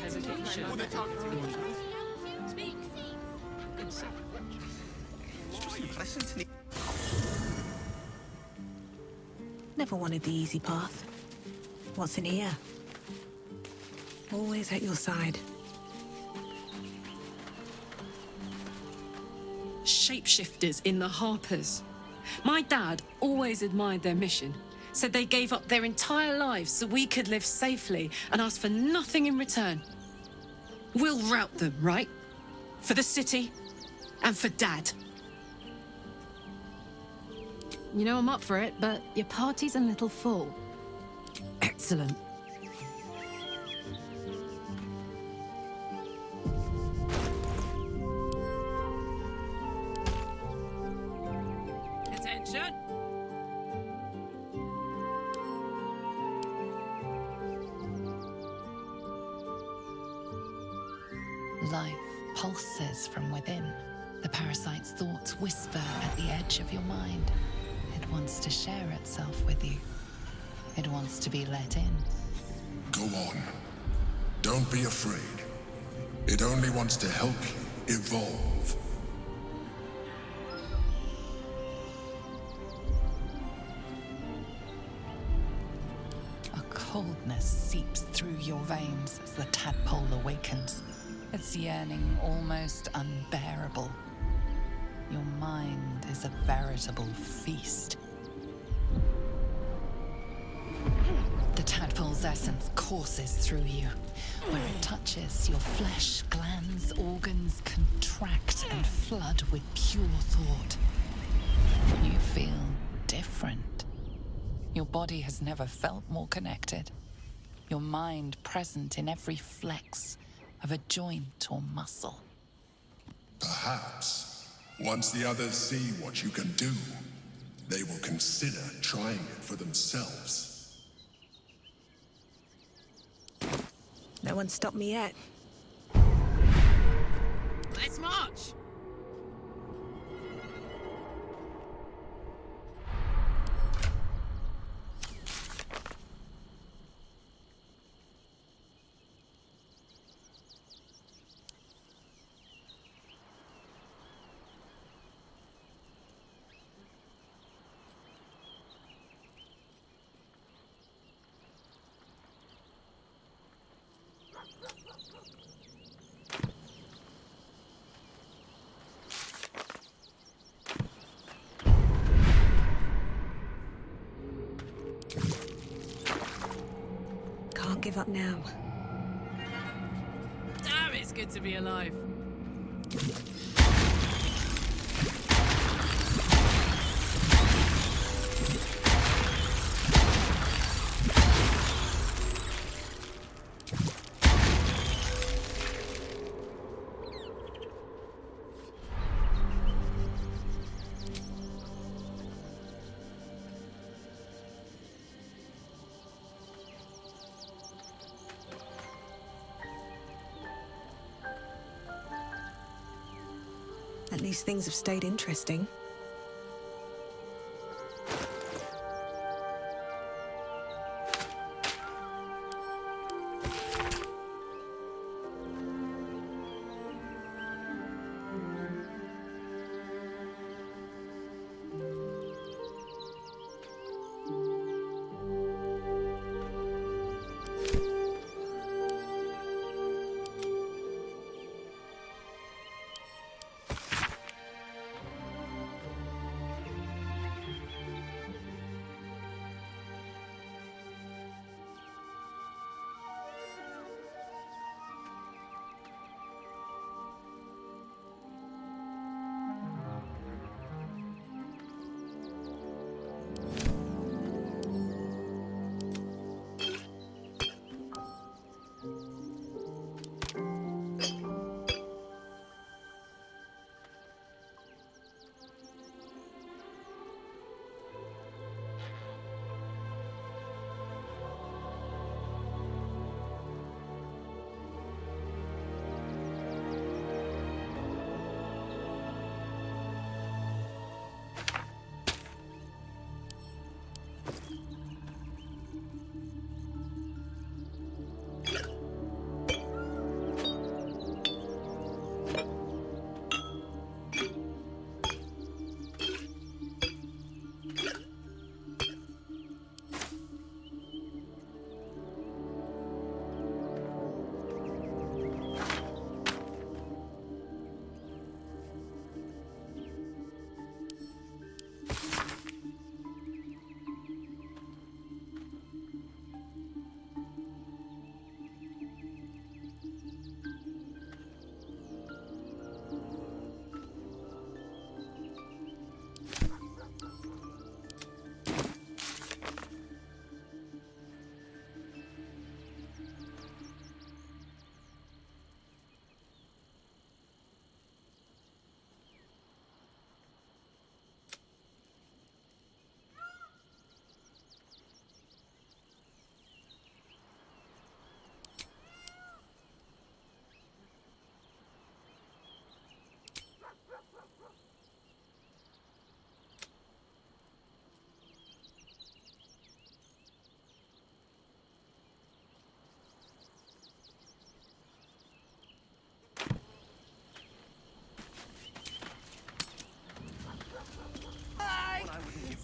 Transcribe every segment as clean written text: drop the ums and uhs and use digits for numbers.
hesitation. Speak. Good sir. Never wanted the easy path. What's in here? Always at your side. Shapeshifters in the Harpers. My dad always admired their mission. Said they gave up their entire lives so we could live safely and asked for nothing in return. We'll rout them, right? For the city and for Dad. You know I'm up for it, but your party's a little full. Excellent. Attention! Life pulses from within. The parasite's thoughts whisper at the edge of your mind. It wants to share itself with you. It wants to be let in. Go on. Don't be afraid. It only wants to help you evolve. A coldness seeps through your veins as the tadpole awakens. Its yearning almost unbearable. Your mind is a veritable feast. The tadpole's essence courses through you. Where it touches, your flesh, glands, organs contract and flood with pure thought. You feel different. Your body has never felt more connected. Your mind present in every flex of a joint or muscle. Perhaps, once the others see what you can do, they will consider trying it for themselves. No one stopped me yet. Let's march! Can't give up now. Damn, it's good to be alive. At least things have stayed interesting.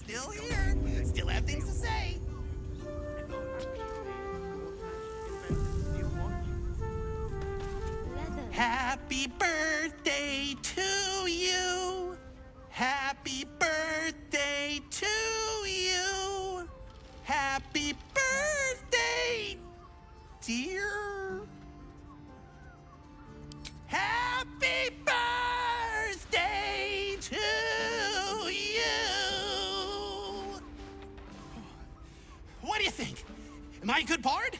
Still here. Still have things to say. Happy birthday to you. Happy birthday to you. Happy birthday, dear. Happy birthday to you. What do you think? Am I a good bard?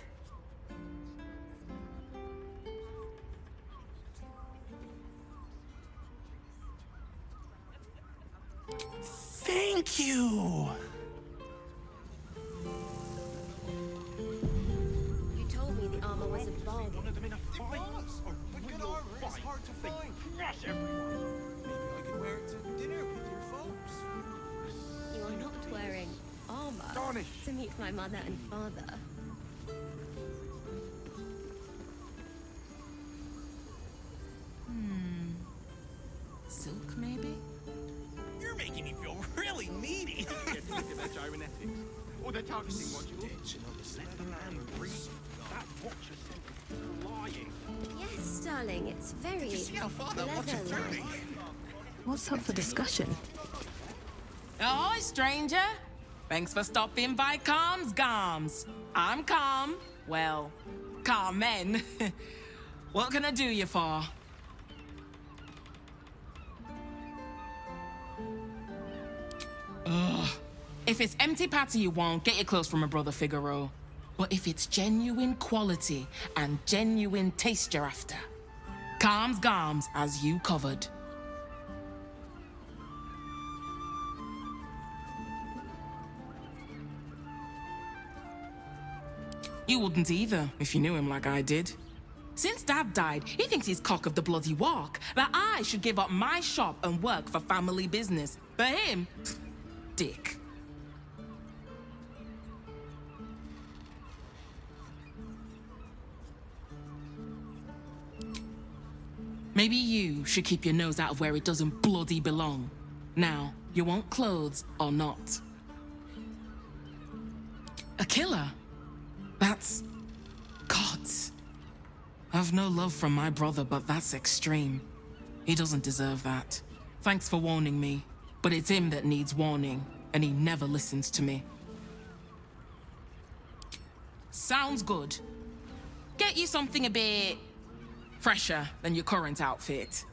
Thank you. You told me the armor was a bargain. One of them in a fight. But good armor is hard to find. Crush everyone. Maybe I could wear it to dinner with your folks. You are not wearing armor to meet my mother and father. Silk, maybe? You're making me feel really needy. Their gyrometics, or their targeting modules. Let the man breathe. That watcher said lying. Yes, darling, it's very You see how far that watcher threw me? What's up for discussion? Ahoy, stranger! Thanks for stopping by Calm's Garms. I'm Calm. Well, Carmen. What can I do you for? Ugh. If it's empty patty you want, get your clothes from my brother Figaro. But if it's genuine quality and genuine taste you're after, Calm's Garms has you covered. You wouldn't either, if you knew him like I did. Since Dad died, he thinks he's cock of the bloody walk, that I should give up my shop and work for family business. For him, dick. Maybe you should keep your nose out of where it doesn't bloody belong. Now, you want clothes or not? A killer? That's... gods. I've no love from my brother, but that's extreme. He doesn't deserve that. Thanks for warning me, but it's him that needs warning, and he never listens to me. Sounds good. Get you something a bit... fresher than your current outfit.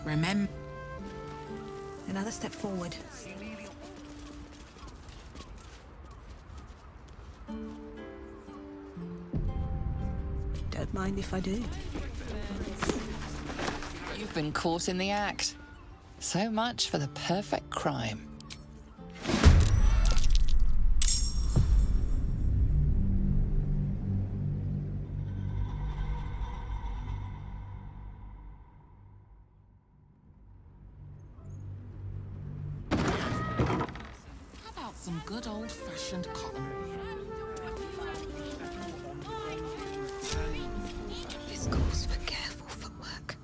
Remember... Another step forward. Don't mind if I do. You've been caught in the act. So much for the perfect crime. Some good old-fashioned cotton. This calls for careful footwork.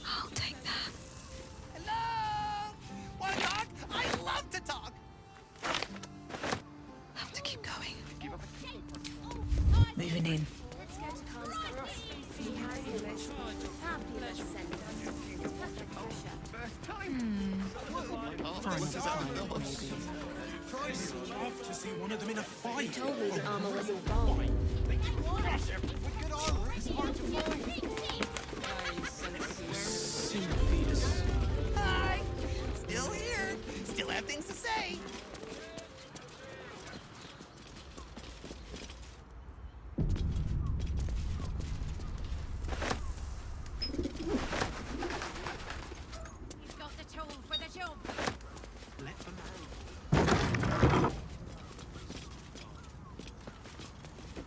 I'll take that. Hello? Want to talk? I love to talk. Have to keep going. Moving in. Let's go to Khan's Garage. He has the most fabulous scent. It's perfect for a chef. I'd love to see one of them in a You fight. told me the armor was a bargain. Crush everything. Good armor is hard to find. Hi! Still here. Still have things to say. You've got the tool for the job. Let the man.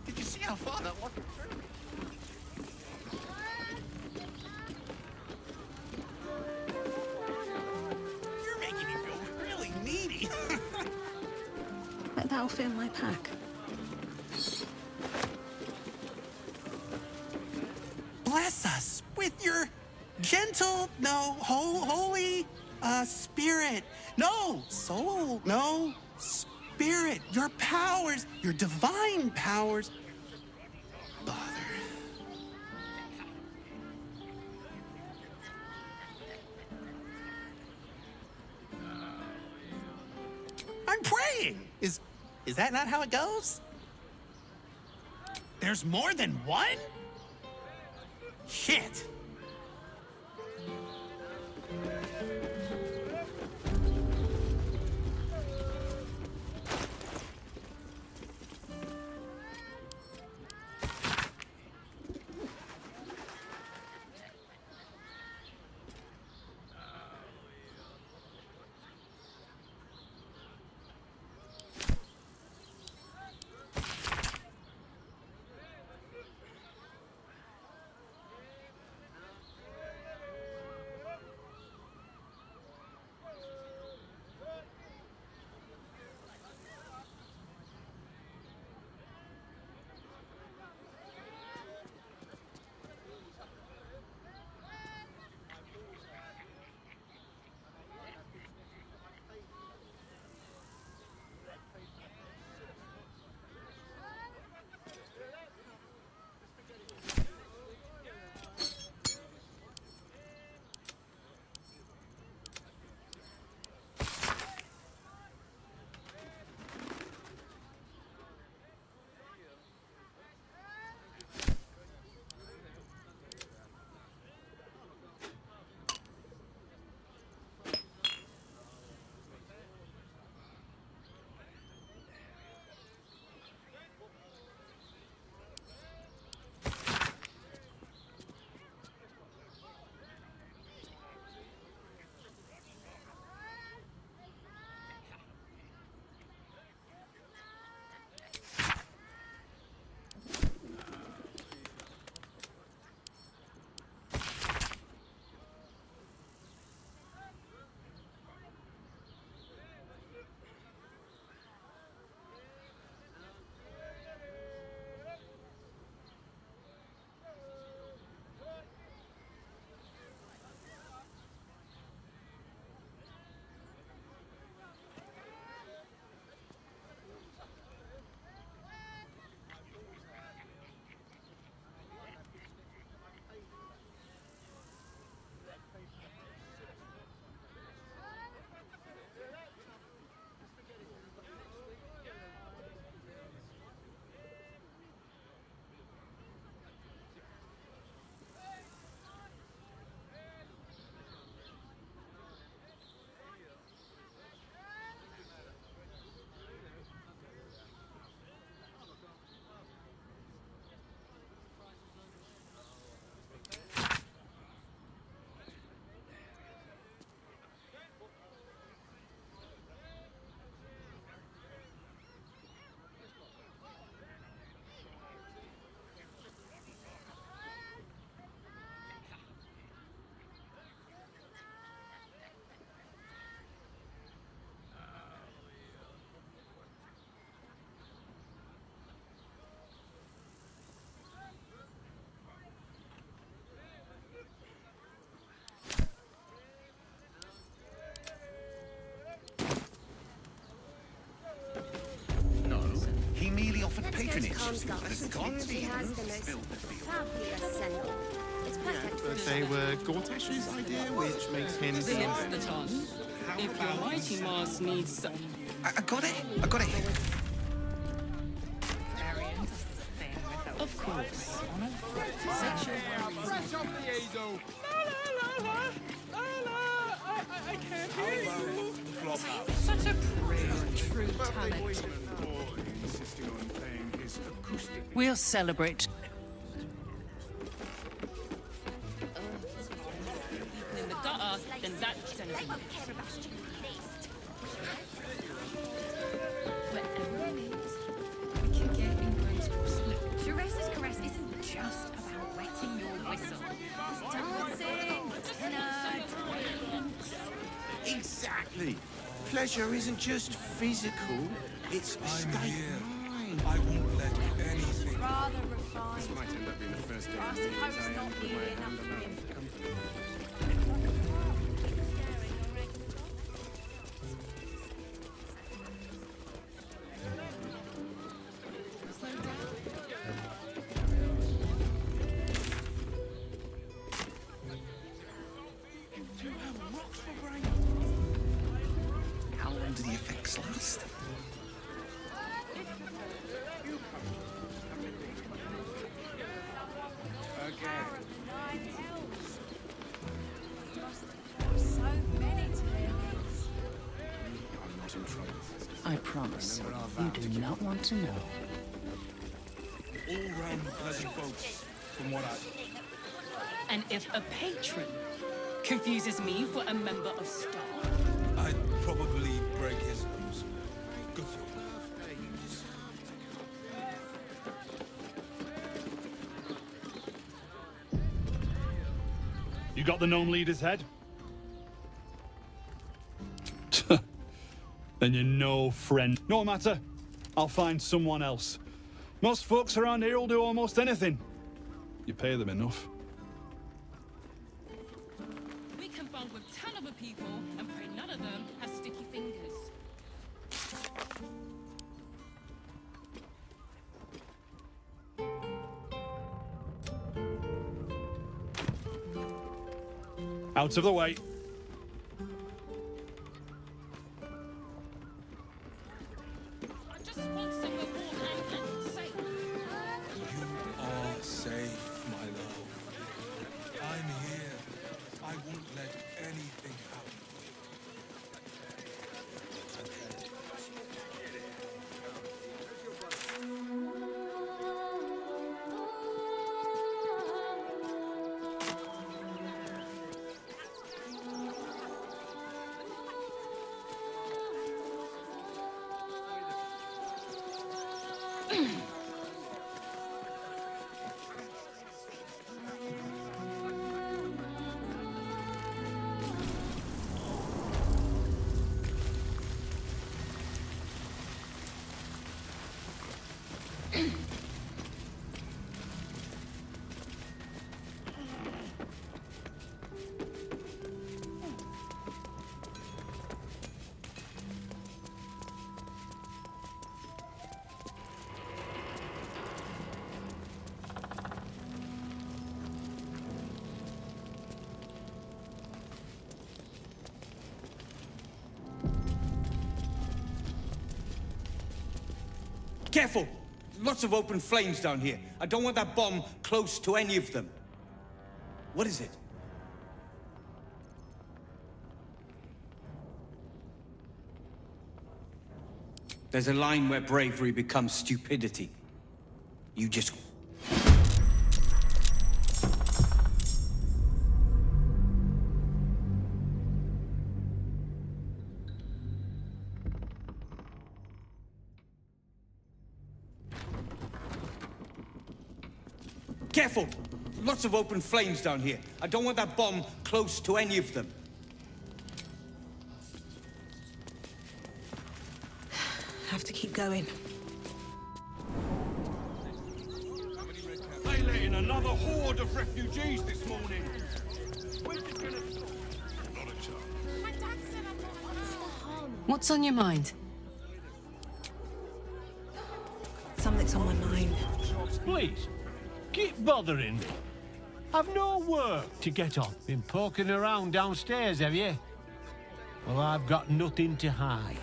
Did you see how far that one threw? You're making me feel really needy. But that'll fit in my pack. Bless us with your gentle, no, holy, spirit. No, soul, no, spirit. Your powers, your divine powers. Bother. I'm praying. Is that not how it goes? There's more than one? Shit. offered patronage. She has the most fabulous scent. It's perfect for But they were Gortash's idea, which makes him It's the task. If your mighty Mars needs... I got it. I got it. Very interesting with the course on a set your worries. Fresh off the Ezo. I can't hear you. Such a pretty, true talent. Insisting on playing his acoustic. We'll celebrate. In the gutter, then that's They anything. won't care about you, least. Whatever it is, we can get in Grace Cross. Teresa's caress isn't just about wetting your whistle. It's dancing, dinner, drinks. Exactly. Pleasure isn't just physical, it's a state of mind. I won't let anything. Rather refined. Might end up being the first day I of the year suppose as I not am with nearly my enough hand for on him. the comfort. How long do the effects last? So many to release. I'm not in trouble. I promise you do not want to know. All round pleasant folks, from what I... And if a patron confuses me for a member of staff, I'd probably break his nose. Good. You got the gnome leader's head? Then you're no friend. No matter. I'll find someone else. Most folks around here will do almost anything. You pay them enough. we can bond with 10 other people and pray none of them have sticky fingers. Out of the way. I just want somewhere warm and safe. You are safe, my love. I'm here. I won't let anything happen. Careful! Lots of open flames down here. I don't want that bomb close to any of them. What is it? There's a line where bravery becomes stupidity. You just... Careful! Lots of open flames down here. I don't want that bomb close to any of them. Have to keep going. They let in another horde of refugees this morning. Not a chance. My dad said I'm not. What's the harm? What's on your mind? Something's on my mind. Please, keep bothering me. I've no work to get on. Been poking around downstairs, have you? Well, I've got nothing to hide.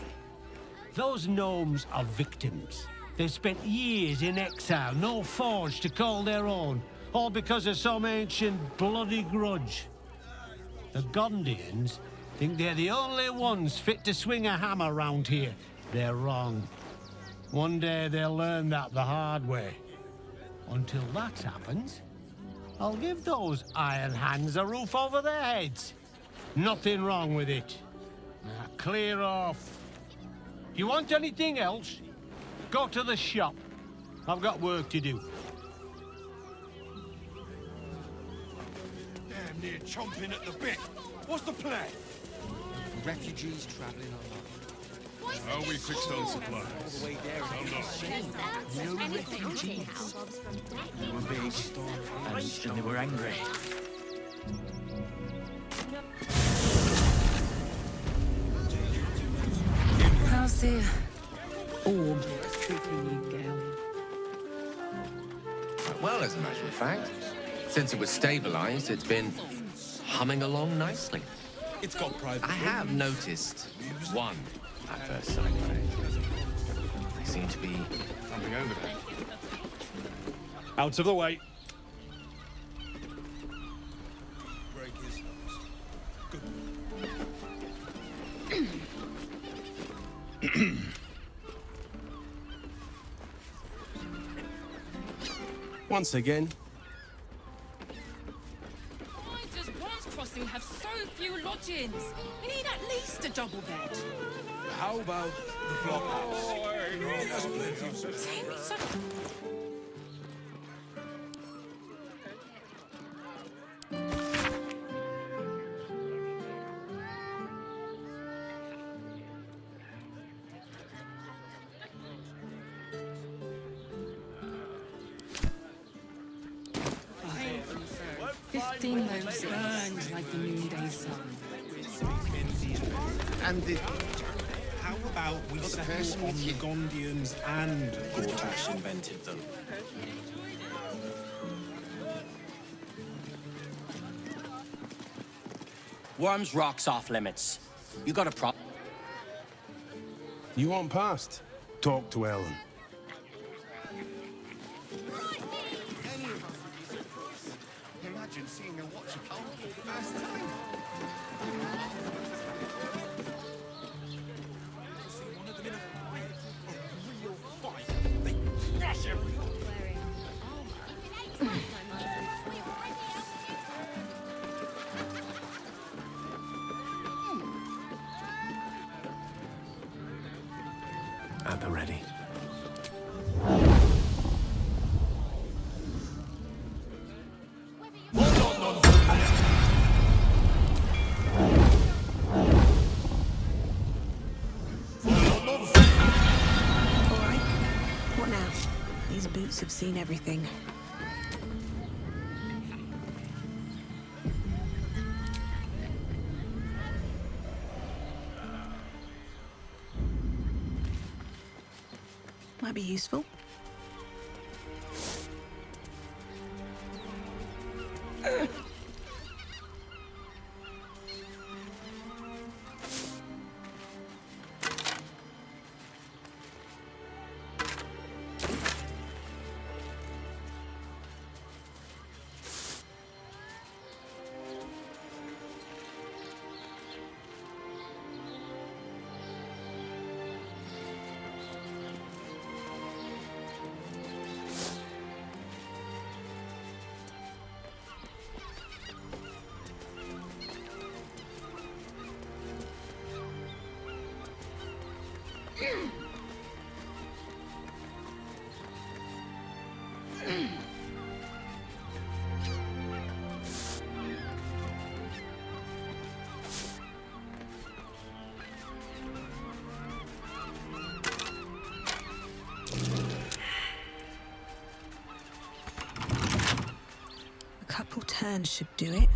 Those gnomes are victims. They spent years in exile, no forge to call their own, all because of some ancient bloody grudge. The Gondians think they're the only ones fit to swing a hammer round here. They're wrong. One day they'll learn that the hard way. Until that happens, I'll give those iron hands a roof over their heads. Nothing wrong with it. Now clear off. You want anything else? Go to the shop. I've got work to do. Damn near chomping at the bit. What's the plan? Refugees traveling along. How we fixed on supplies? All the way there. No refugees. They were big and they were angry. How's the orb treating you, Gale? Well, as a matter of fact, since it was stabilized, it's been humming along nicely. It's got private. I have noticed one adverse side effect. They seem to be something over there. Out of the way. Break his nose. Once again. Why does Bronze Crossing have so few lodgings? We need at least a double bed. How about the flop house? It has plenty of space. Those burned like the noonday sun. And how about we settle on the Gondians and Gortash invented them? Worms rocks off limits. You got a problem? You want past? Talk to Ellen. Imagine seeing her watch a power for the first time. See one of them in a fight, a real fight. They crush everyone. At the ready. Have seen everything. Might be useful. A couple turns should do it.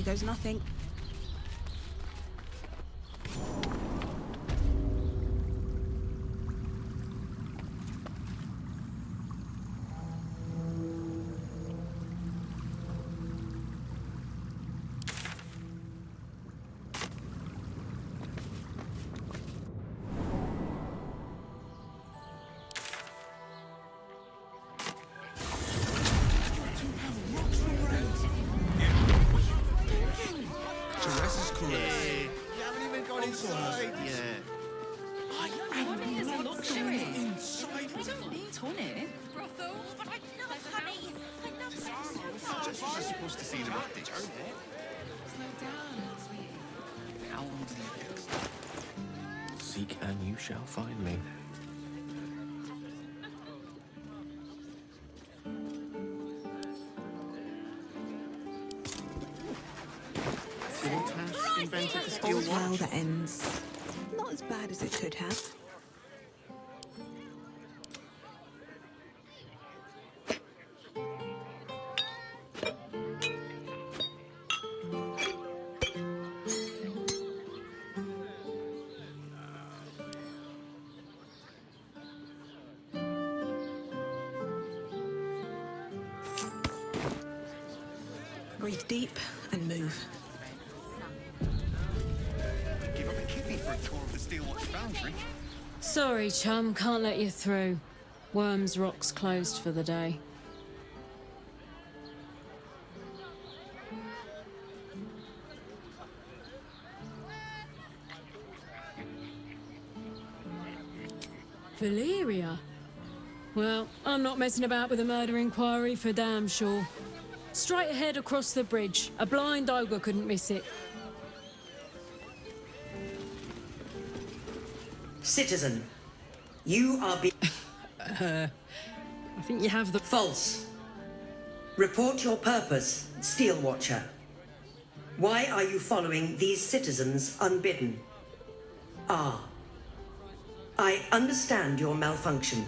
Here goes nothing. Seek and you shall find me. Invented the steel watch. That ends. Not as bad as it could have. Breathe deep and move. Give up a kidney for a tour of the Steel Watch Foundry. Sorry, chum, can't let you through. Worms Rock's closed for the day. Valeria? Well, I'm not messing about with a murder inquiry for damn sure. Straight ahead across the bridge. A blind ogre couldn't miss it. Citizen, you are I think you have the... False. Report your purpose, Steel Watcher. Why are you following these citizens unbidden? Ah. I understand your malfunction.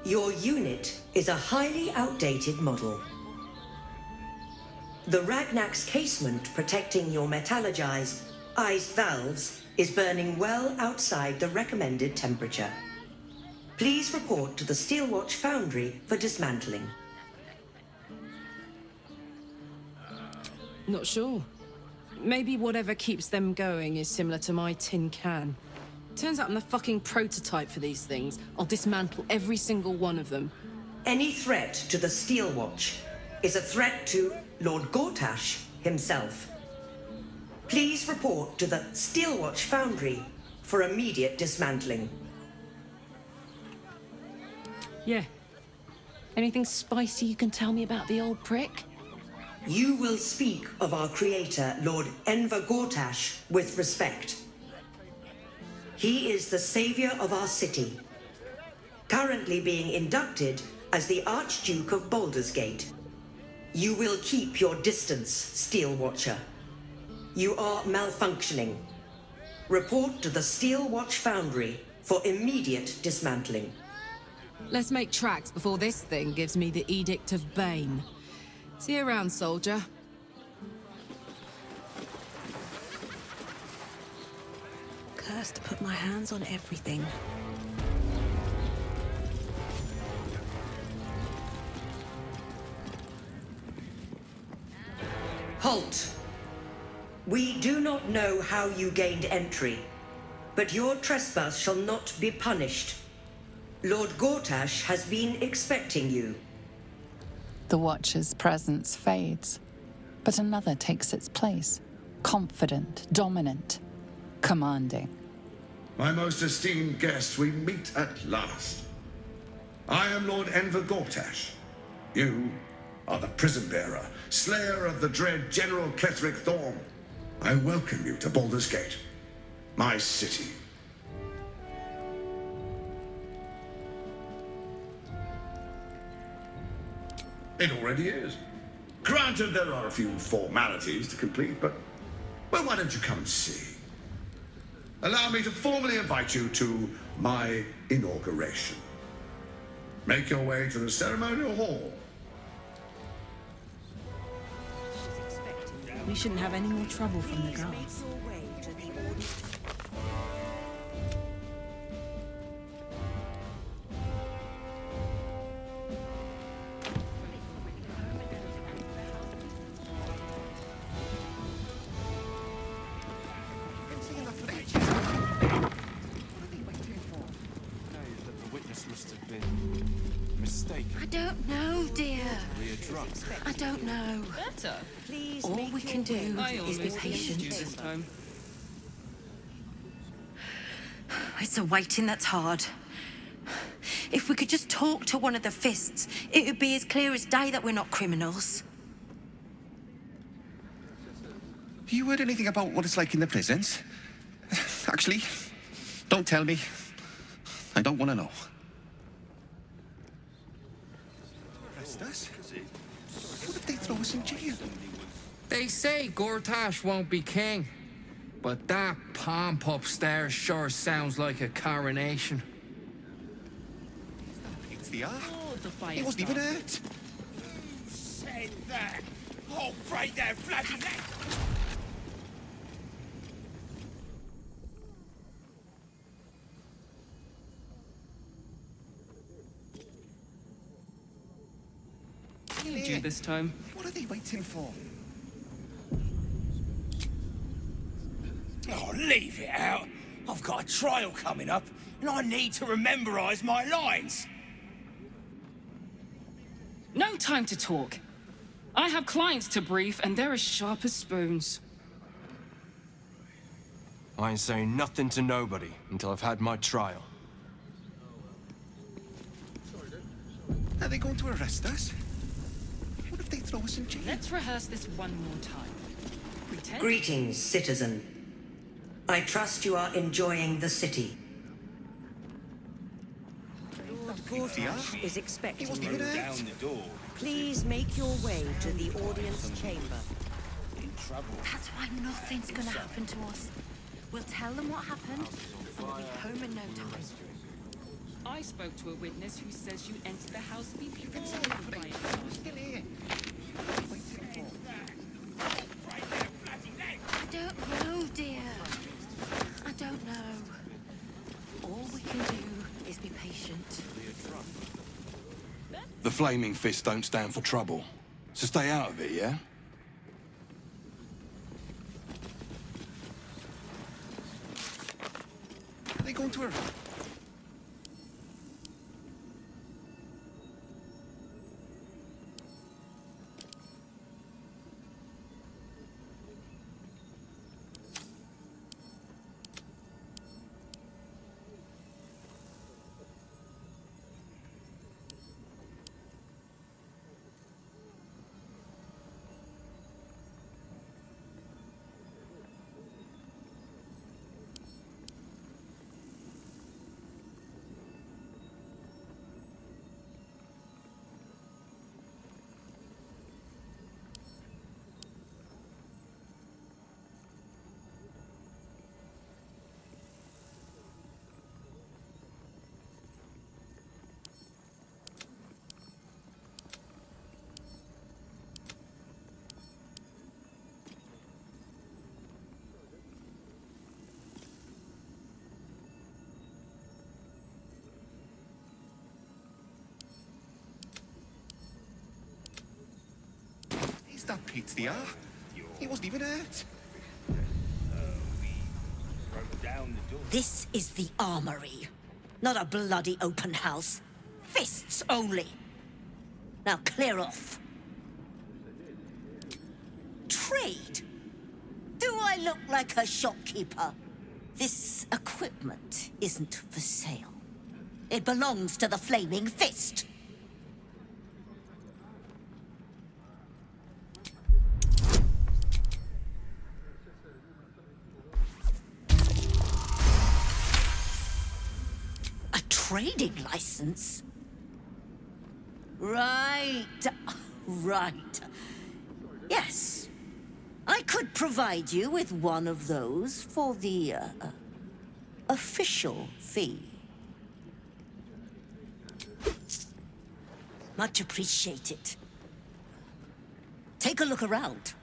Your unit is a highly outdated model. The Ragnak's casement protecting your metallurgized iced valves is burning well outside the recommended temperature. Please report to the Steel Watch Foundry for dismantling. Not sure. Maybe whatever keeps them going is similar to my tin can. Turns out I'm the fucking prototype for these things. I'll dismantle every single one of them. Any threat to the Steel Watch is a threat to Lord Gortash himself. Please report to the Steel Watch Foundry for immediate dismantling. Yeah. Anything spicy you can tell me about the old prick? You will speak of our creator, Lord Enver Gortash, with respect. He is the savior of our city, currently being inducted as the Archduke of Baldur's Gate. You will keep your distance, Steel Watcher. You are malfunctioning. Report to the Steel Watch Foundry for immediate dismantling. Let's make tracks before this thing gives me the Edict of Bane. See you around, soldier. Cursed to put my hands on everything. Halt! We do not know how you gained entry, but your trespass shall not be punished. Lord Gortash has been expecting you. The Watcher's presence fades, but another takes its place. Confident, dominant, commanding. My most esteemed guest, we meet at last. I am Lord Enver Gortash. You are the prison bearer, slayer of the dread General Ketheric Thorm. I welcome you to Baldur's Gate, my city. It already is. Granted, there are a few formalities to complete, but, well, why don't you come and see? Allow me to formally invite you to my inauguration. Make your way to the ceremonial hall. We shouldn't have any more trouble from the guards. I don't know, dear. I don't know. Better. Please All we can do is be patient. this time. It's a waiting that's hard. If we could just talk to one of the fists, it would be as clear as day that we're not criminals. You heard anything about what it's like in the prisons? Actually, don't tell me. I don't want to know. Arrest us? What if they throw us in jail? They say Gortash won't be king, but that pomp upstairs sure sounds like a coronation. It's the art. He wasn't even hurt. Said that. Oh, break that bloody neck. You this time. What are they waiting for? Oh, leave it out. I've got a trial coming up, and I need to rememberize my lines. No time to talk. I have clients to brief, and they're as sharp as spoons. I ain't saying nothing to nobody until I've had my trial. Are they going to arrest us? What if they throw us in jail? Let's rehearse this one more time. Pretend. Greetings, citizen. I trust you are enjoying the city. Lord Gortash is expecting wasn't you. even hurt. Down the door. Please make your way to the audience chamber. In trouble. That's why nothing's gonna happen to us. We'll tell them what happened, and we'll be home in no time. I spoke to a witness who says you entered the house before by a Still here. I don't know, dear. I don't know. All we can do is be patient. The Flaming Fist don't stand for trouble, so stay out of it, yeah? Are they going to arrest? That Pete's the art. He wasn't even hurt. This is the armory, not a bloody open house. Fists only. Now clear off. Trade? Do I look like a shopkeeper? This equipment isn't for sale. It belongs to the Flaming Fist. Trading license? Right. Yes. I could provide you with one of those for the official fee. Much appreciated. Take a look around.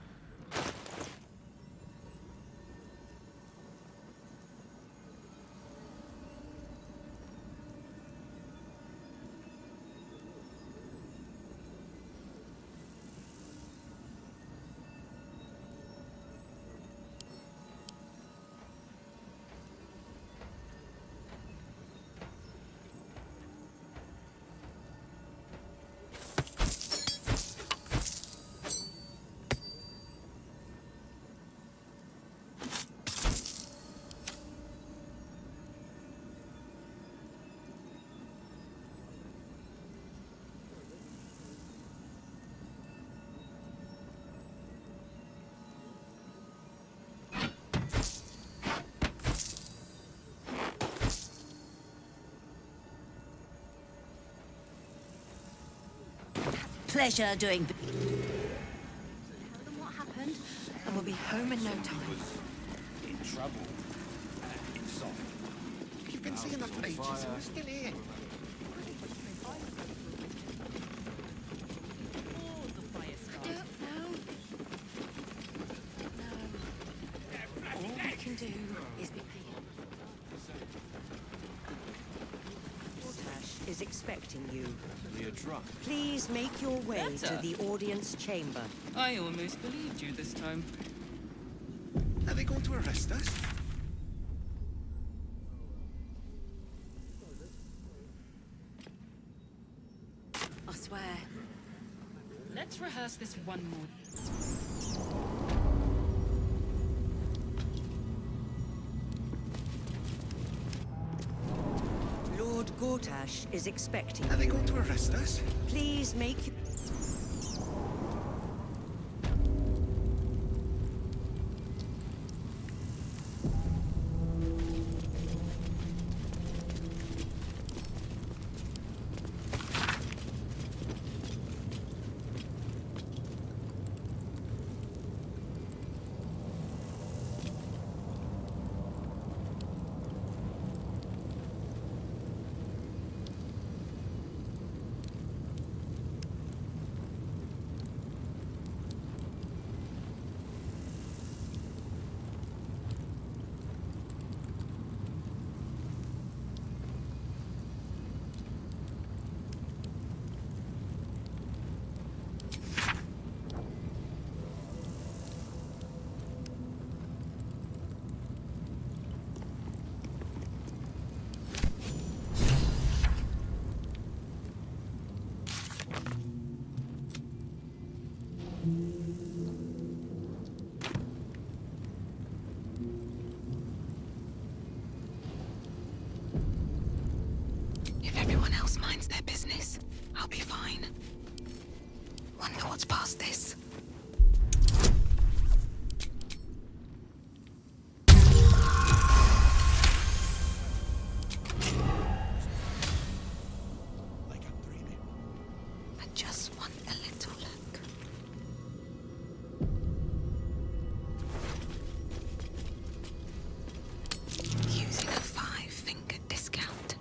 pleasure doing... Tell them what happened, and we'll be home in no time. In trouble. Inside. You've been seeing that for ages, and we're still here. I don't know. No. All we can do is be patient. Gortash is expecting you. We're drunk. Please make your way Better. to the audience chamber. I almost believed you this time. Are they going to arrest us? I swear. Let's rehearse this one more. Lord Gortash is expecting Are they you. going to arrest us? Please make... If everyone else minds their business, I'll be fine. Wonder what's past this. I just want a little look. Using a 5-finger discount.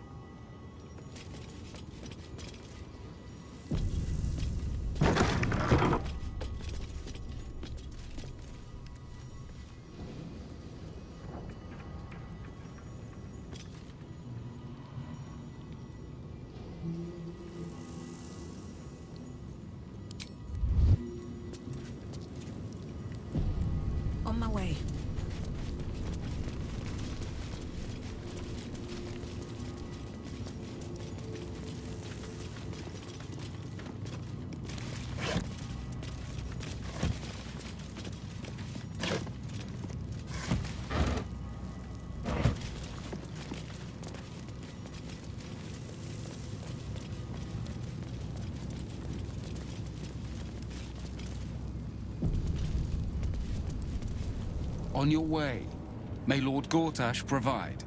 On my way. On your way. May Lord Gortash provide.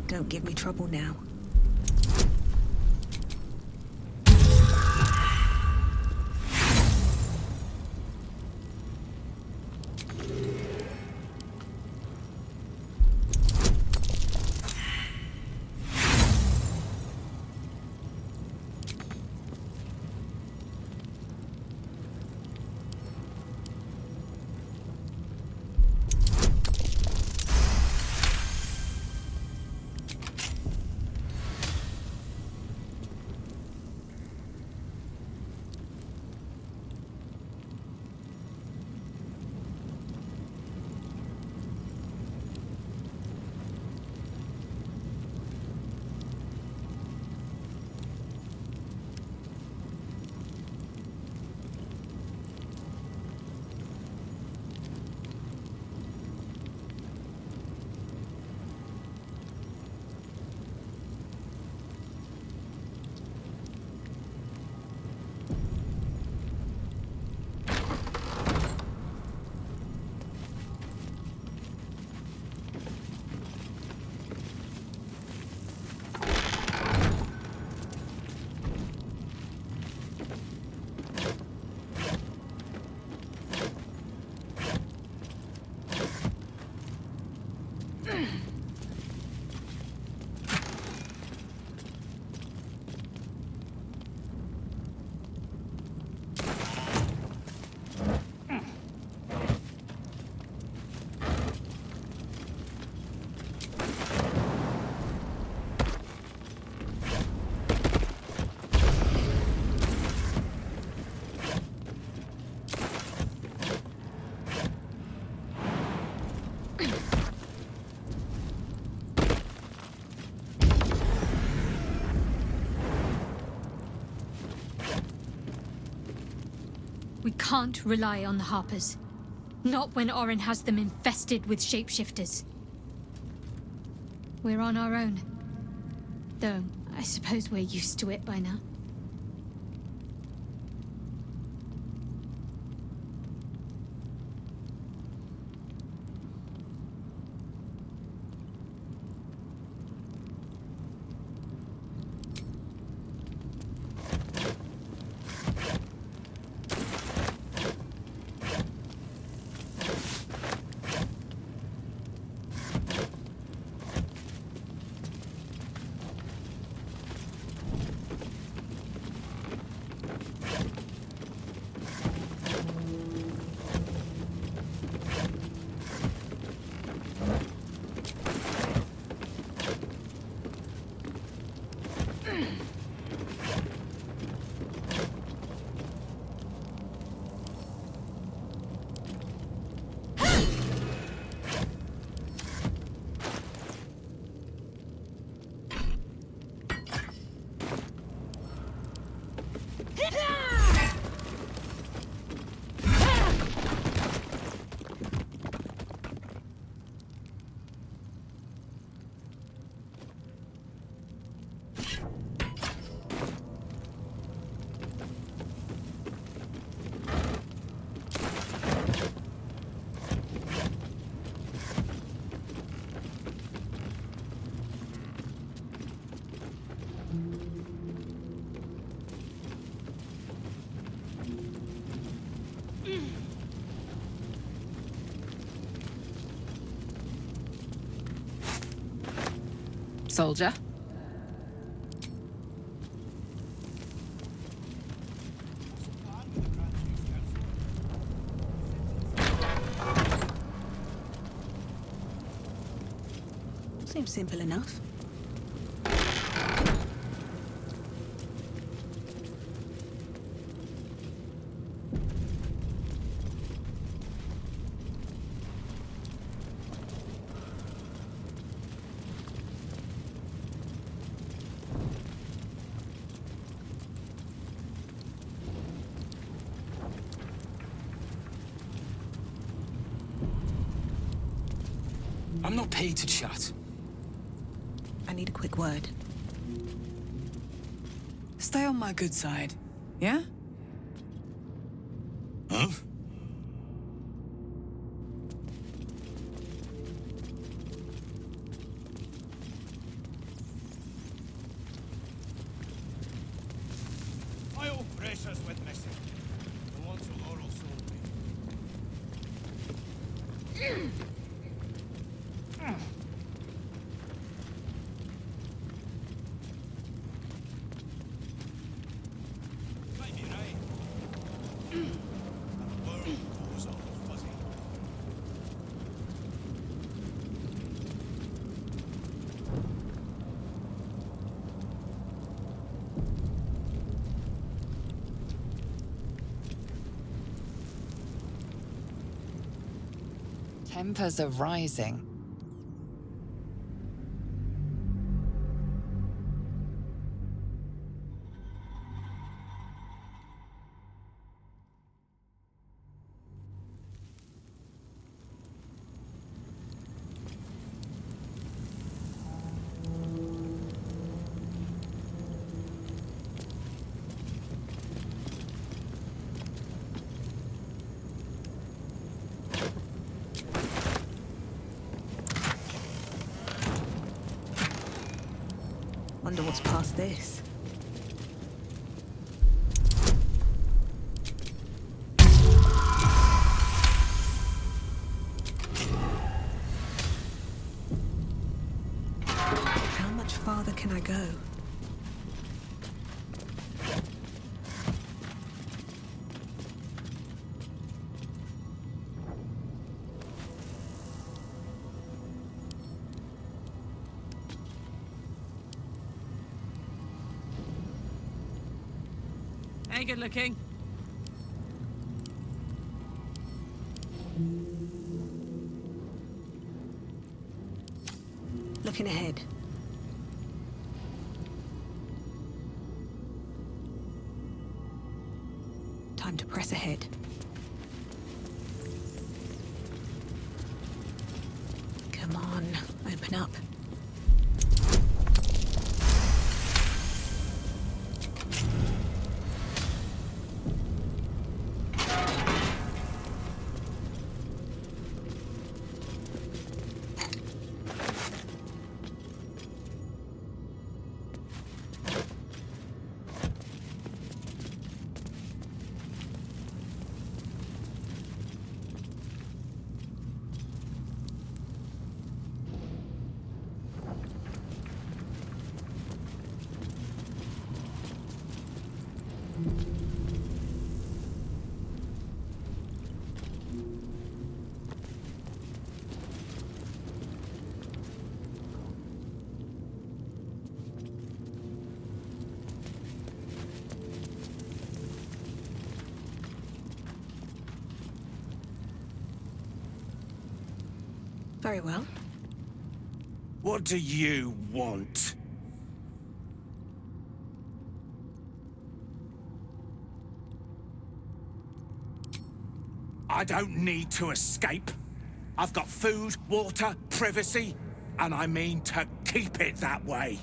Don't give me trouble now. We can't rely on the Harpers. Not when Orin has them infested with shapeshifters. We're on our own. Though, I suppose we're used to it by now. Soldier. Seems simple enough. I'm not paid to chat. I need a quick word. Stay on my good side, yeah? Huh? My old precious witnessing. The ones who Laurel sold me. Might be right. The world goes all fuzzy. Tempers are rising. Wonder what's past this. much farther can I go? Hey, good looking. Looking ahead. Time to press ahead. Come on, open up. Very well. What do you want? I don't need to escape. I've got food, water, privacy, and I mean to keep it that way.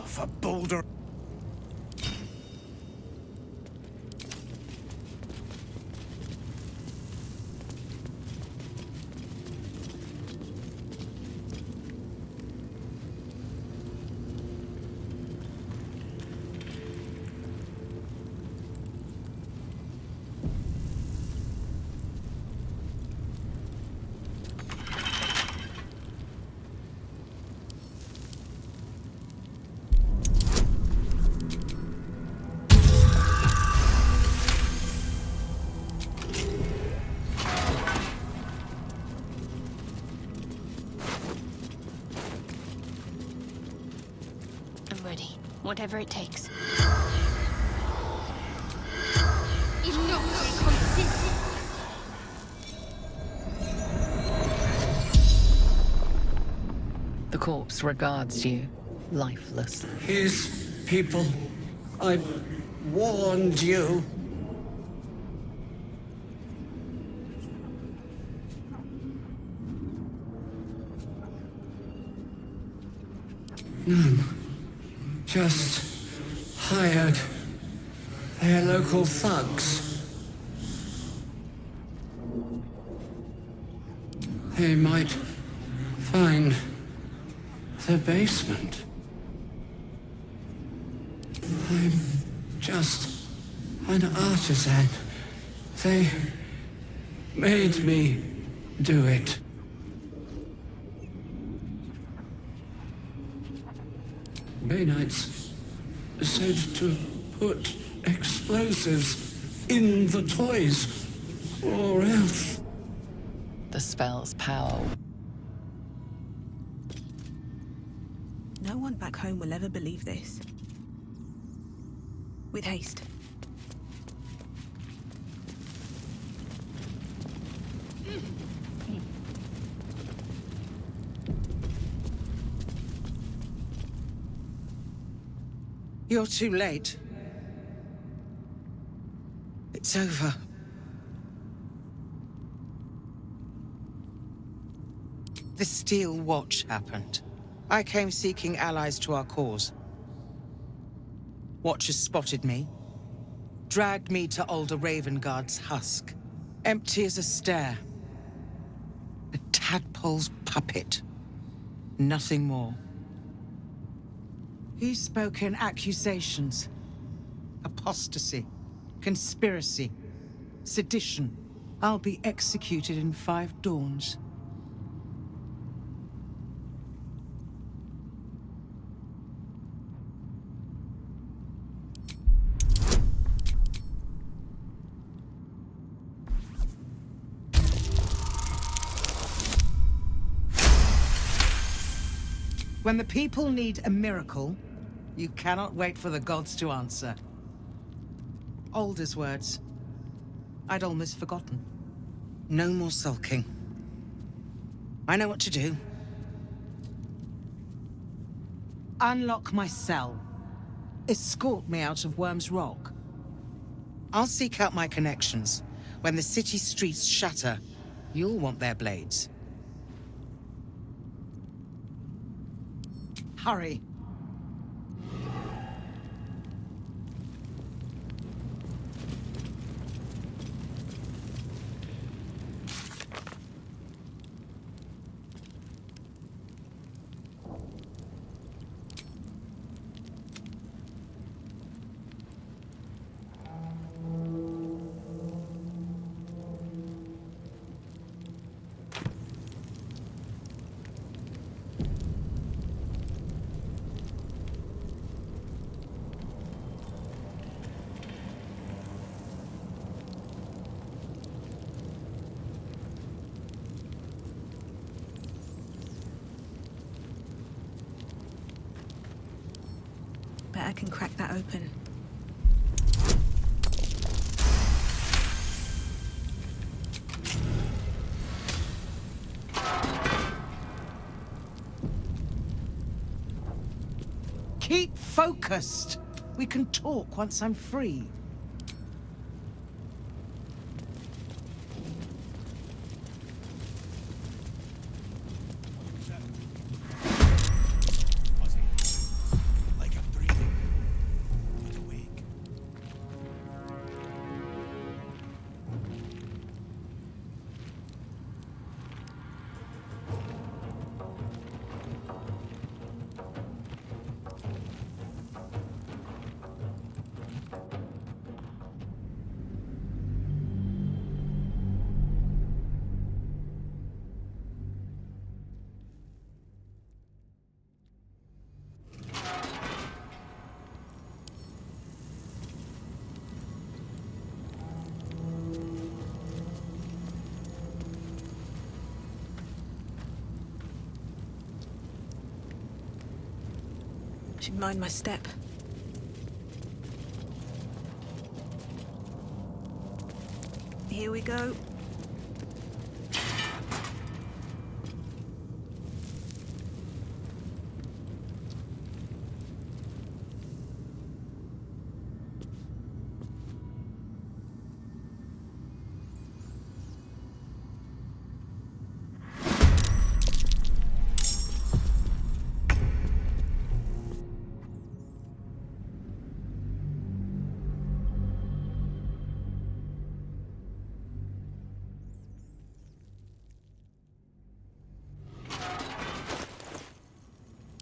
For Baldur. I'm ready. Whatever it takes. The corpse regards you, lifeless. His people. I warned you. None. Just hired. They're local thugs. They might find the basement. I'm just an artisan. They made me do it. Baynights said to put explosives in the toys, or else. The spell's power. No one back home will ever believe this. With haste. You're too late. It's over. The Steel Watch happened. I came seeking allies to our cause. Watchers spotted me, dragged me to Older Ravengard's husk, empty as a stare. A tadpole's puppet. Nothing more. He's spoken accusations. Apostasy. Conspiracy. Sedition. I'll be executed in 5 dawns. When the people need a miracle, you cannot wait for the gods to answer. Alder's words. I'd almost forgotten. No more sulking. I know what to do. Unlock my cell. Escort me out of Worm's Rock. I'll seek out my connections. When the city streets shatter, you'll want their blades. Hurry. Bet I can crack that open. Keep focused. We can talk once I'm free. Should mind my step. Here we go.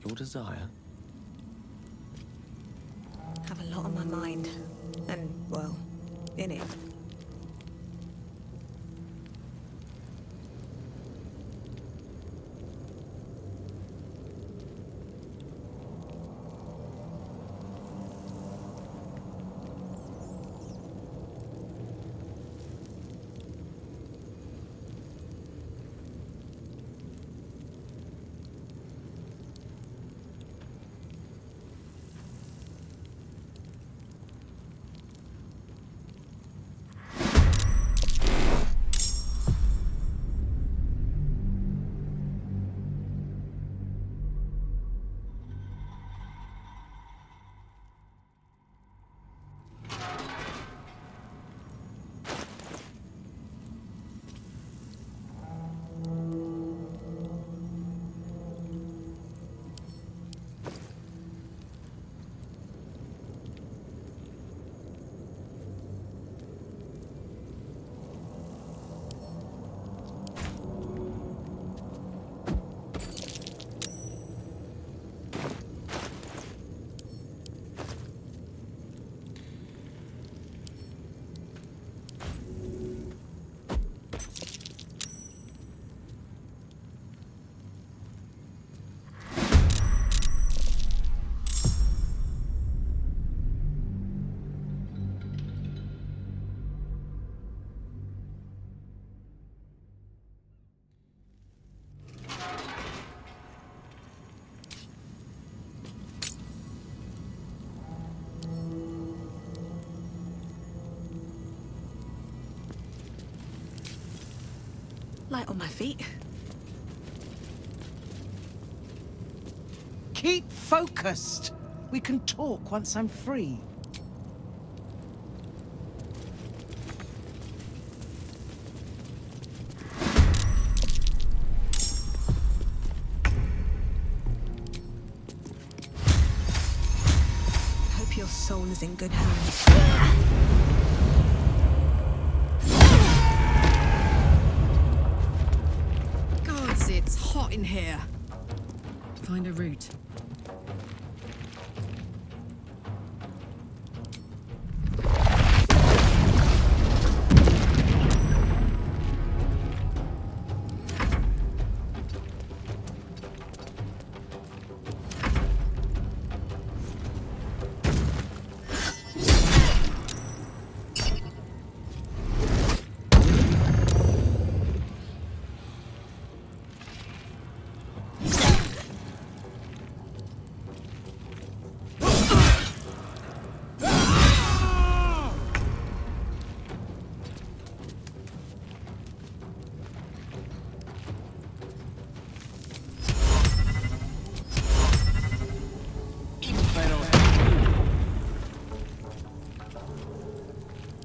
Your desire? Have a lot on my mind. And, well, in it. light on my feet. Keep focused. We can talk once I'm free. Hope your soul is in good hands. Gods, it's hot in here. Find a route.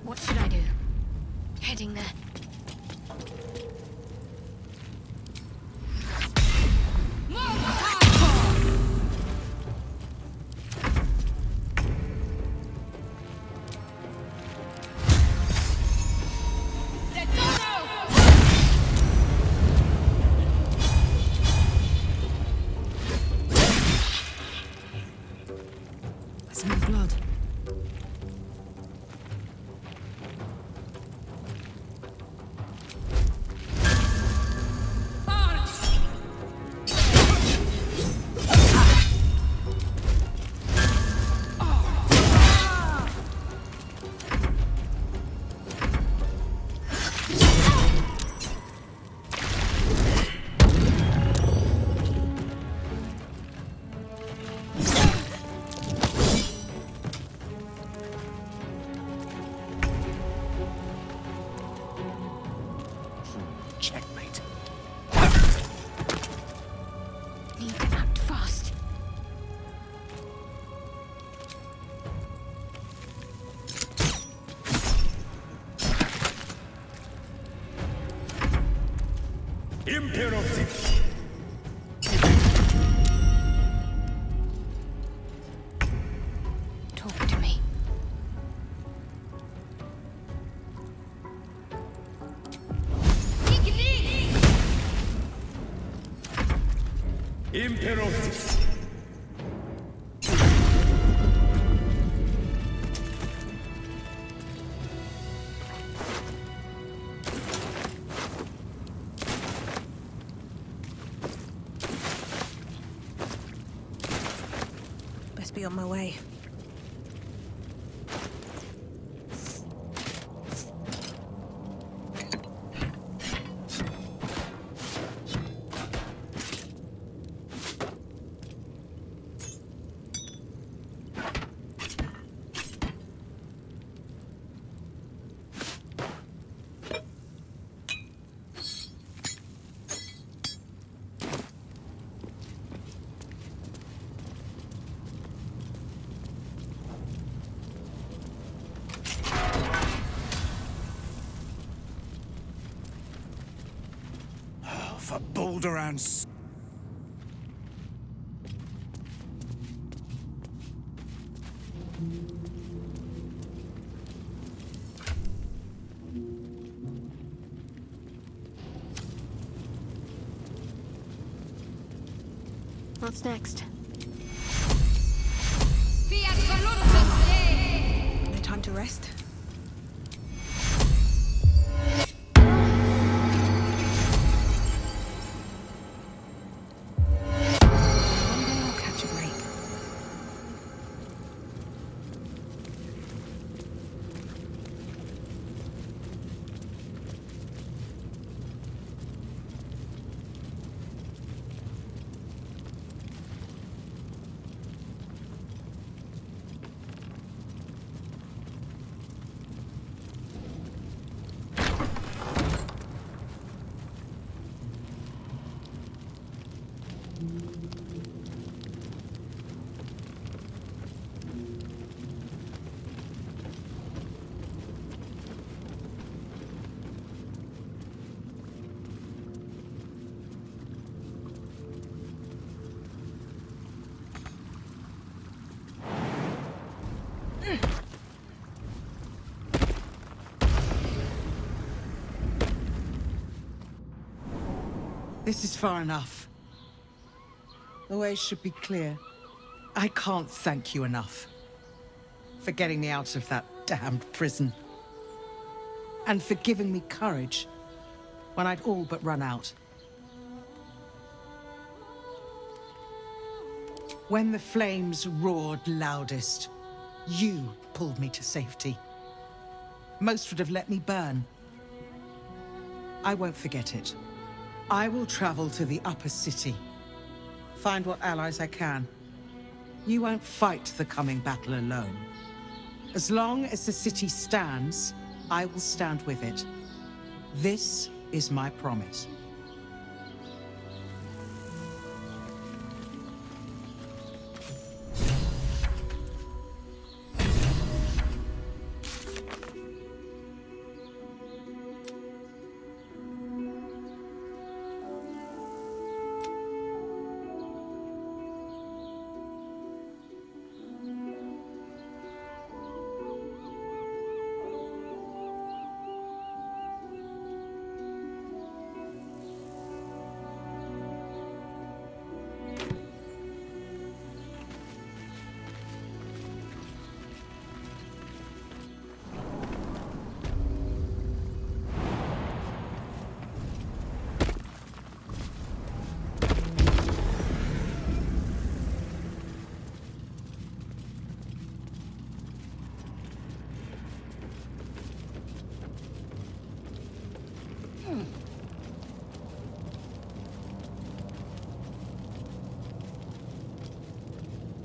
What should I do? Heading there. I smell blood. Checkmate. Need to act fast. Imperative. Talk to me. Imperative. Best be on my way. For Baldur and What's next? No time to rest. One day I'll catch a break. This is far enough. The way should be clear. I can't thank you enough for getting me out of that damned prison. And for giving me courage when I'd all but run out. When the flames roared loudest, you pulled me to safety. Most would have let me burn. I won't forget it. I will travel to the upper city, find what allies I can. You won't fight the coming battle alone. As long as the city stands, I will stand with it. This is my promise.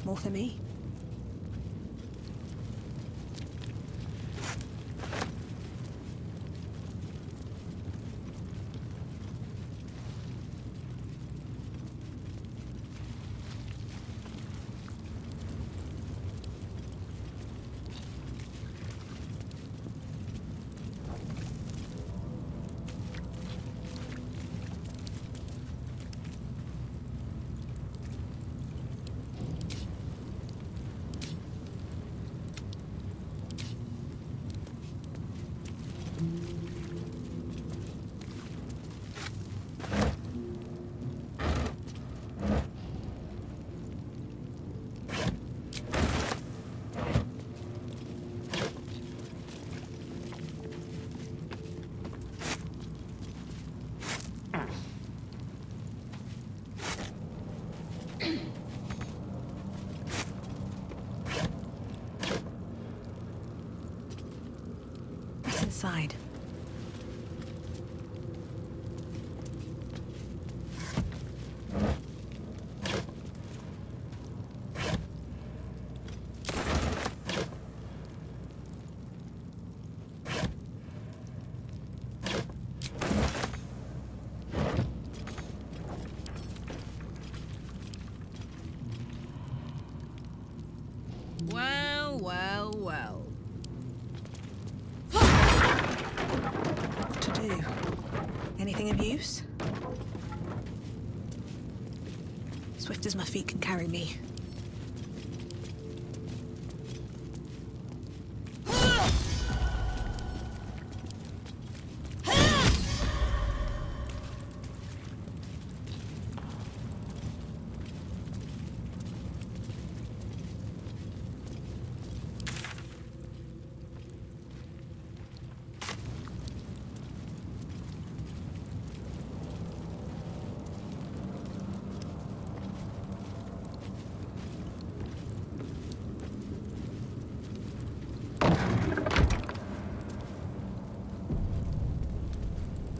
More for me. What's inside? Well, well, well. What to do? Anything of use? Swift as my feet can carry me.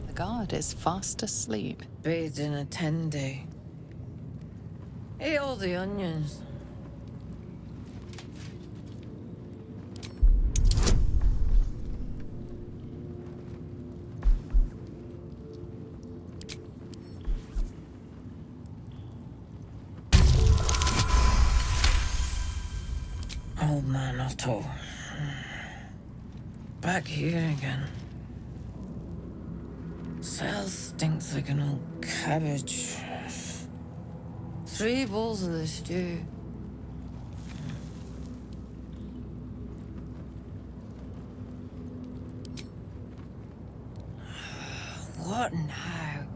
The guard is fast asleep. Bathed in a tendy. Eat all the onions. Old man Otto. Back here again. Cell stinks like an old cabbage. 3 bowls of the stew. What now?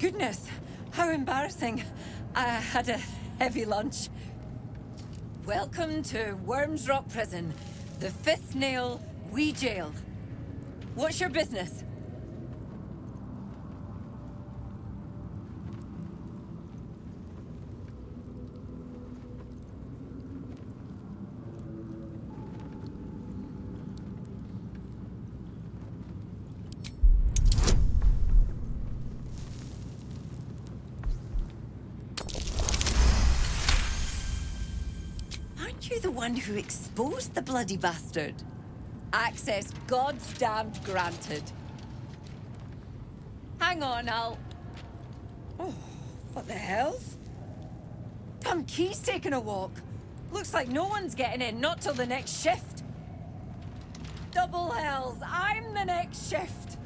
Goodness, how embarrassing. I had a heavy lunch. Welcome to Worms Rock Prison, the fifth nail, we jail. What's your business? Aren't you the one who exposed the bloody bastard? Access God's damned granted. Hang on, I'll... Oh, what the hell's? Damn key's taking a walk. Looks like no one's getting in, not till the next shift. Double hells, I'm the next shift.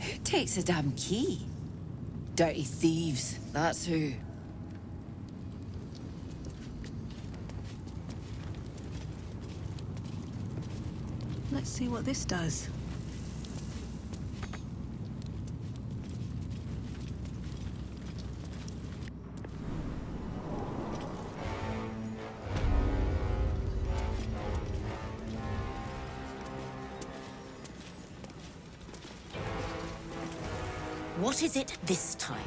Who takes a damn key? Dirty thieves, that's who. Let's see what this does. What is it this time?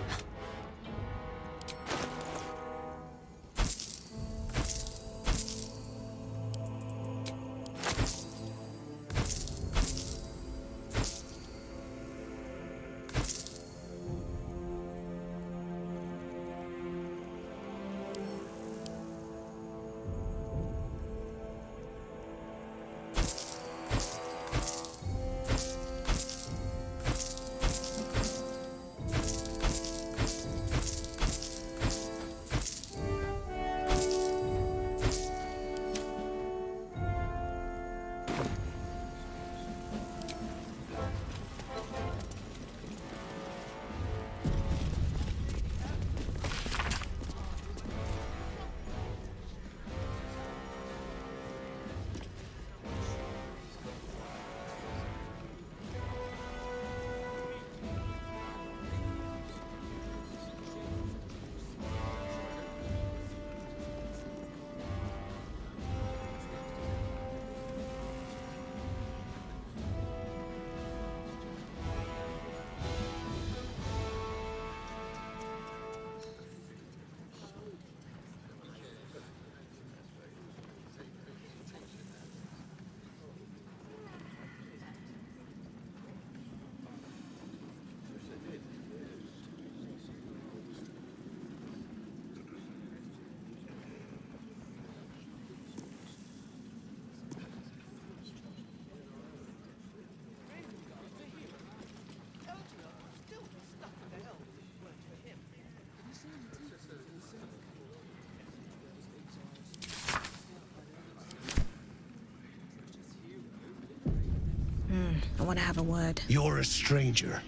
I want to have a word. You're a stranger.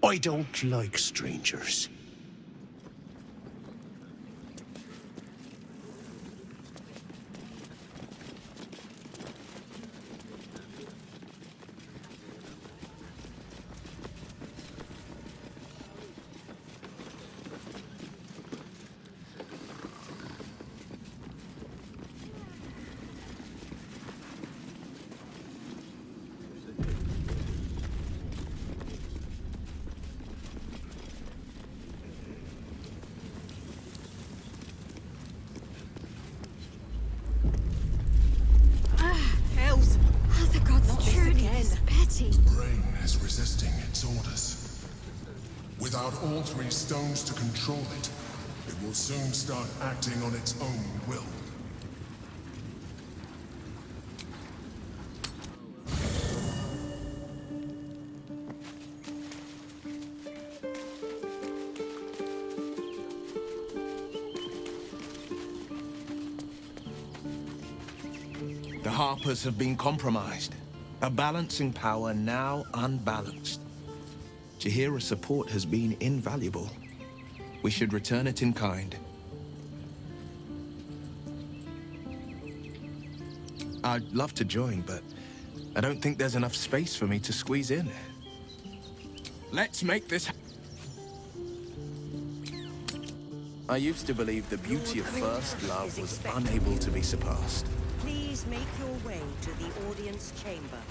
I don't like strangers. The brain is resisting its orders. Without all three stones to control it, it will soon start acting on its own will. The Harpers have been compromised. A balancing power now unbalanced. Jahira's support has been invaluable. We should return it in kind. I'd love to join, but I don't think there's enough space for me to squeeze in. Let's make this. I used to believe the beauty of first love was unable to be surpassed. Please make your way to the audience chamber.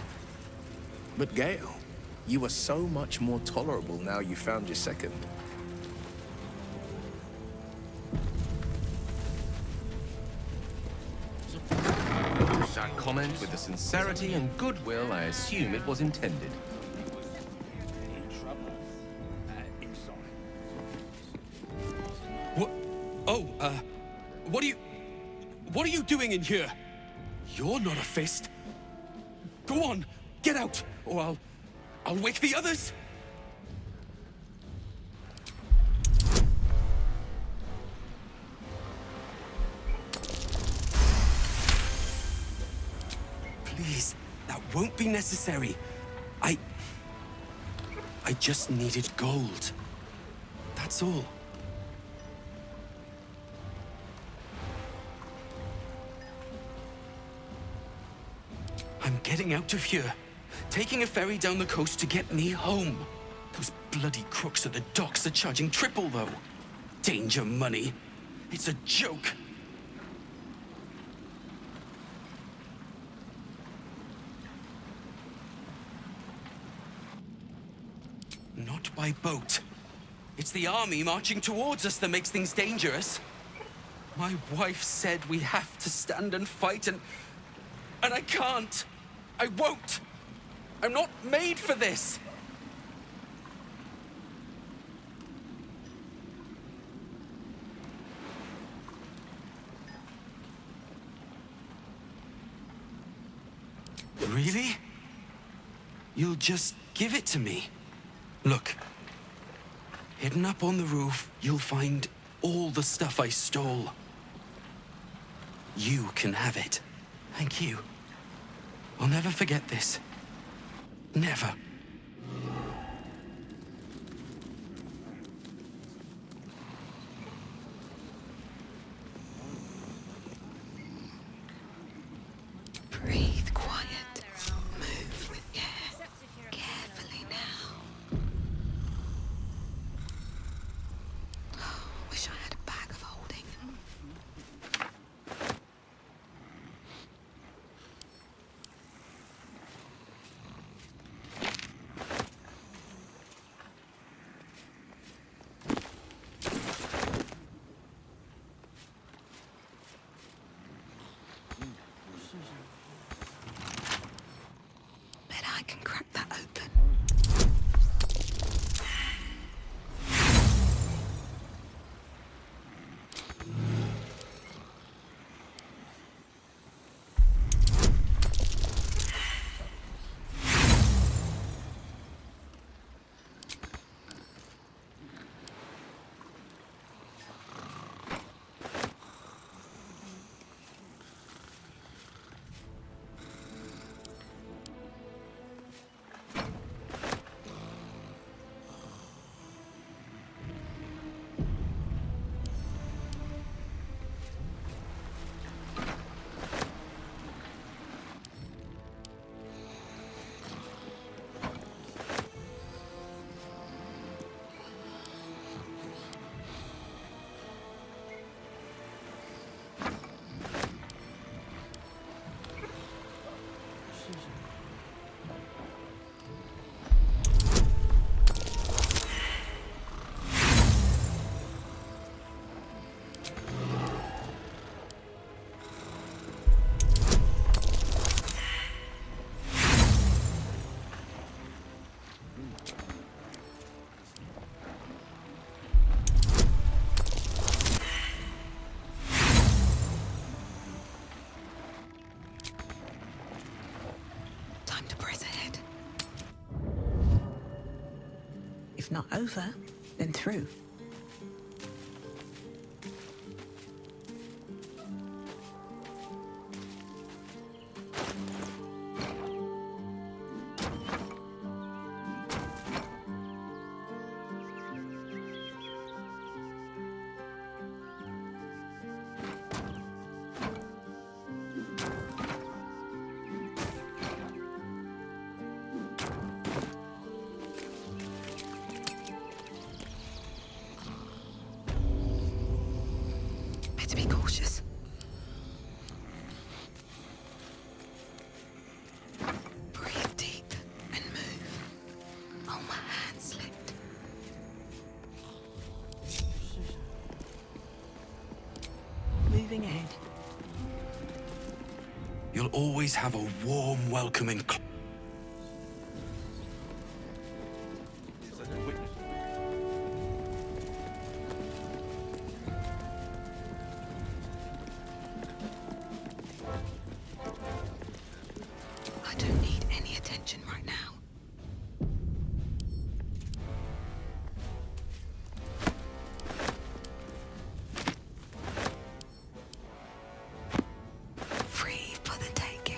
But Gale, you are so much more tolerable now you found your second. Notice that comment with the sincerity and goodwill I assume it was intended. What? Oh, what are you doing in here? You're not a fist. Go on, get out, or I'll wake the others. Please, that won't be necessary. I just needed gold. That's all. I'm getting out of here. Taking a ferry down the coast to get me home. Those bloody crooks at the docks are charging triple, though. Danger money. It's a joke. Not by boat. It's the army marching towards us that makes things dangerous. My wife said we have to stand and fight, and I can't. I won't. I'm not made for this. Really? You'll just give it to me? Look. Hidden up on the roof, you'll find all the stuff I stole. You can have it. Thank you. I'll never forget this. Never. Breathe quiet. Move with care. Carefully now. Wish I had a bag of holding. Bet I can crack that open. Time to press ahead. If not over, then through. you'll always have a warm, welcoming. I don't need any attention right now. Free for the taking.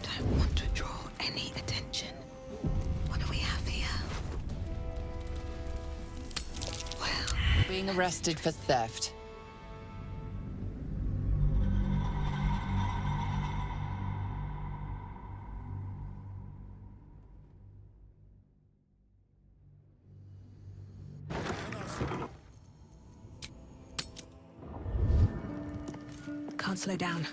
Don't want to draw any attention. What do we have here? Being arrested for theft. Can't slow down.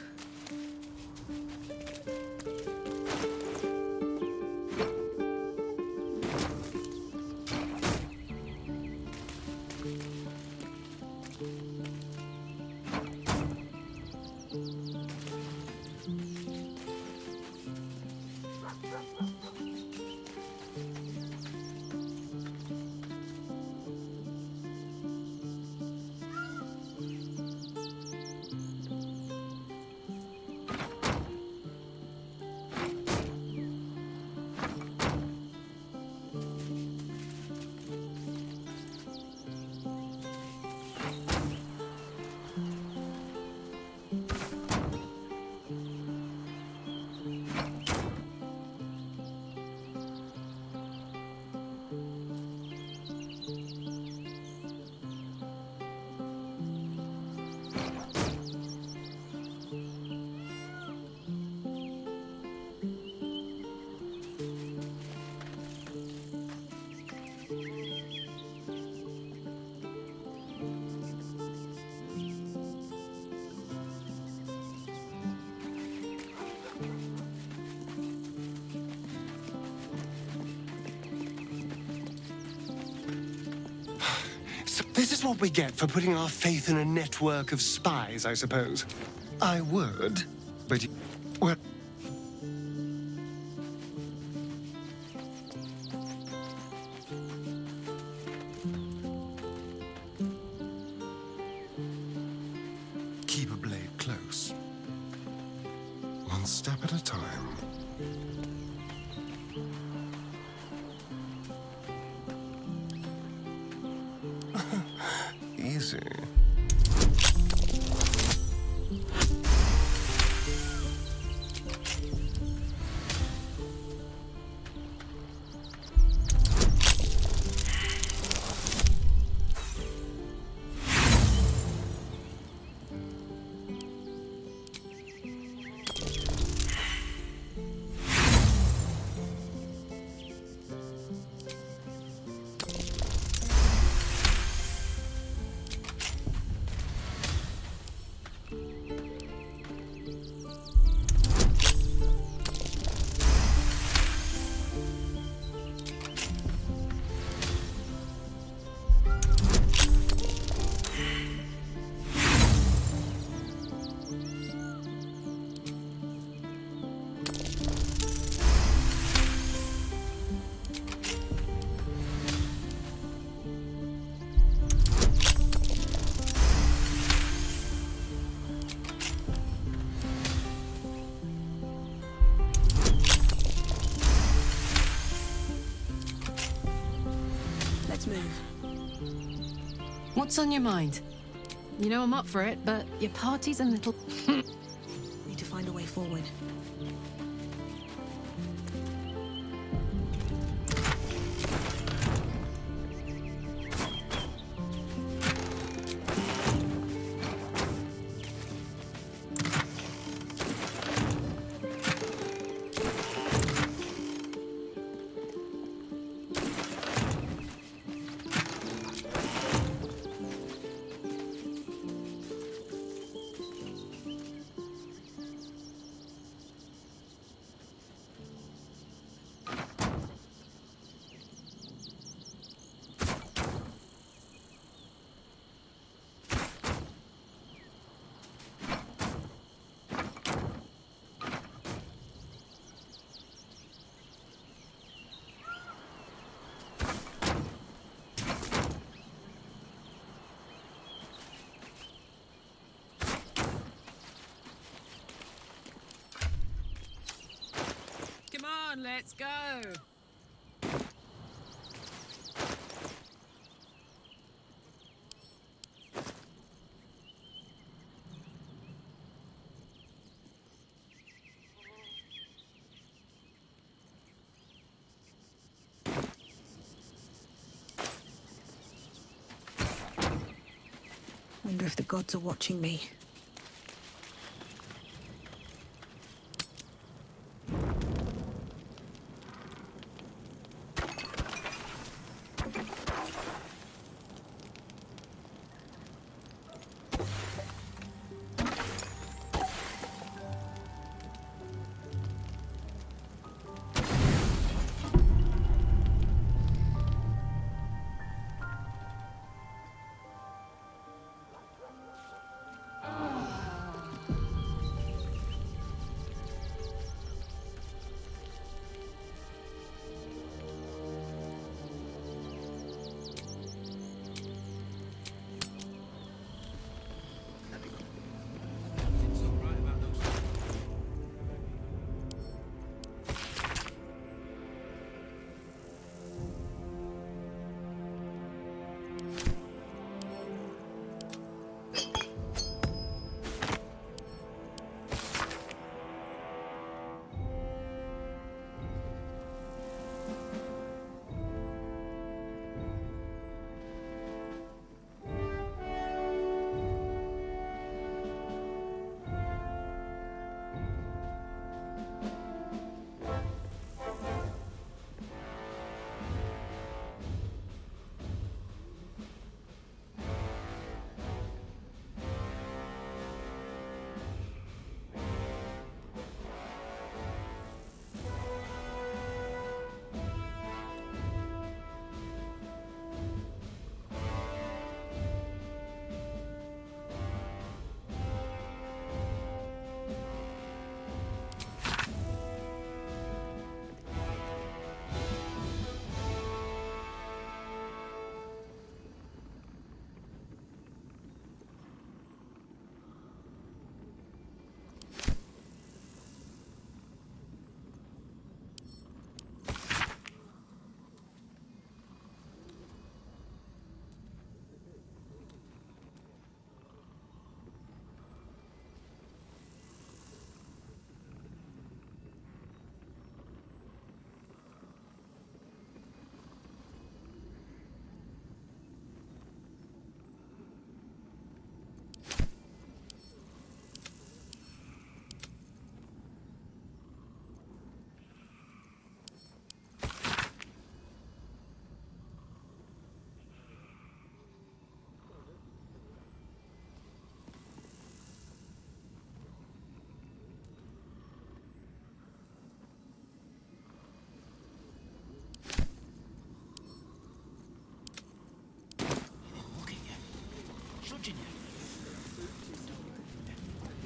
This is what we get for putting our faith in a network of spies, I suppose. I would, but well. Keep a blade close. One step at a time. Easy. Let's move. What's on your mind? You know I'm up for it, but your party's a little... Need to find a way forward. Let's go. Wonder if the gods are watching me.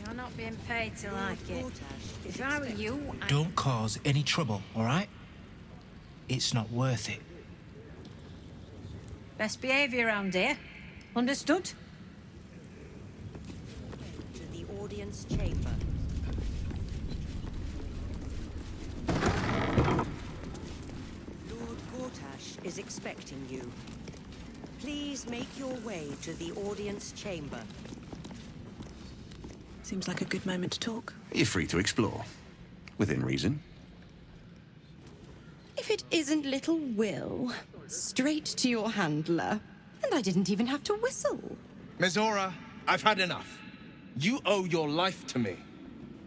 You're not being paid to like it. If I were you, Don't cause any trouble, all right? It's not worth it. best behaviour around here. Understood? To the audience chamber. Lord Gortash is expecting you. Please make your way to the audience chamber. Seems like a good moment to talk. You're free to explore. Within reason. If it isn't little Will, straight to your handler. And I didn't even have to whistle. Mizora, I've had enough. You owe your life to me.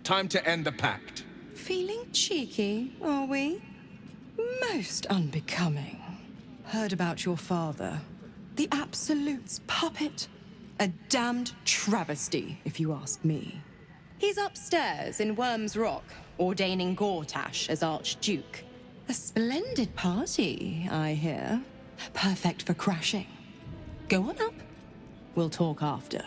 Time to end the pact. Feeling cheeky, are we? Most unbecoming. Heard about your father. The Absolute's puppet. A damned travesty, if you ask me. He's upstairs in Worm's Rock, ordaining Gortash as Archduke. A splendid party, I hear. Perfect for crashing. Go on up. We'll talk after.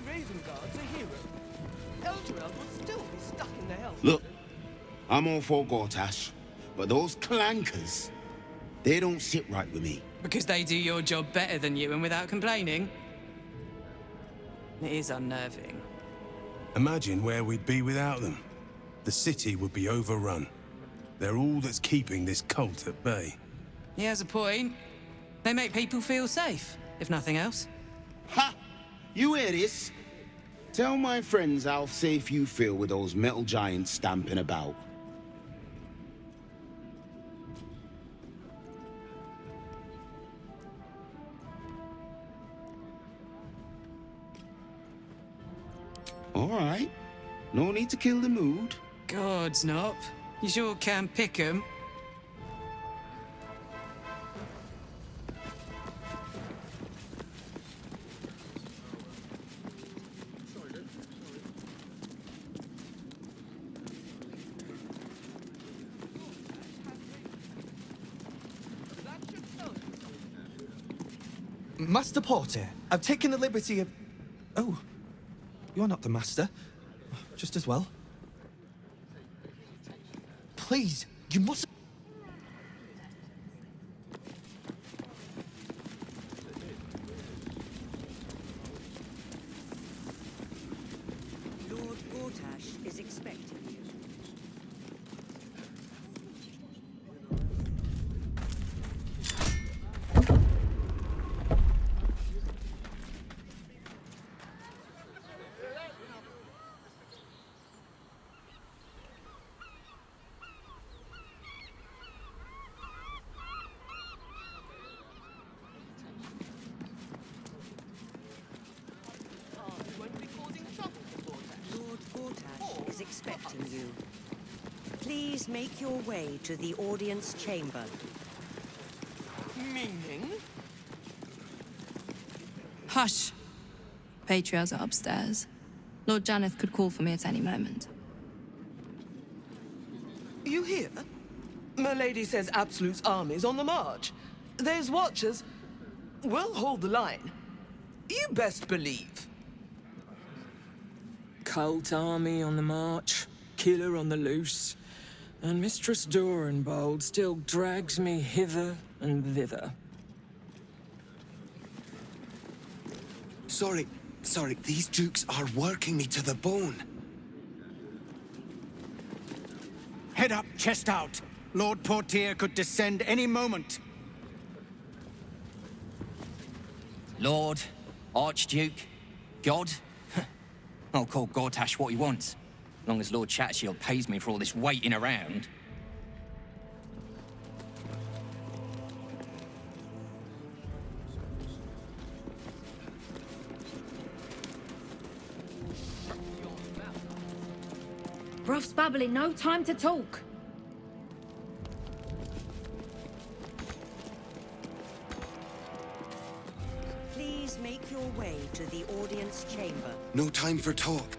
Ravengard's a hero. Elturel would still be stuck in the hell. Look, I'm all for Gortash, but those clankers, they don't sit right with me. Because they do your job better than you and without complaining? It is unnerving. Imagine where we'd be without them. The city would be overrun. They're all that's keeping this cult at bay. He has a point. They make people feel safe, if nothing else. Ha! You hear this? Tell my friends how safe you feel with those metal giants stamping about. All right. No need to kill the mood. Gods, Nop. You sure can pick 'em. Master Porter, I've taken the liberty of... Oh, you're not the master. Just as well. Please, you must... Lord Gortash is expecting you. Lord Gortash is expecting you. Please make your way to the audience chamber. Meaning? Hush. Patriarchs are upstairs. Lord Janeth could call for me at any moment. You hear? Milady says Absolute's army's on the march. There's watchers. We'll hold the line. You best believe. Cult army on the march, killer on the loose, and Mistress Dorenbold still drags me hither and thither. Sorry, these dukes are working me to the bone. Head up, chest out. Lord Portier could descend any moment. Lord, Archduke, God. I'll call Gortash what he wants. As long as Lord Chatshield pays me for all this waiting around. Ruff's babbling, no time to talk. Please make your way to the audience chamber. No time for talk.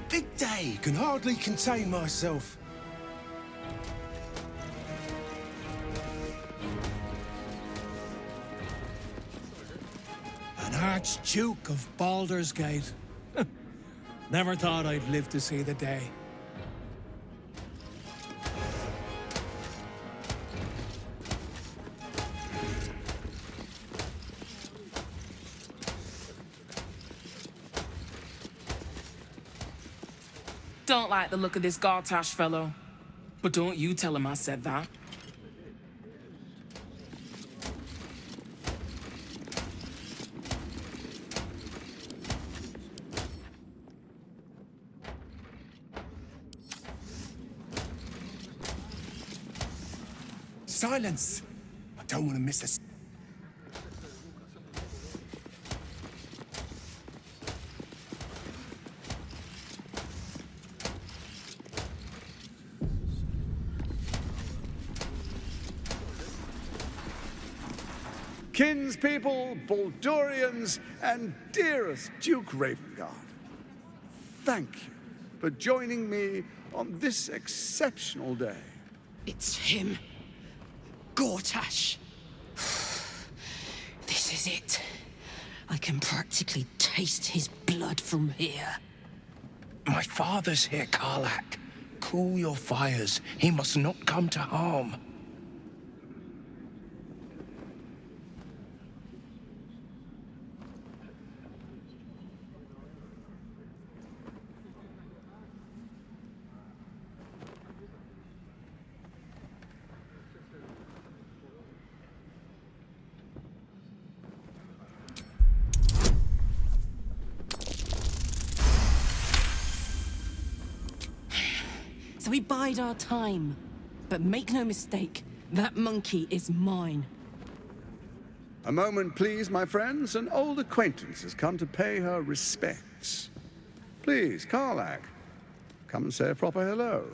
Big day. Can hardly contain myself. An Archduke of Baldur's Gate. Never thought I'd live to see the day. Don't like the look of this Gortash fellow. But don't you tell him I said that. Silence! I don't want to miss this. Kinspeople, Baldurians, and dearest Duke Ravengard, thank you for joining me on this exceptional day. It's him. Gortash. This is it. I can practically taste his blood from here. My father's here, Karlak. Cool your fires. He must not come to harm. So we bide our time. But make no mistake, that monkey is mine. A moment, please, my friends. An old acquaintance has come to pay her respects. Please, Karlak, come and say a proper hello.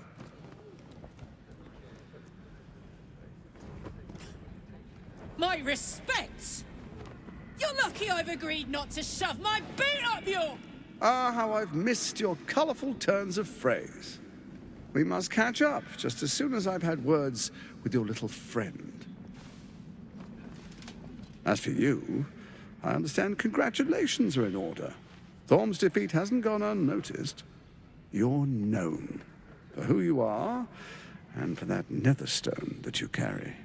My respects? You're lucky I've agreed not to shove my boot up your... Ah, how I've missed your colourful turns of phrase. We must catch up just as soon as I've had words with your little friend. As for you, I understand congratulations are in order. Thorm's defeat hasn't gone unnoticed. You're known for who you are and for that netherstone that you carry.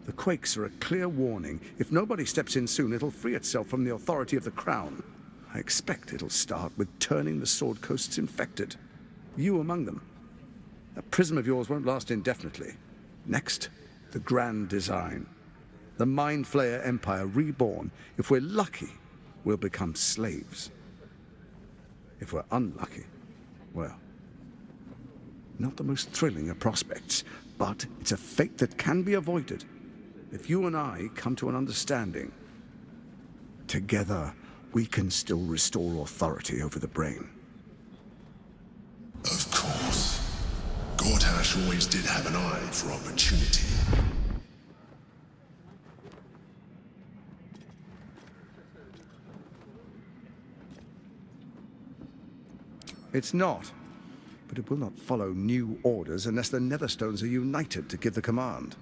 The quakes are a clear warning. If nobody steps in soon, it'll free itself from the authority of the Crown. I expect it'll start with turning the Sword Coasts infected. You among them. That prism of yours won't last indefinitely. Next, the grand design. The Mind Flayer Empire reborn. If we're lucky, we'll become slaves. If we're unlucky, well, not the most thrilling of prospects, but it's a fate that can be avoided. If you and I come to an understanding, together, we can still restore authority over the brain. Of course. Gortash always did have an eye for opportunity. It's not, but it will not follow new orders unless the Netherstones are united to give the command.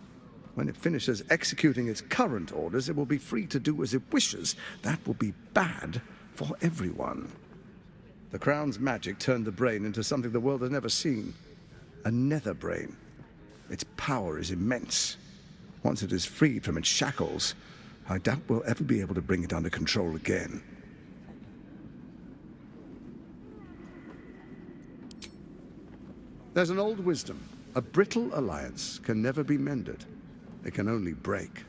When it finishes executing its current orders, it will be free to do as it wishes. That will be bad for everyone. The Crown's magic turned the brain into something the world has never seen. A nether brain. Its power is immense. Once it is freed from its shackles, I doubt we'll ever be able to bring it under control again. There's an old wisdom. A brittle alliance can never be mended. It can only break.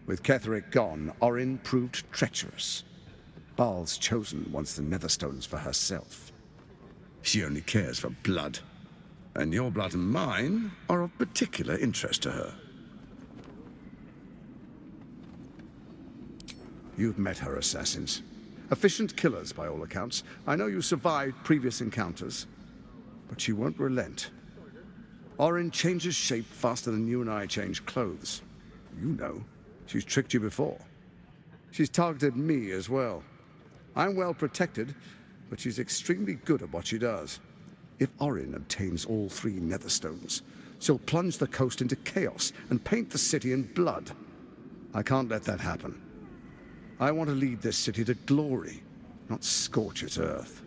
With Ketheric gone, Orin proved treacherous. Baal's chosen wants the Netherstones for herself. She only cares for blood. And your blood and mine are of particular interest to her. You've met her assassins. Efficient killers, by all accounts. I know you survived previous encounters. But she won't relent. Orin changes shape faster than you and I change clothes. You know, she's tricked you before. She's targeted me as well. I'm well protected, but she's extremely good at what she does. If Orin obtains all 3 Netherstones, she'll plunge the coast into chaos and paint the city in blood. I can't let that happen. I want to lead this city to glory, not scorch its earth.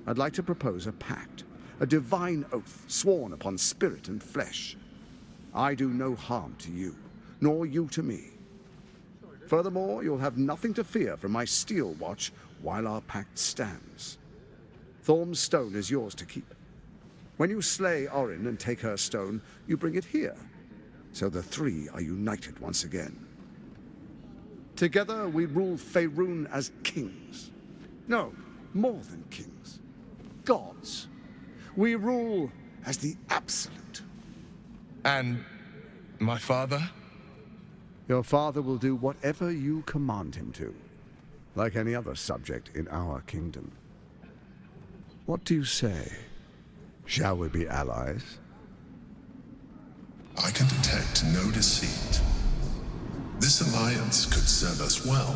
I'd like to propose a pact, a divine oath sworn upon spirit and flesh. I do no harm to you, nor you to me. Furthermore, you'll have nothing to fear from my steel watch while our pact stands. Thorm's stone is yours to keep. When you slay Orin and take her stone, you bring it here, so the three are united once again. Together we rule Faerun as kings. No, more than kings. Gods. We rule as the Absolute. And my father? Your father will do whatever you command him to, like any other subject in our kingdom. What do you say? Shall we be allies? I can detect no deceit. This alliance could serve us well.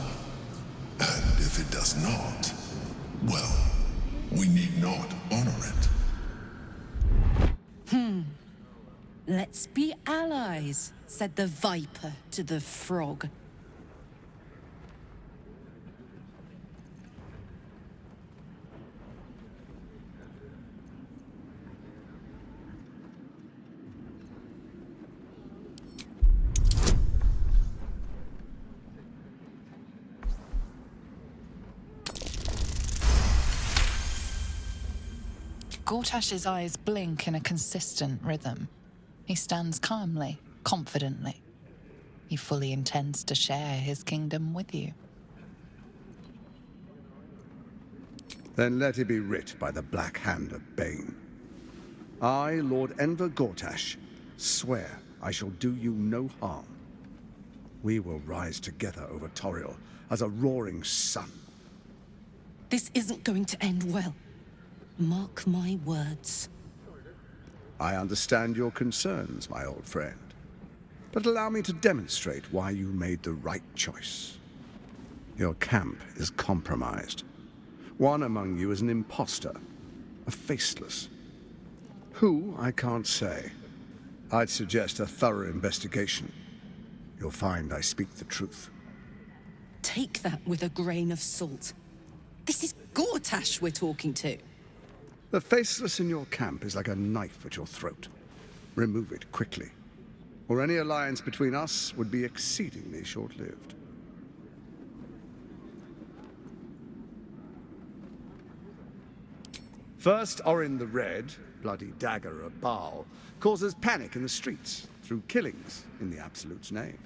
And if it does not, well, we need not honor it. Let's be allies, said the viper to the frog. Gortash's eyes blink in a consistent rhythm. He stands calmly, confidently. He fully intends to share his kingdom with you. Then let it be writ by the black hand of Bane. I, Lord Enver Gortash, swear I shall do you no harm. We will rise together over Toriel as a roaring sun. This isn't going to end well. Mark my words. I understand your concerns, my old friend. But allow me to demonstrate why you made the right choice. Your camp is compromised. One among you is an imposter, a faceless. Who, I can't say. I'd suggest a thorough investigation. You'll find I speak the truth. Take that with a grain of salt. This is Gortash we're talking to. The faceless in your camp is like a knife at your throat. Remove it quickly, or any alliance between us would be exceedingly short-lived. First, Orin the Red, bloody dagger of Baal, causes panic in the streets through killings in the Absolute's name.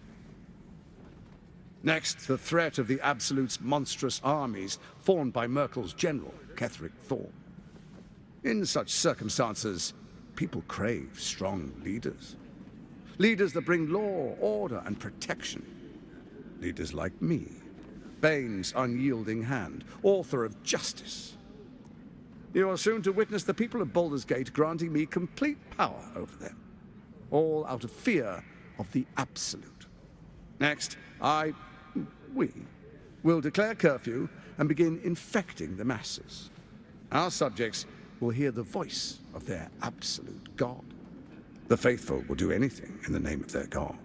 Next, the threat of the Absolute's monstrous armies formed by Merkel's general, Ketheric Thorm. In such circumstances, people crave strong leaders. Leaders that bring law, order, and protection. Leaders like me, Bane's unyielding hand, author of justice. You are soon to witness the people of Baldur's Gate granting me complete power over them, all out of fear of the Absolute. Next, we will declare curfew and begin infecting the masses. Our subjects will hear the voice of their absolute god. The faithful will do anything in the name of their god.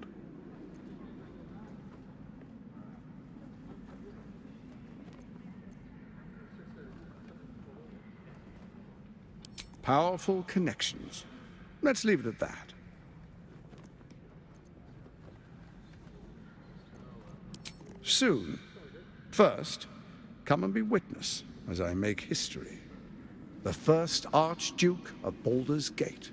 Powerful connections. Let's leave it at that. Soon. First, come and be witness as I make history. The first Archduke of Baldur's Gate.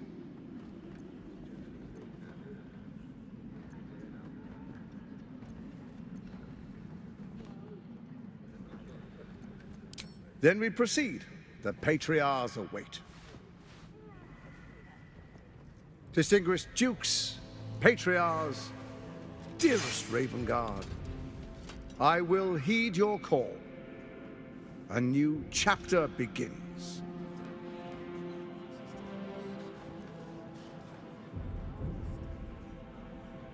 Then we proceed. The Patriarchs await. Distinguished Dukes, Patriarchs, dearest Ravengard, I will heed your call. A new chapter begins.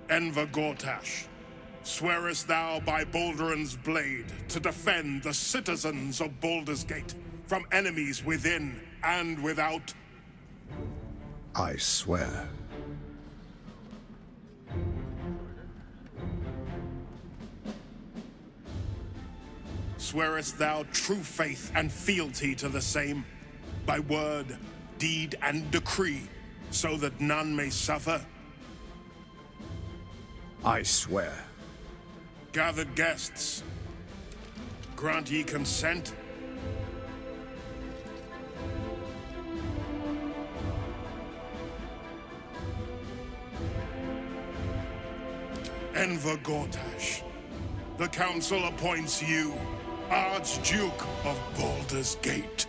Enver Gortash, swearest thou by Balduran's blade to defend the citizens of Baldur's Gate from enemies within and without? I swear. Swearest thou true faith and fealty to the same, by word, deed, and decree, so that none may suffer? I swear. Gathered guests, grant ye consent? Enver Gortash, the council appoints you Archduke of Baldur's Gate.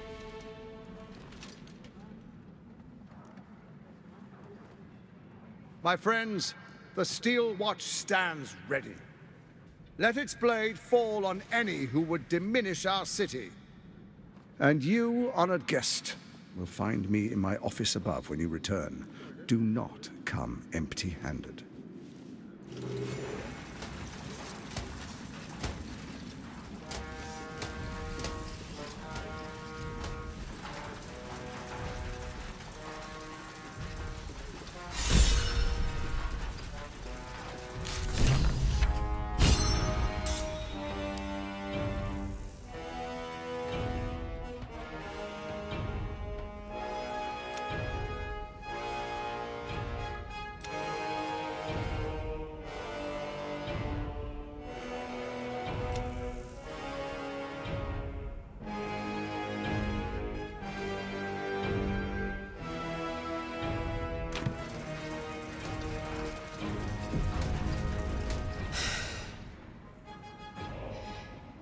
My friends, the Steel Watch stands ready. Let its blade fall on any who would diminish our city. And you, honored guest, will find me in my office above when you return. Do not come empty-handed.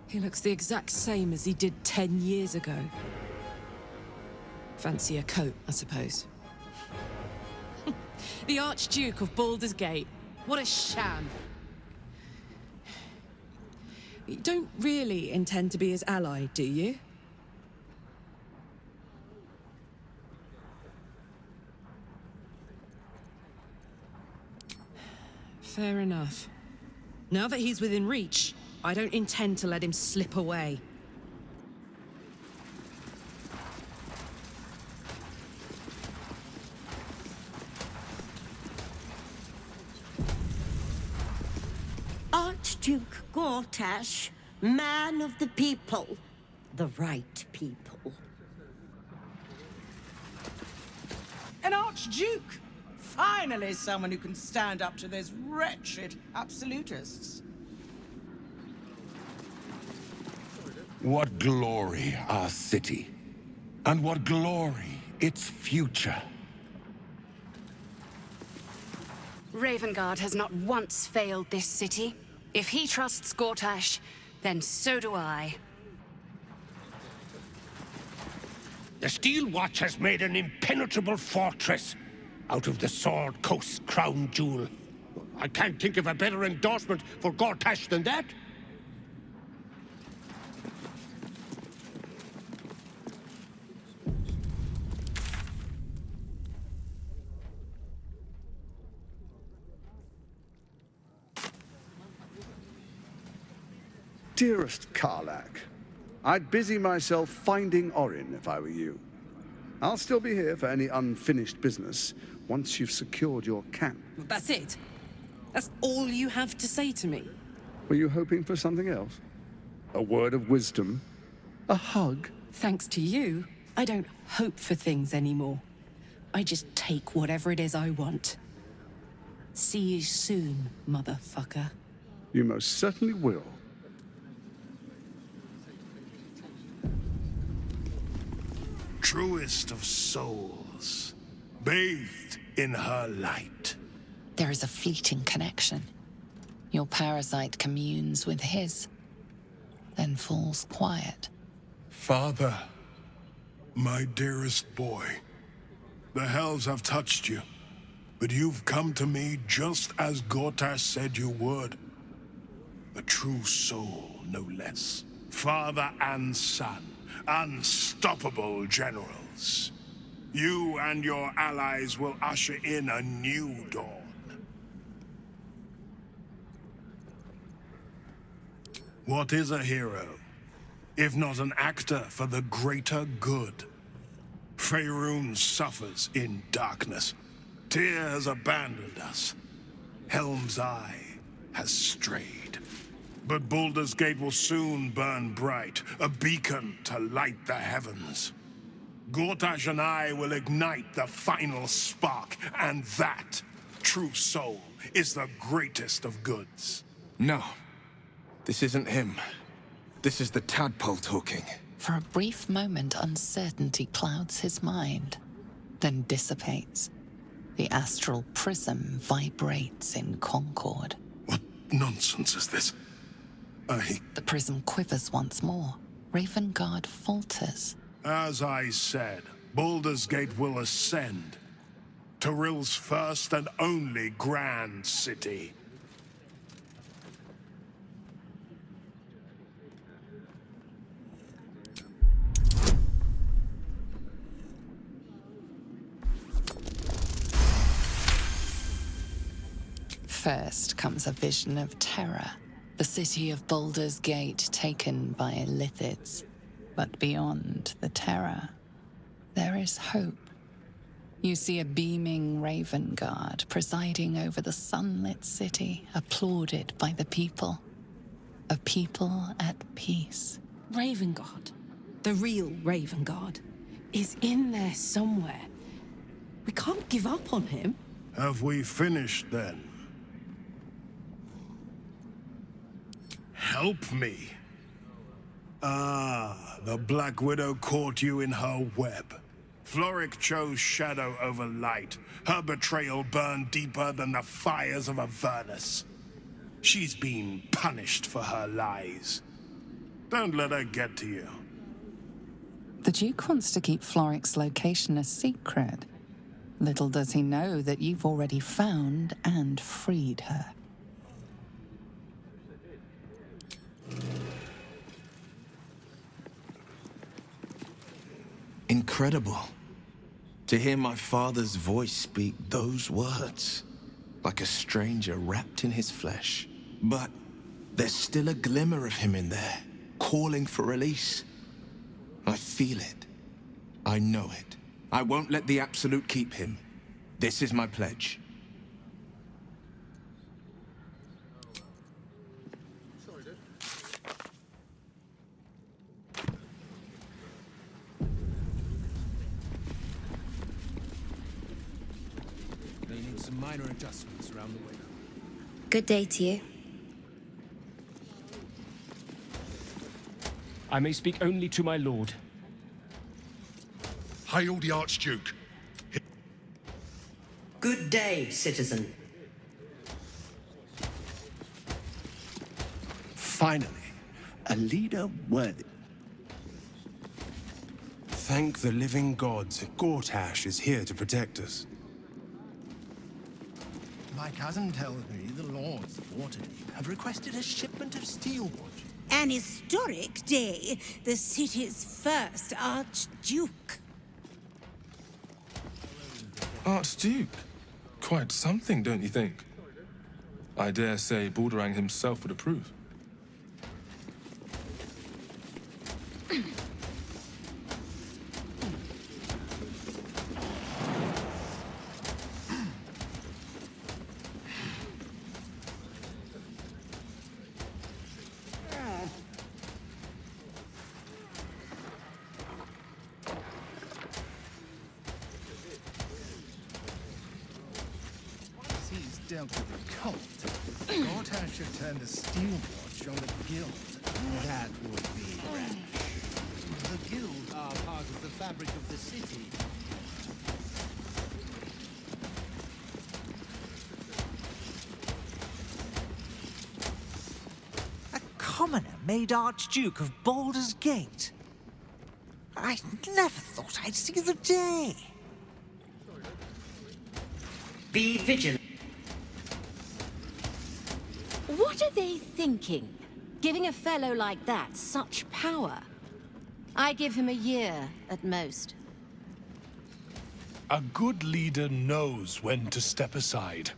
He looks the exact same as he did 10 years ago. Fancy a coat, I suppose. The Archduke of Baldur's Gate. What a sham. You don't really intend to be his ally, do you? Fair enough. Now that he's within reach, I don't intend to let him slip away. Archduke Gortash, man of the people, the right people. An Archduke! Finally someone who can stand up to those wretched absolutists. What glory our city, and what glory its future. Ravengard has not once failed this city. If he trusts Gortash, then so do I. The Steel Watch has made an impenetrable fortress out of the Sword Coast's crown jewel. I can't think of a better endorsement for Gortash than that. Dearest Karlak, I'd busy myself finding Orin if I were you. I'll still be here for any unfinished business once you've secured your camp. That's it? That's all you have to say to me? Were you hoping for something else? A word of wisdom? A hug? Thanks to you, I don't hope for things anymore. I just take whatever it is I want. See you soon, motherfucker. You most certainly will. Truest of souls, bathed in her light. There is a fleeting connection. Your parasite communes with his, then falls quiet. Father, my dearest boy, the hells have touched you, but you've come to me just as Gortash said you would. A true soul, no less. Father and son. Unstoppable generals. You and your allies will usher in a new dawn. What is a hero, if not an actor for the greater good? Faerun suffers in darkness. Tyr has abandoned us. Helm's Eye has strayed. But Baldur's Gate will soon burn bright, a beacon to light the heavens. Gortash and I will ignite the final spark, and that, true soul, is the greatest of goods. No. This isn't him. This is the tadpole talking. For a brief moment, uncertainty clouds his mind, then dissipates. The astral prism vibrates in concord. What nonsense is this? The prism quivers once more. Ravengard falters. As I said, Baldur's Gate will ascend. Tyrill's first and only grand city. First comes a vision of terror. The city of Baldur's Gate taken by Lithids. But beyond the terror, there is hope. You see a beaming Ravengard presiding over the sunlit city, applauded by the people. A people at peace. Ravengard, the real Ravengard, is in there somewhere. We can't give up on him. Have we finished then? Help me. Ah, the Black Widow caught you in her web. Floric chose shadow over light. Her betrayal burned deeper than the fires of Avernus. She's been punished for her lies. Don't let her get to you. The Duke wants to keep Floric's location a secret. Little does he know that you've already found and freed her. Incredible. To hear my father's voice speak those words, like a stranger wrapped in his flesh. But there's still a glimmer of him in there, calling for release. I feel it. I know it. I won't let the Absolute keep him. This is my pledge. They need some minor adjustments around the way. Good day to you. I may speak only to my lord. Hail the Archduke. Good day, citizen. Finally, a leader worthy. Thank the living gods, Gortash is here to protect us. My cousin tells me the lords of Waterdeep have requested a shipment of steelwood. An historic day, the city's first Archduke. Archduke? Quite something, don't you think? I dare say Baldur himself would approve. Dealt with the cult. Gortash should turn the steel watch on the guild. That would be rash. The guild are part of the fabric of the city. A commoner made Archduke of Baldur's Gate. I never thought I'd see the day. Be vigilant. What are they thinking? Giving a fellow like that such power? I give him a year at most. A good leader knows when to step aside.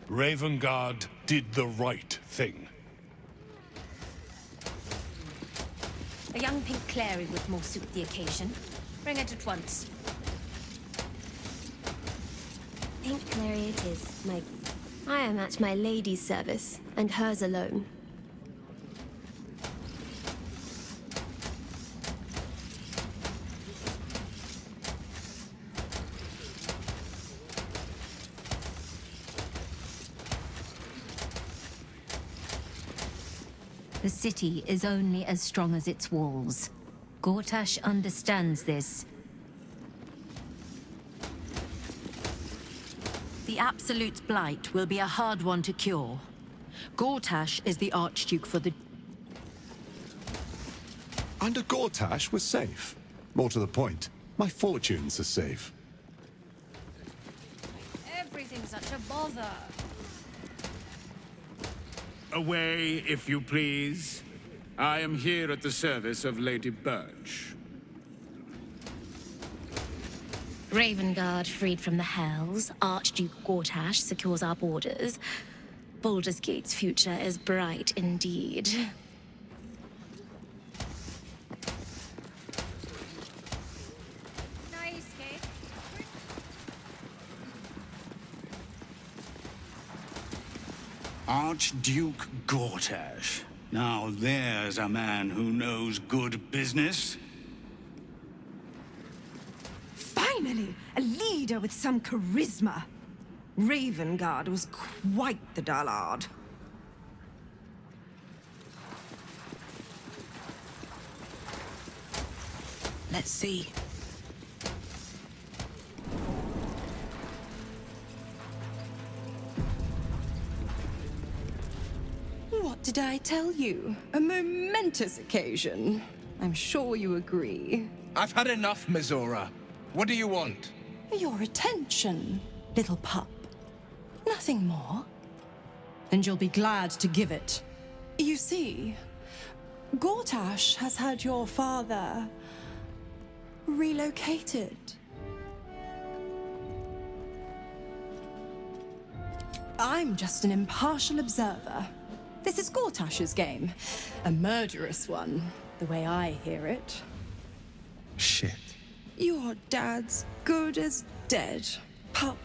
Ravengard did the right thing. A young pink Clary would more suit the occasion. Bring it at once. Pink Clary it is, Maggie. I am at my lady's service, and hers alone. The city is only as strong as its walls. Gortash understands this. The Absolute's blight will be a hard one to cure. Gortash is the Archduke for the... Under Gortash, we're safe. More to the point, my fortunes are safe. Everything's such a bother. Away, if you please. I am here at the service of Lady Birch. Ravengard freed from the Hells, Archduke Gortash secures our borders. Baldur's Gate's future is bright indeed. Archduke Gortash. Now there's a man who knows good business. Finally, a leader with some charisma. Ravengard was quite the dullard. Let's see. What did I tell you? A momentous occasion. I'm sure you agree. I've had enough, Mizora. What do you want? Your attention, little pup. Nothing more. And you'll be glad to give it. You see, Gortash has had your father relocated. I'm just an impartial observer. This is Gortash's game. A murderous one, the way I hear it. Shit. Your dad's good as dead, pup.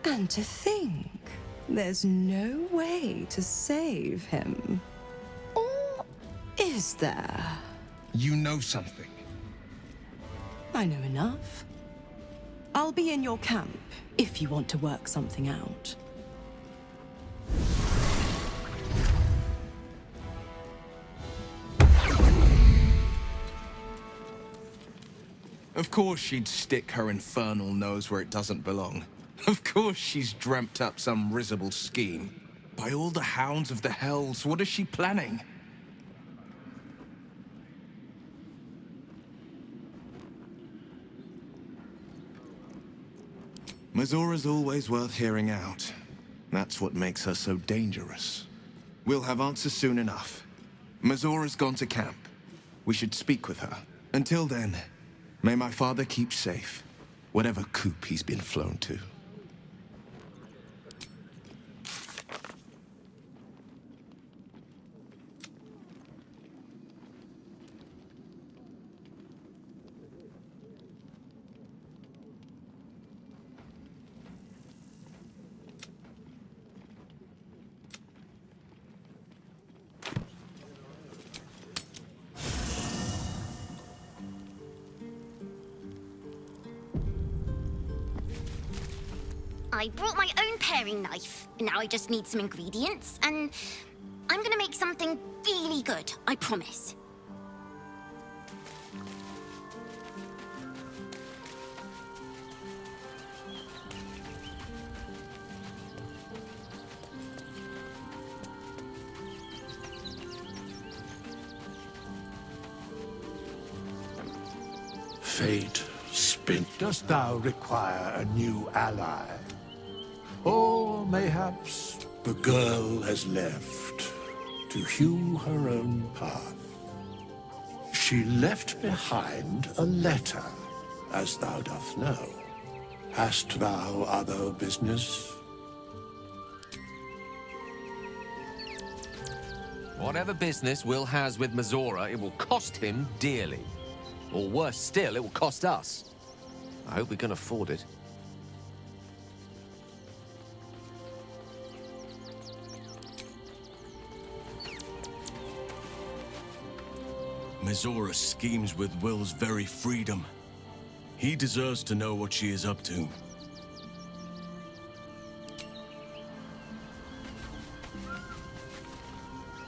And to think, there's no way to save him. Or is there? You know something. I know enough. I'll be in your camp if you want to work something out. Of course she'd stick her infernal nose where it doesn't belong. Of course she's dreamt up some risible scheme. By all the hounds of the hells, what is she planning? Mizora's always worth hearing out. That's what makes her so dangerous. We'll have answers soon enough. Mizora's gone to camp. We should speak with her. Until then, may my father keep safe, whatever coop he's been flown to. I brought my own paring knife. Now I just need some ingredients, and I'm gonna make something really good, I promise. Fate, spin. Dost thou require a new ally? Or mayhaps the girl has left to hew her own path. She left behind a letter, as thou doth know. Hast thou other business? Whatever business Will has with Mizora, it will cost him dearly. Or worse still, it will cost us. I hope we can afford it. Mizora schemes with Will's very freedom. He deserves to know what she is up to.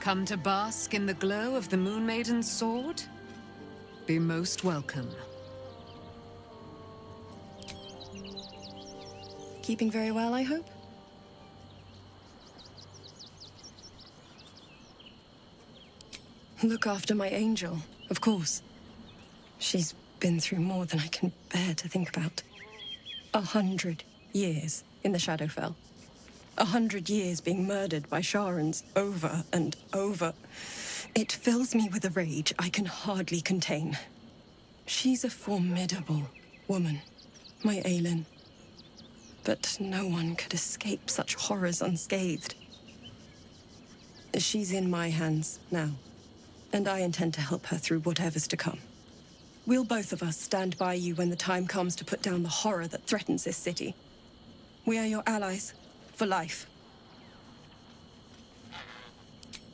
Come to bask in the glow of the Moon Maiden's sword? Be most welcome. Keeping very well, I hope? Look after my angel, of course. She's been through more than I can bear to think about. 100 years in the Shadowfell. 100 years being murdered by Sharans over and over. It fills me with a rage I can hardly contain. She's a formidable woman, my Aelin. But no one could escape such horrors unscathed. She's in my hands now, and I intend to help her through whatever's to come. We'll both of us stand by you when the time comes to put down the horror that threatens this city. We are your allies, for life.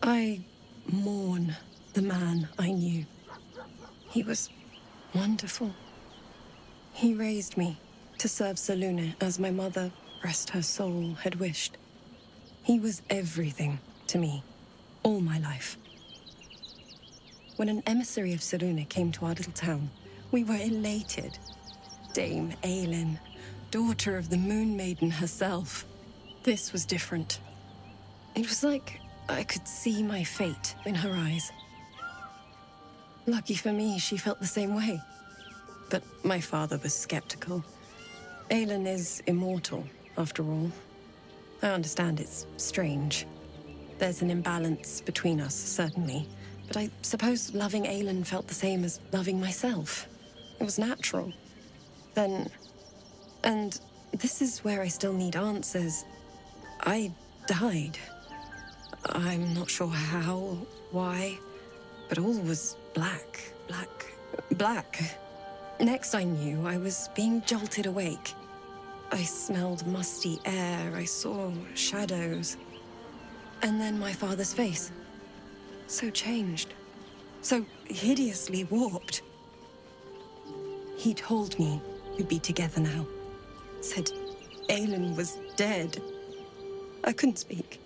I mourn the man I knew. He was wonderful. He raised me to serve Selûne as my mother, rest her soul, had wished. He was everything to me, all my life. When an emissary of Selûne came to our little town, we were elated. Dame Aelin, daughter of the Moon Maiden herself. This was different. It was like I could see my fate in her eyes. Lucky for me, she felt the same way. But my father was skeptical. Aelin is immortal, after all. I understand it's strange. There's an imbalance between us, certainly. But I suppose loving Aelin felt the same as loving myself. It was natural. Then... And this is where I still need answers. I died. I'm not sure how, why, but all was black. Next I knew, I was being jolted awake. I smelled musty air, I saw shadows. And then my father's face. So changed. So hideously warped. He told me we'd be together now. Said Aelin was dead. I couldn't speak.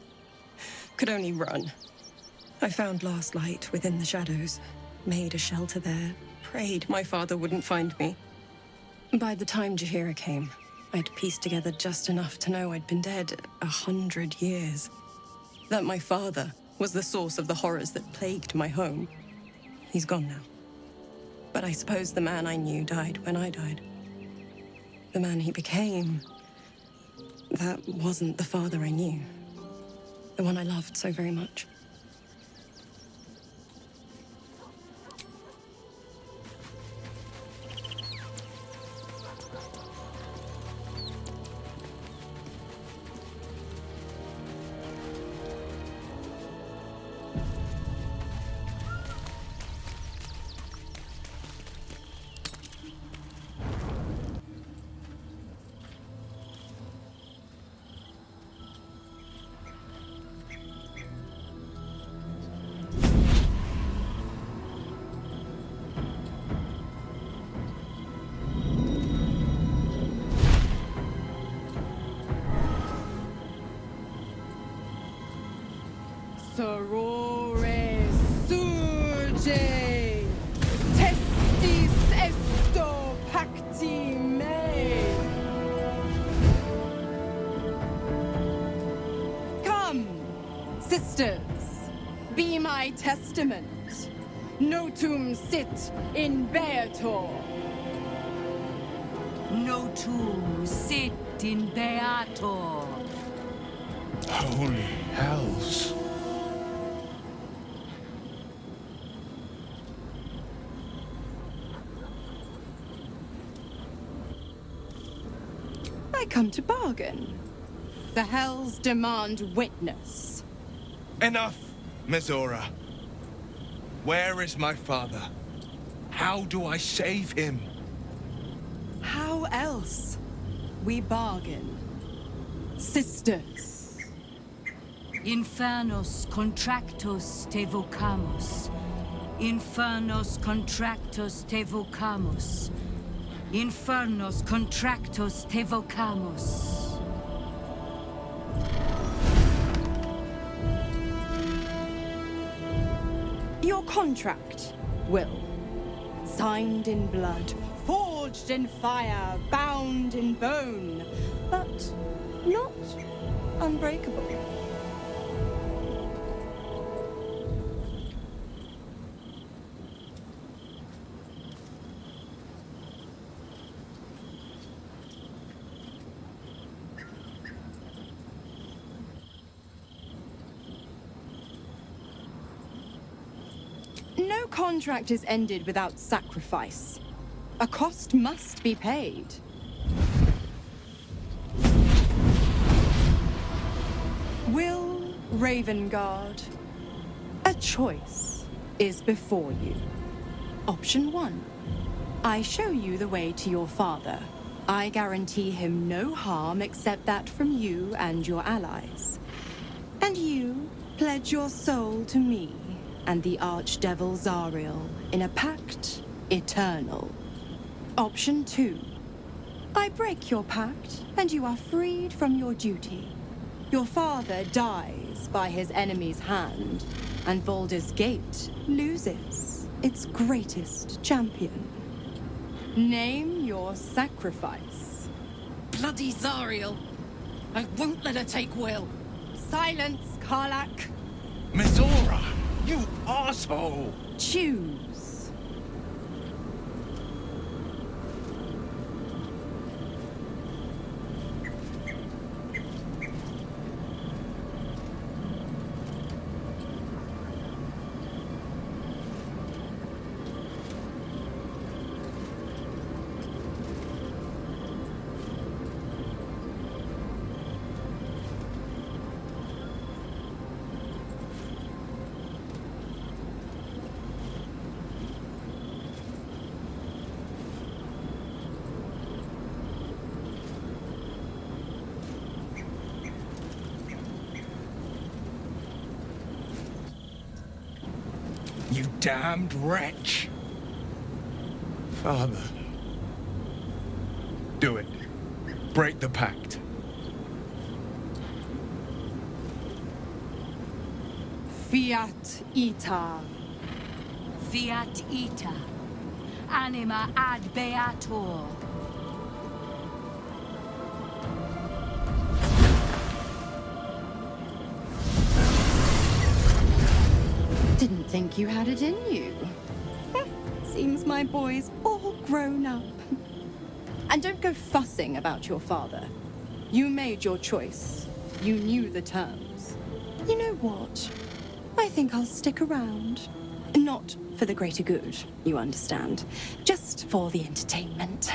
Could only run. I found last light within the shadows. Made a shelter there. Prayed my father wouldn't find me. By the time Jaheira came, I'd pieced together just enough to know I'd been dead 100 years. That my father was the source of the horrors that plagued my home. He's gone now. But I suppose the man I knew died when I died. The man he became, that wasn't the father I knew. The one I loved so very much. Sorore surge, testis esto pacti me. Come, sisters, be my testament. Notum sit in beator. Notum sit in beator. Holy hells. I come to bargain. The hells demand witness. Enough, Mizora. Where is my father? How do I save him? How else? We bargain. Sisters. Infernos contractos te vocamus. Infernos contractos te vocamus. Infernos contractos te vocamus. Your contract, Will. Signed in blood, forged in fire, bound in bone, but not unbreakable. No contract is ended without sacrifice. A cost must be paid. Will Ravengard, a choice is before you. Option 1. I show you the way to your father. I guarantee him no harm except that from you and your allies. And you pledge your soul to me and the Archdevil Zariel in a pact eternal. Option 2. I break your pact, and you are freed from your duty. Your father dies by his enemy's hand, and Baldur's Gate loses its greatest champion. Name your sacrifice. Bloody Zariel! I won't let her take Will. Silence, Karlach. Mizora, you arsehole! Choose. You damned wretch! Father. Do it. Break the pact. Fiat Ita. Fiat ita. Anima ad beator. Didn't think you had it in you. Seems my boy's all grown up. And don't go fussing about your father. You made your choice. You knew the terms. You know what? I think I'll stick around. Not for the greater good, you understand. Just for the entertainment.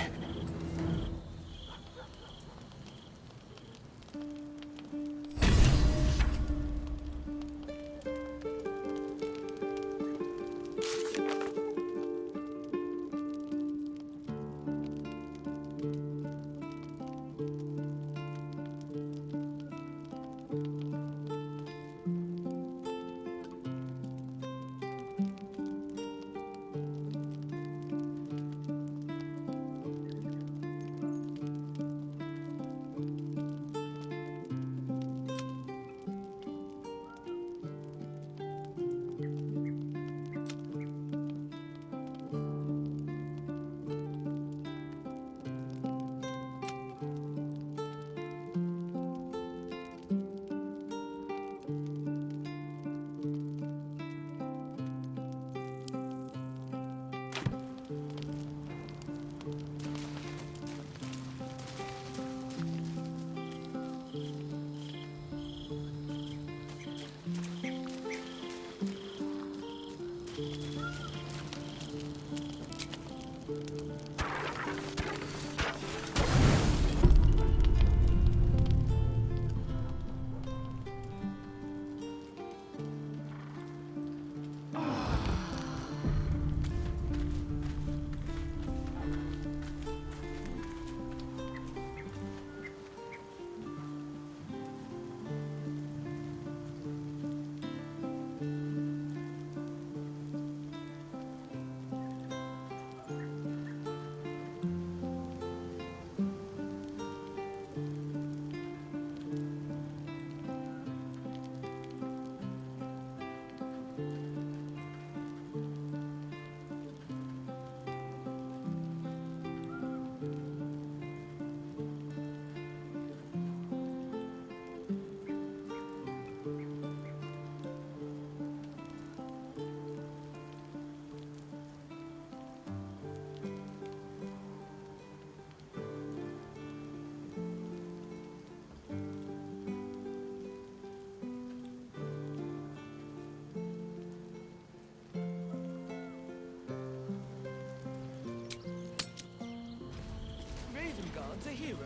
God's a hero.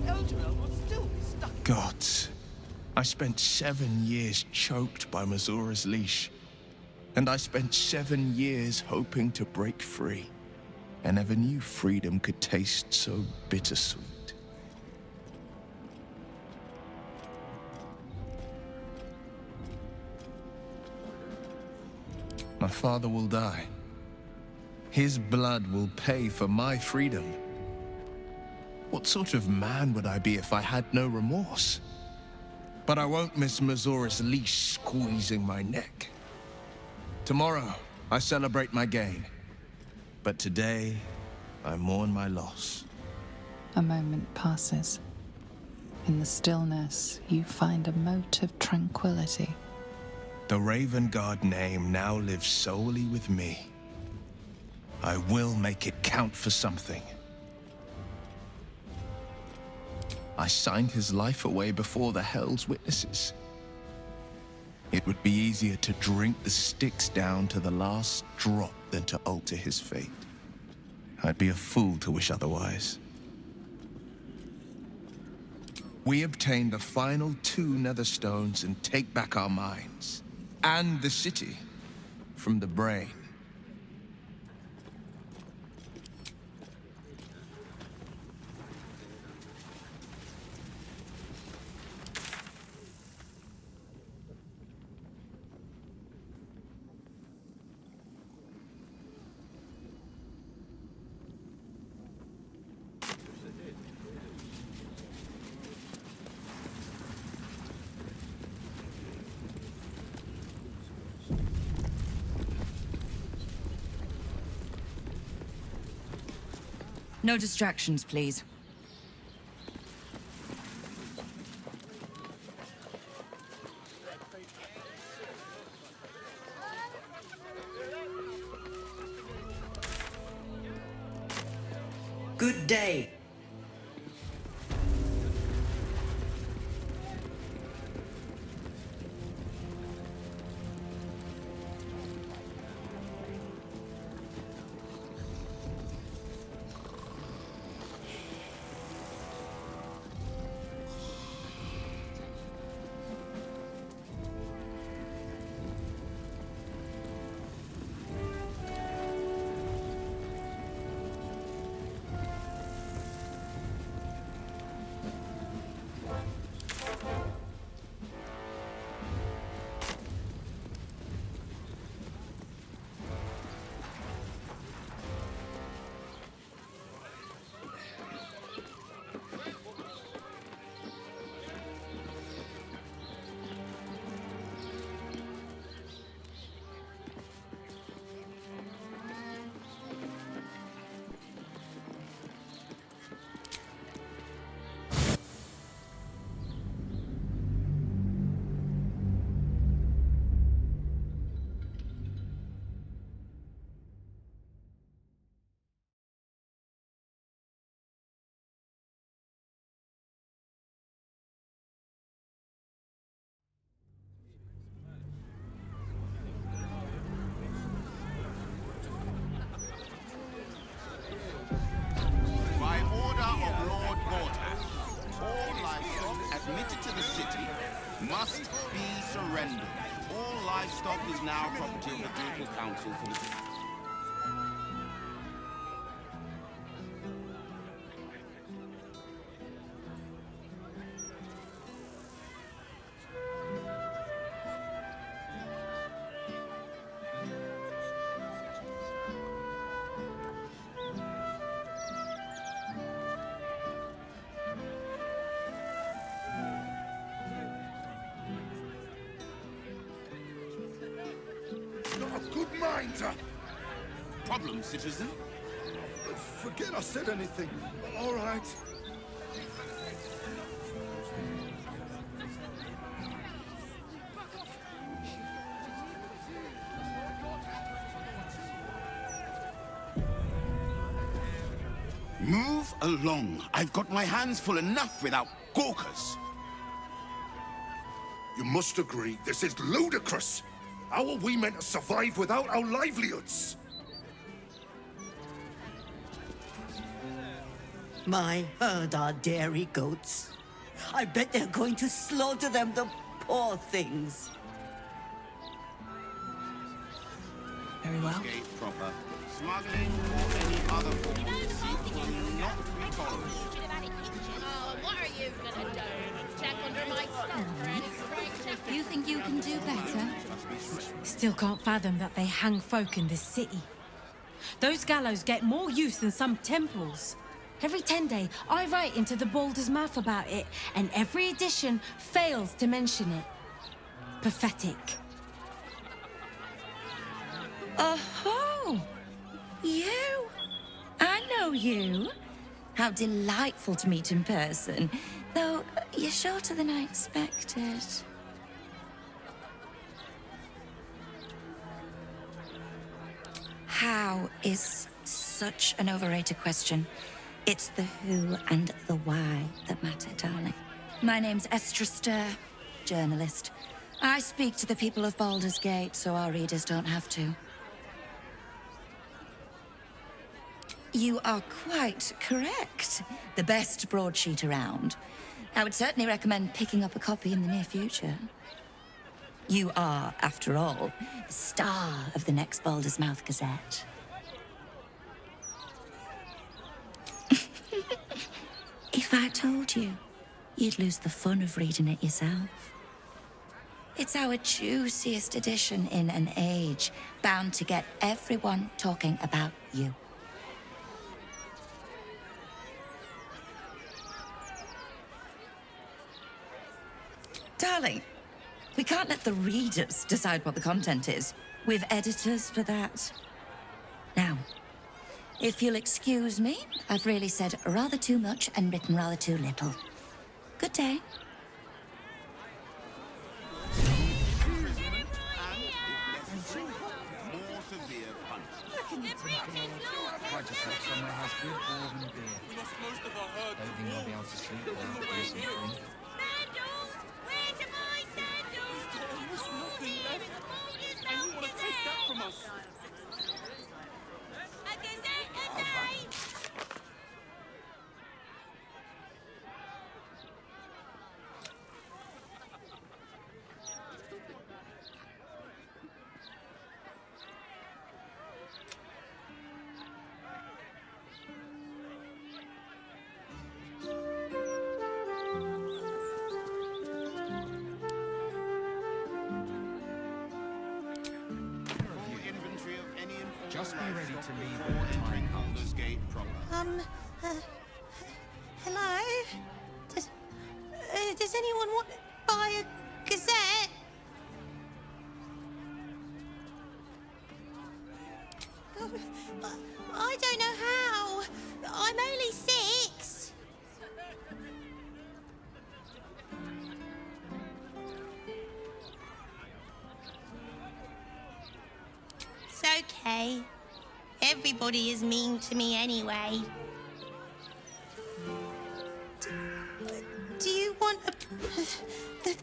Elturel would still be stuck. Gods. I spent 7 years choked by Mazora's leash. And I spent 7 years hoping to break free. I never knew freedom could taste so bittersweet. My father will die. His blood will pay for my freedom. What sort of man would I be if I had no remorse? But I won't miss Mazora's leash squeezing my neck. Tomorrow, I celebrate my gain. But today, I mourn my loss. A moment passes. In the stillness, you find a mote of tranquility. The Raven Guard name now lives solely with me. I will make it count for something. I signed his life away before the Hell's witnesses. It would be easier to drink the Styx down to the last drop than to alter his fate. I'd be a fool to wish otherwise. We obtain the final 2 Netherstones and take back our minds. And the city from the brain. No distractions, please. Good day. Admitted to the city must be surrendered. All livestock is now property of the Ducal Council for the... Problem, citizen? Forget I said anything. All right. Move along. I've got my hands full enough without gawkers. You must agree, this is ludicrous. How are we meant to survive without our livelihoods? My herd are dairy goats. I bet they're going to slaughter them, the poor things. Very well. Gate proper. Smuggling or any other form of deceit will not be tolerated. What are you gonna do? Check under my stock for any great... You think you can do better? Still can't fathom that they hang folk in this city. Those gallows get more use than some temples. Every 10 day, I write into the Baldur's mouth about it, and every edition fails to mention it. Pathetic. Oh, you? I know you. How delightful to meet in person. Though, you're shorter than I expected. How is such an overrated question. It's the who and the why that matter, darling. My name's Estra Stir, journalist. I speak to the people of Baldur's Gate so our readers don't have to. You are quite correct. The best broadsheet around. I would certainly recommend picking up a copy in the near future. You are, after all, the star of the next Baldur's Mouth Gazette. If I told you, you'd lose the fun of reading it yourself. It's our juiciest edition in an age bound to get everyone talking about you. Darling, we can't let the readers decide what the content is. We've editors for that. Now, if you'll excuse me, I've really said rather too much and written rather too little. Good day. I just hope somewhere has good dwarven beer. We lost most of our herd. Don't think I'll be able to sleep without beer and drink. Sandals! Where's my sandals? There's nothing left. And you want to take that from us? A gazette a day! Just be ready to leave when the time comes. Gate proper. Hello? Does anyone want to buy a gazette? I don't know how. I'm only 6. It's okay. Everybody is mean to me anyway. Do you want a... the...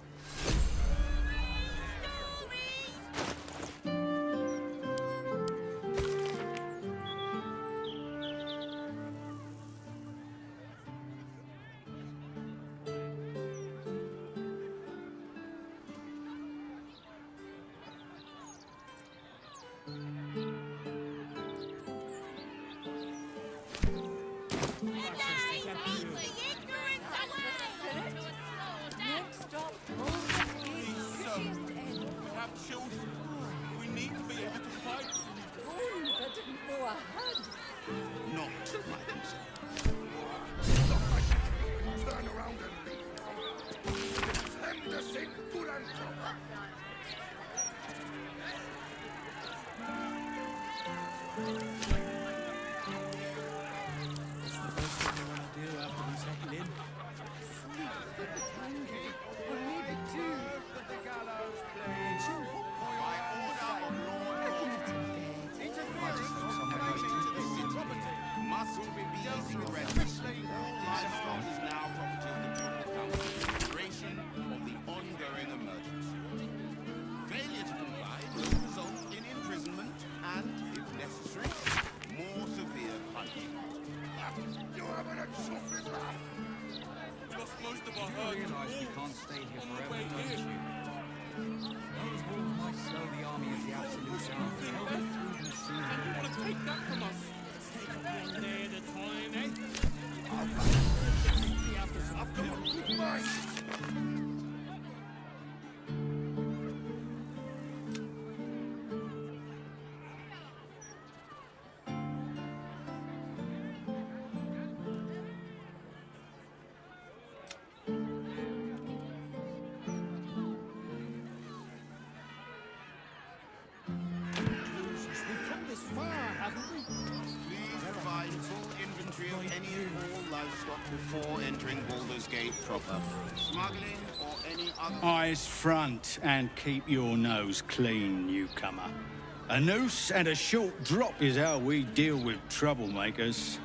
We need to be able to fight. I didn't know I had. Not my concern. Turn around and leave. Send us in good and proper. Must be easy registered. Livestock is now property of the Ducal Council. Duration of the ongoing emergency. Failure to comply will result in imprisonment and, if necessary, realise we can't stay here forever, don't you? Those wolves might slow the army of the Absolute down, but they'll get through them sooner or later. Take that from us. Take it one day at a time, eh? I've got a good mind. Before entering Baldur's Gate proper. Smuggling or any other... Eyes front and keep your nose clean, newcomer. A noose and a short drop is how we deal with troublemakers.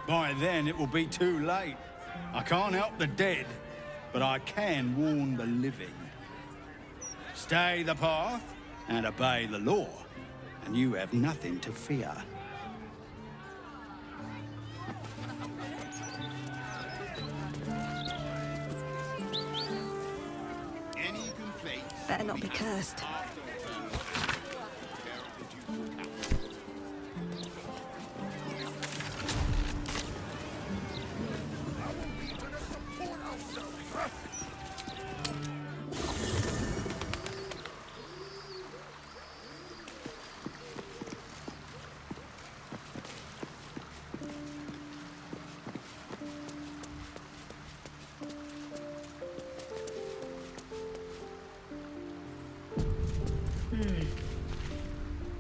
By then, it will be too late. I can't help the dead, but I can warn the living. Stay the path and obey the law, and you have nothing to fear. Any complaints? Better not be cursed.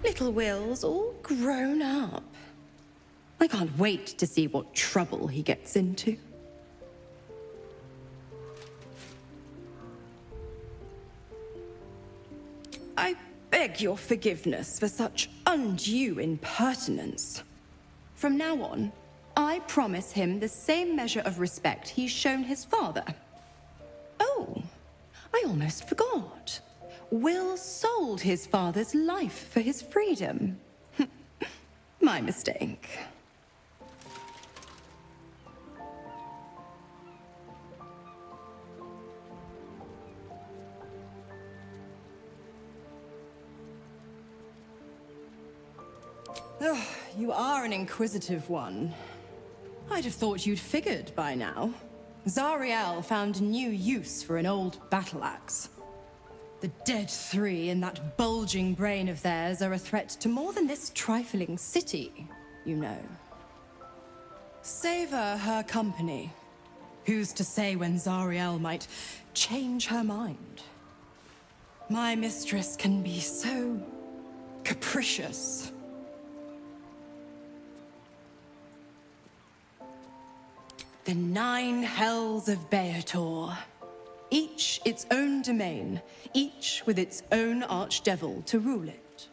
Little Will's all grown up. I can't wait to see what trouble he gets into. I beg your forgiveness for such undue impertinence. From now on, I promise him the same measure of respect he's shown his father. Oh, I almost forgot. Will sold his father's life for his freedom. My mistake. Oh, you are an inquisitive one. I'd have thought you'd figured by now. Zariel found new use for an old battle axe. The dead three in that bulging brain of theirs are a threat to more than this trifling city, you know. Savor her company. Who's to say when Zariel might change her mind? My mistress can be so capricious. The 9 hells of Beator. Each its own domain, each with its own archdevil to rule it.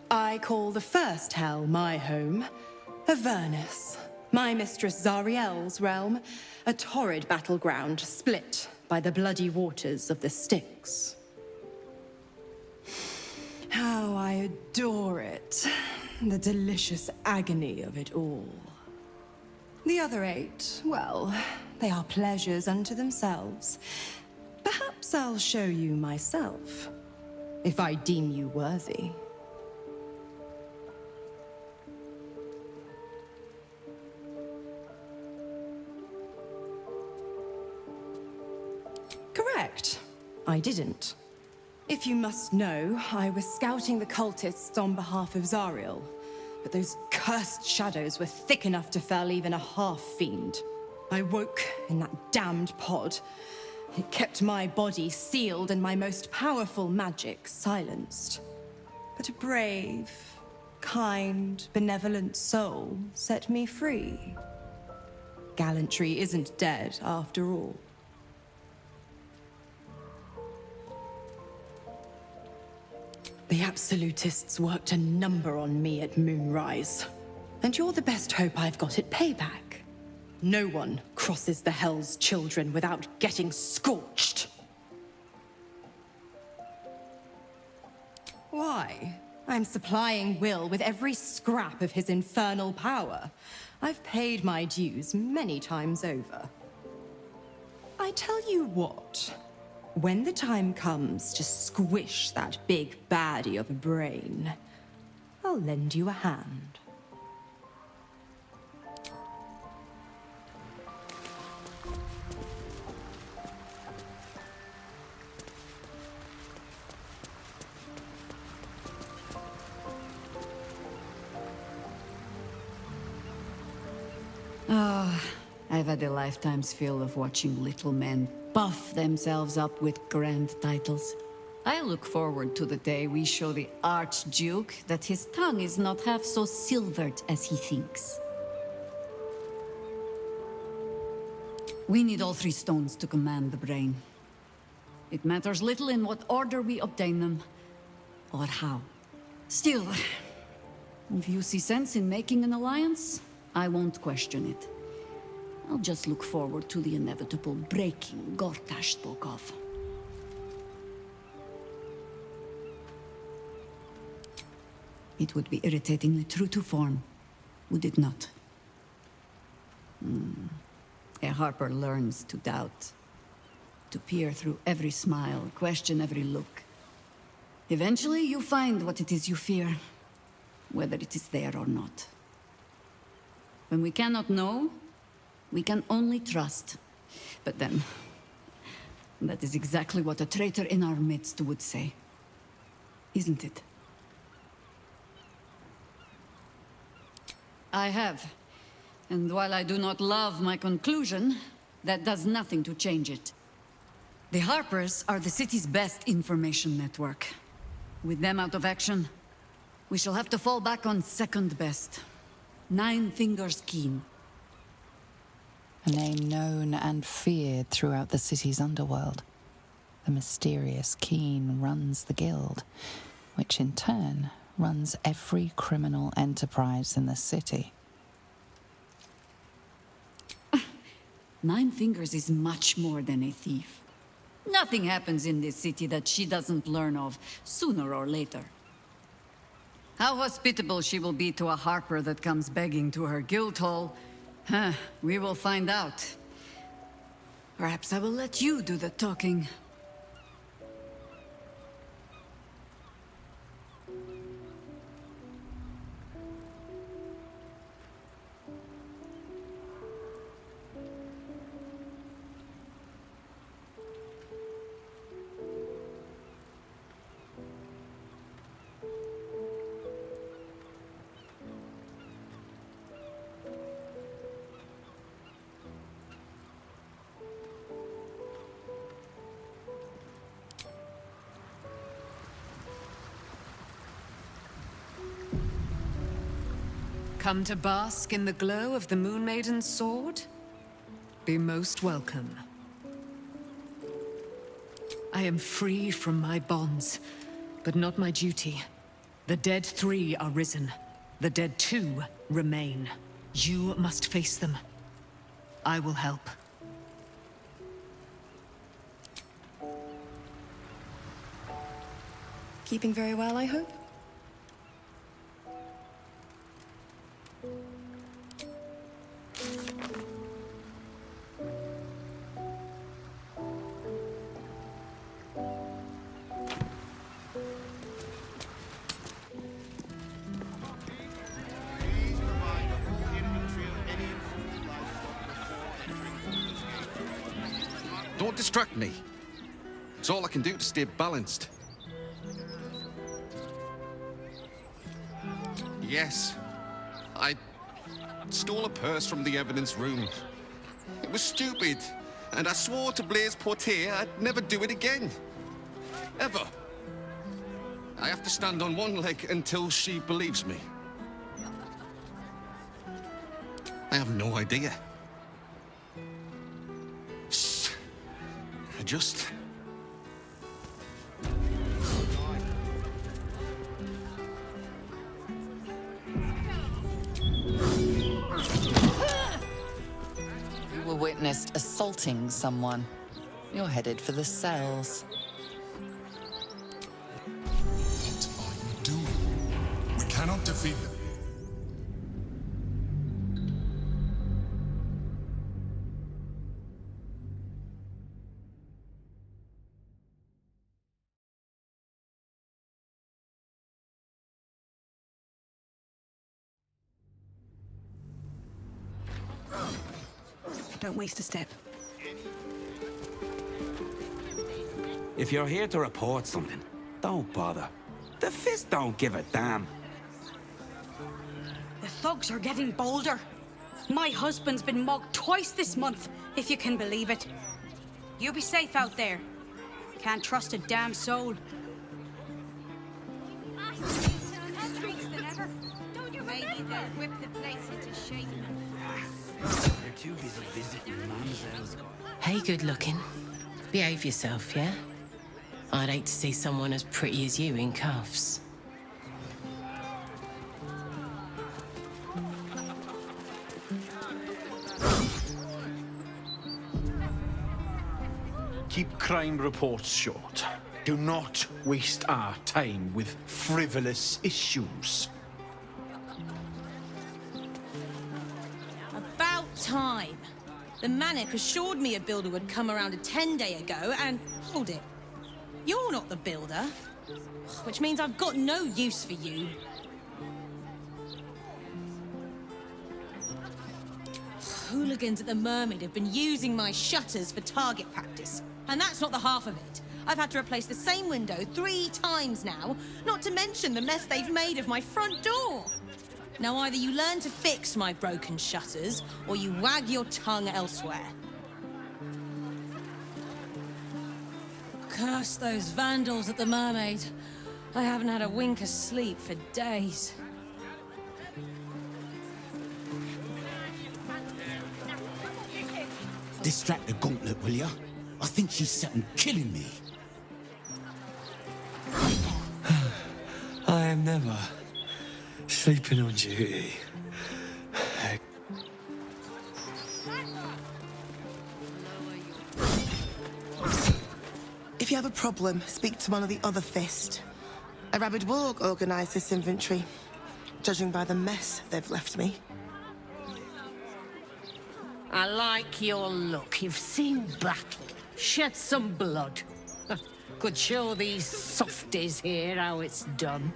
I call the first hell my home, Avernus, my mistress Zariel's realm, a torrid battleground split by the bloody waters of the Styx. How I adore it, the delicious agony of it all. The other 8, well, they are pleasures unto themselves. Perhaps I'll show you myself, if I deem you worthy. Correct. I didn't. If you must know, I was scouting the cultists on behalf of Zariel, but those cursed shadows were thick enough to fell even a half-fiend. I woke in that damned pod. It kept my body sealed and my most powerful magic silenced. But a brave, kind, benevolent soul set me free. Gallantry isn't dead after all. The Absolutists worked a number on me at Moonrise. And you're the best hope I've got at payback. No one crosses the Hell's Children without getting scorched. why. I'm supplying Will with every scrap of his infernal power. I've paid my dues many times over. I tell you what, when the time comes to squish that big baddie of a brain, I'll lend you a hand. Ah, I've had a lifetime's fill of watching little men puff themselves up with grand titles. I look forward to the day we show the Archduke that his tongue is not half so silvered as he thinks. We need all 3 stones to command the brain. It matters little in what order we obtain them, or how. Still, if you see sense in making an alliance, I won't question it. I'll just look forward to the inevitable breaking Gortash spoke of. It would be irritatingly true to form, would it not? A Harper learns to doubt, to peer through every smile, question every look. Eventually, you find what it is you fear, whether it is there or not. When we cannot know, we can only trust. But then, that is exactly what a traitor in our midst would say. Isn't it? I have. And while I do not love my conclusion, that does nothing to change it. The Harpers are the city's best information network. With them out of action, we shall have to fall back on second best. 9 Fingers Keen. A name known and feared throughout the city's underworld. The mysterious Keen runs the guild, which in turn runs every criminal enterprise in the city. 9 Fingers is much more than a thief. Nothing happens in this city that she doesn't learn of, sooner or later. How hospitable she will be to a Harper that comes begging to her guild hall, we will find out. Perhaps I will let you do the talking. Come to bask in the glow of the Moon Maiden's sword? Be most welcome. I am free from my bonds, but not my duty. The dead 3 are risen. The dead 2 remain. You must face them. I will help. Keeping very well, I hope? Don't distract me. It's all I can do to stay balanced. Yes, I stole a purse from the evidence room. It was stupid, and I swore to Blaise Portier I'd never do it again. Ever. I have to stand on one leg until she believes me. I have no idea. I just... You were witnessed assaulting someone. You're headed for the cells. What are you Don't waste a step. If you're here to report something, don't bother. The Fist don't give a damn. The thugs are getting bolder. My husband's been mugged twice this month, if you can believe it. You be safe out there. Can't trust a damn soul. Maybe they'll whip the place into shape. They're too busy visiting Mamselle's. Hey, good looking. Behave yourself, yeah? I'd hate to see someone as pretty as you in cuffs. Keep crime reports short. Do not waste our time with frivolous issues. About time. The Manic assured me a builder would come around a 10-day ago, and hold it. You're not the builder. Which means I've got no use for you. Hooligans at the Mermaid have been using my shutters for target practice. And that's not the half of it. I've had to replace the same window 3 times now, not to mention the mess they've made of my front door. Now either you learn to fix my broken shutters, or you wag your tongue elsewhere. Curse those vandals at the Mermaid. I haven't had a wink of sleep for days. Distract the gauntlet, will ya? I think she's set on killing me. I am never sleeping on duty. If you have a problem, speak to one of the other Fist. A rabid warg organised this inventory, judging by the mess they've left me. I like your look. You've seen battle, shed some blood. Could show these softies here how it's done.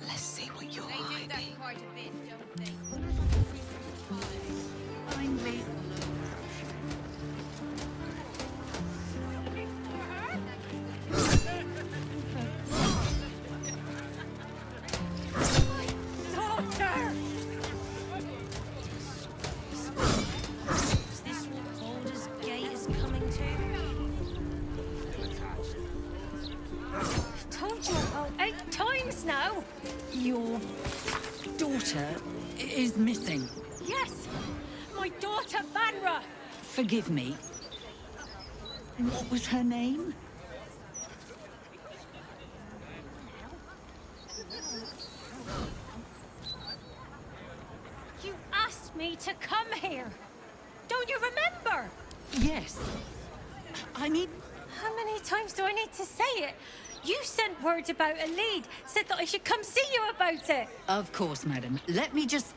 Let's see what you're hiding. Daughter! Is this what Baldur's Gate is coming to? I've told you about 8 times now. Your daughter is missing. Yes, my daughter Vanra. Forgive me. What was her name? You asked me to come here. Don't you remember? Yes. I mean... How many times do I need to say it? You sent word about a lead, said that I should come see you about it. Of course, madam. Let me just...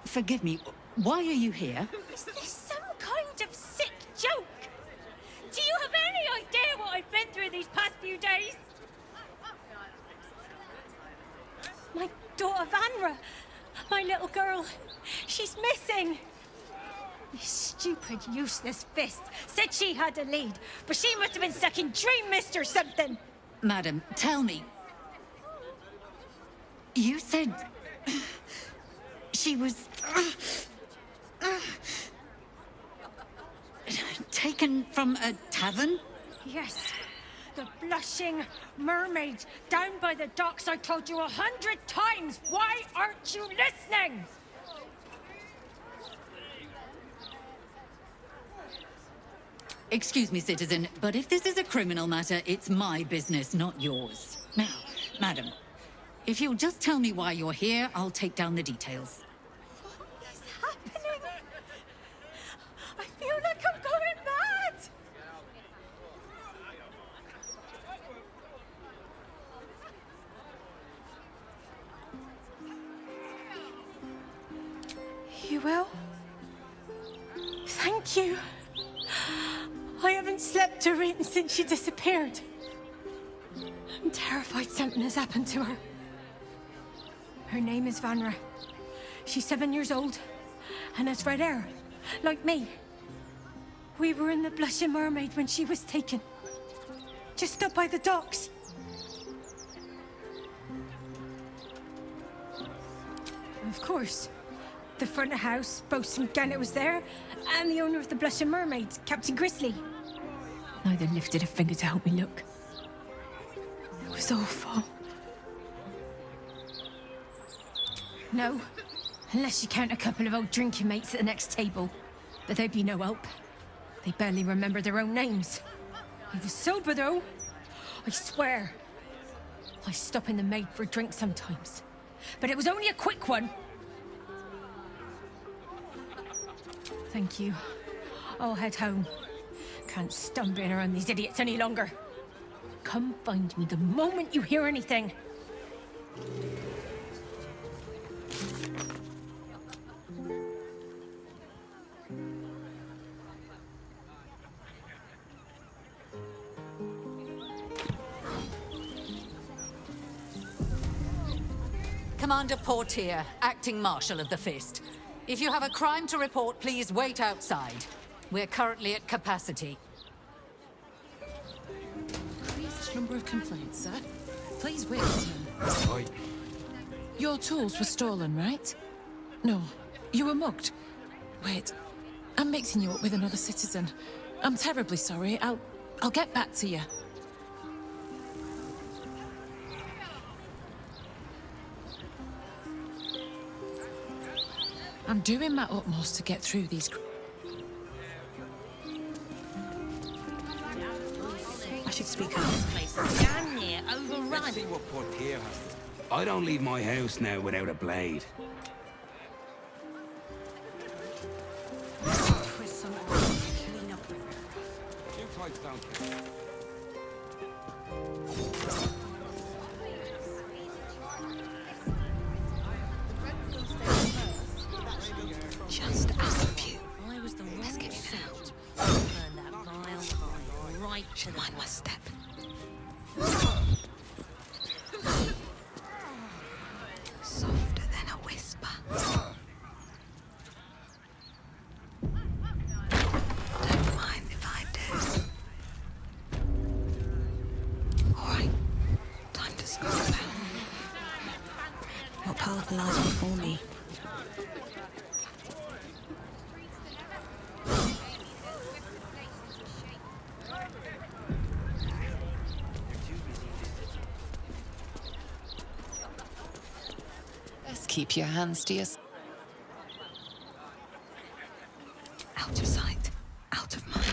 Forgive me. Why are you here? Is this some kind of sick joke? Do you have any idea what I've been through these past few days? My daughter Vanra, my little girl, she's missing. This stupid, useless Fist said she had a lead, but she must have been stuck in Dream Mist or something. Madam, tell me. You said... she was... taken from a tavern? Yes, the blushing mermaid down by the docks I told you 100 times. Why aren't you listening? Excuse me, citizen, but if this is a criminal matter, it's my business, not yours. Now, madam, if you'll just tell me why you're here, I'll take down the details. What is happening? I feel like I'm going mad! You will? Thank you. I haven't slept or eaten since she disappeared. I'm terrified something has happened to her. Her name is Vanra. She's 7 years old and has red hair, like me. We were in the Blushing Mermaid when she was taken. Just up by the docks. Of course. The front of house, Bosun Gannet was there, and the owner of the Blushing Mermaid, Captain Grizzly. Neither lifted a finger to help me look. It was awful. No, unless you count a couple of old drinking mates at the next table. But they'd be no help. They barely remember their own names. He was sober, though. I swear. I stop in the maid for a drink sometimes. But it was only a quick one. Thank you. I'll head home. Can't stand being around these idiots any longer. Come find me the moment you hear anything. Commander Portier, acting Marshal of the Fist. If you have a crime to report, please wait outside. We're currently at capacity. Increased number of complaints, sir. Please wait. Right. Your tools were stolen, right? No, you were mugged. Wait, I'm mixing you up with another citizen. I'm terribly sorry. I'll get back to you. I'm doing my utmost to get through these. I should speak up. Damn near overrun. Let's see what Portier has to... I don't leave my house now without a blade. Clean up. Two tights down, kid. Just out of view. Let's get it out. Burn that vile hide right to Mind my step. Softer than a whisper. Don't mind if I do. All right, time to scope out. What path lies before me? Keep your hands to yourself. Out of sight, out of mind.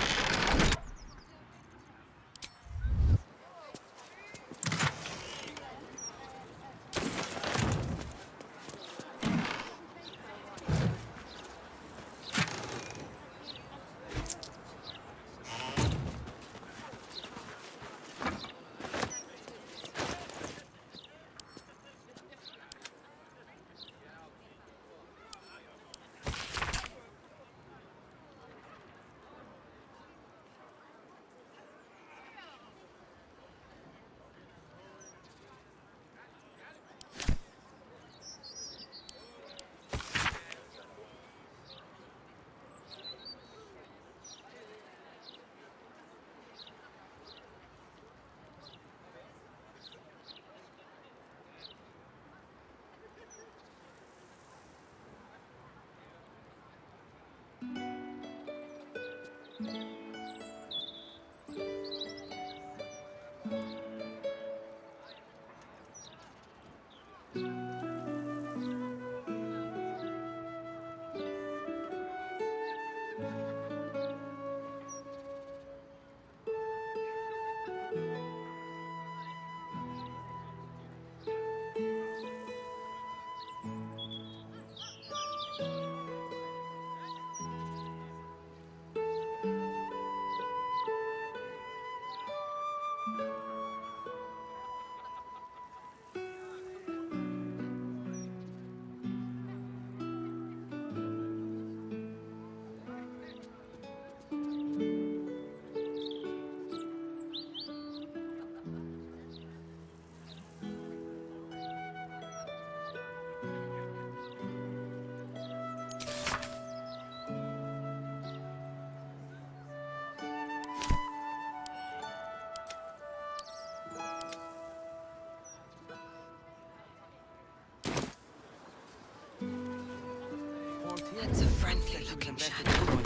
That's a friendly-looking shadow.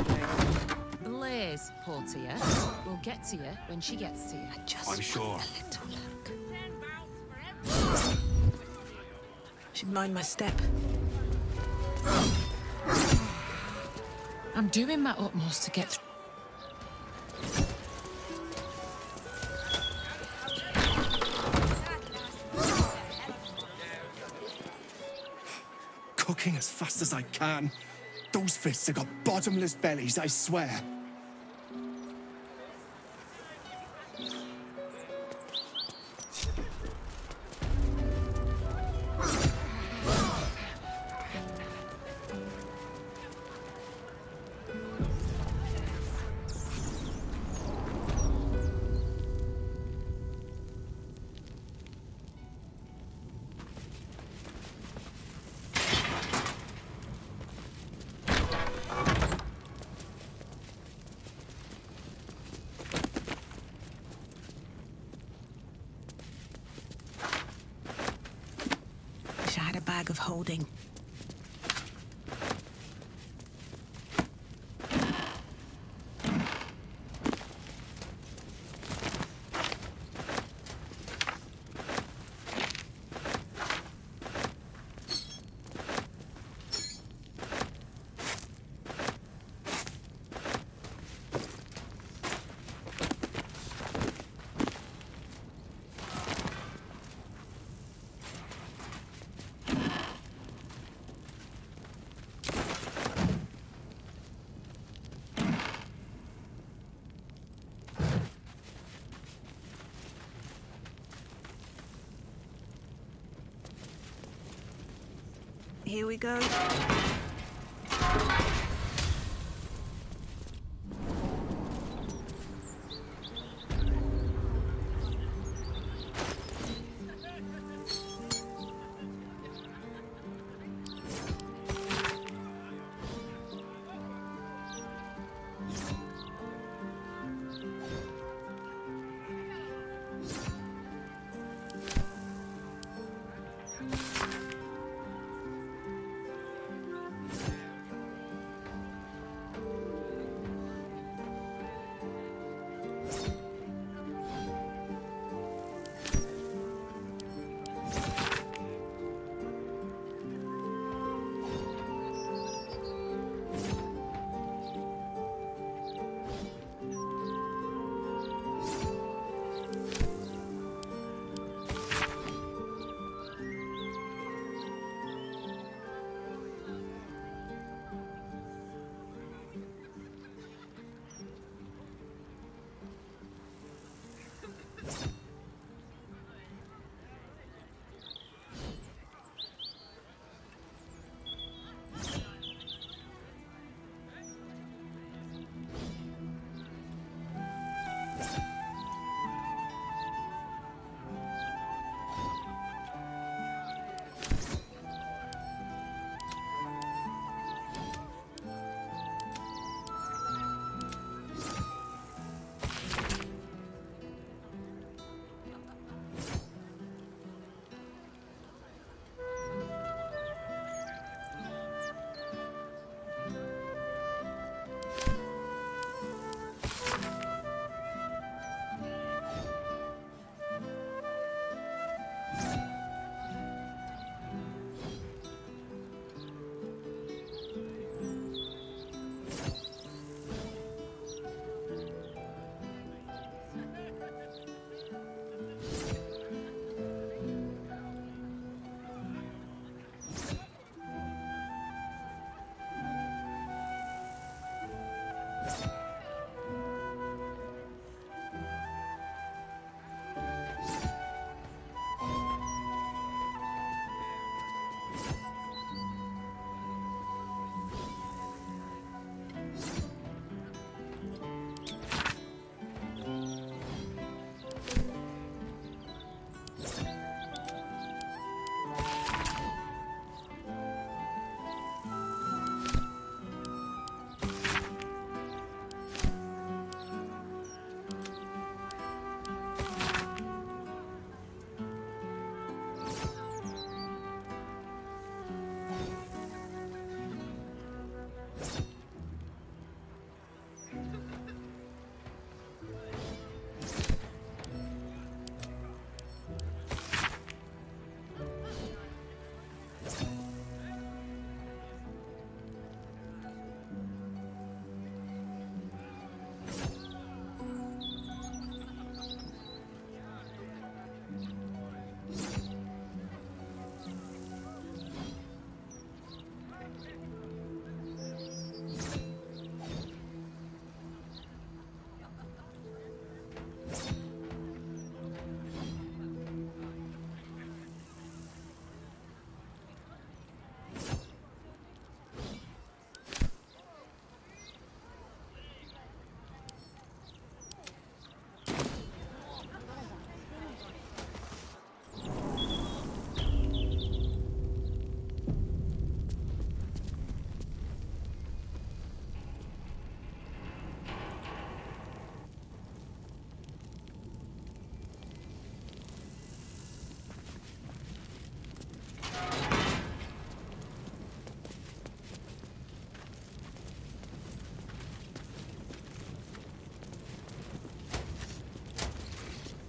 Blaze, Portia, will get to you when she gets to you. I'm sure. Should mind my step. I'm doing my utmost to get through. Cooking as fast as I can. Those fists have got bottomless bellies, I swear. Wish I had a bag of holding. Here we go.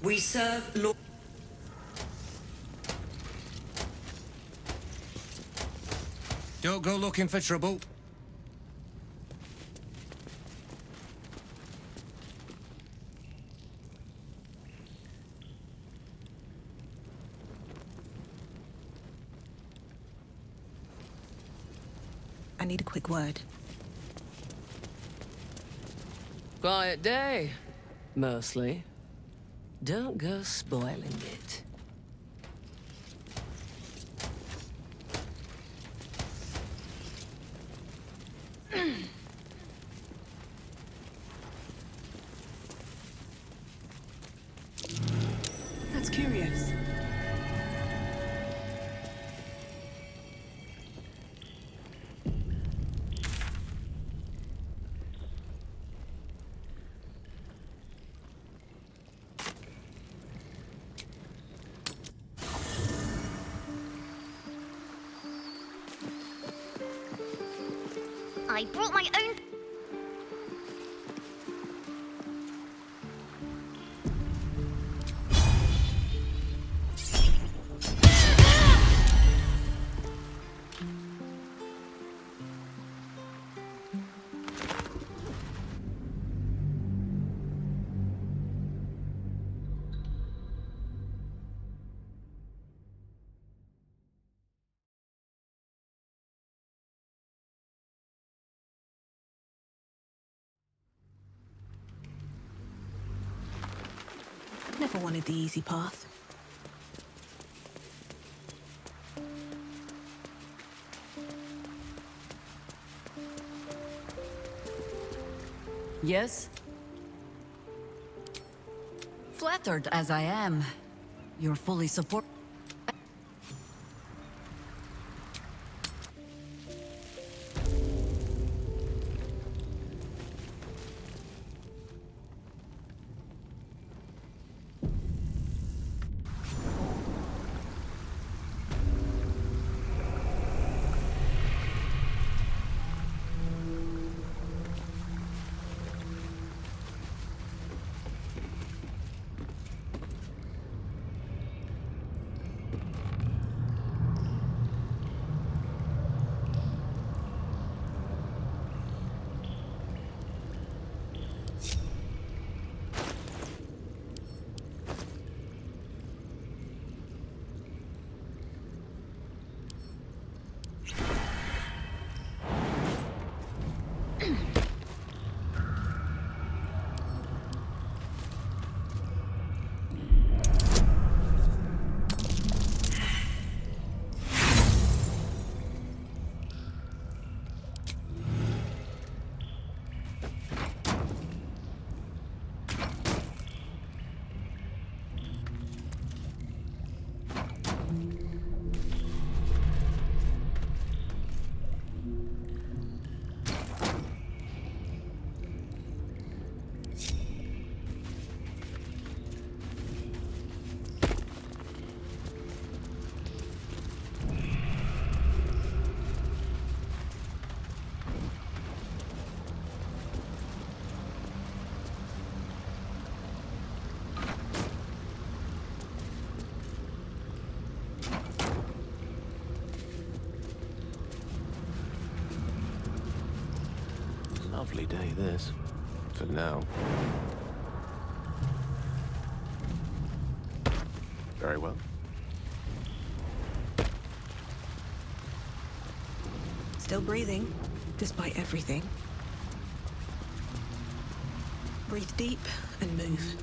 We serve Lord. Don't go looking for trouble. I need a quick word. Quiet day, mostly. Don't go spoiling it. That's curious. I brought my own... Never wanted the easy path. Yes? Flattered as I am, you're fully support. Lovely day, this. For now. Very well. Still breathing, despite everything. Breathe deep and move.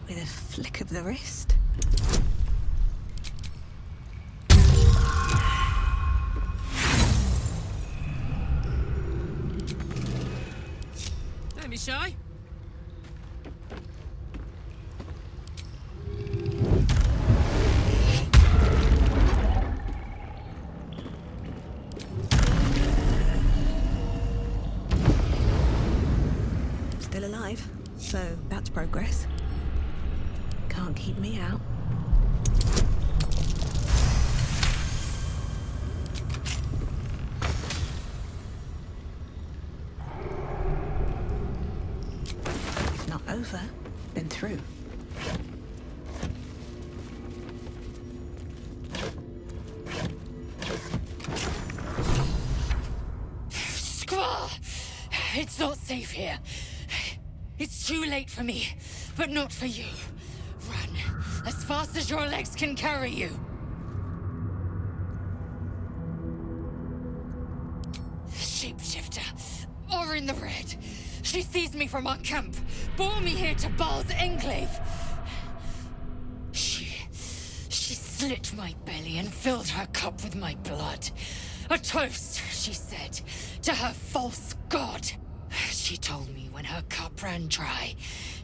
With a flick of the wrist. Don't be shy. Still alive, so that's progress. can't keep me out. If not over, then through. Squall! It's not safe here. It's too late for me, but not for you. Run as fast as your legs can carry you. The shapeshifter, or in the red. She seized me from our camp, bore me here to Baal's enclave. She slit my belly and filled her cup with my blood. A toast, she said, to her false god. She told me when her cup ran dry,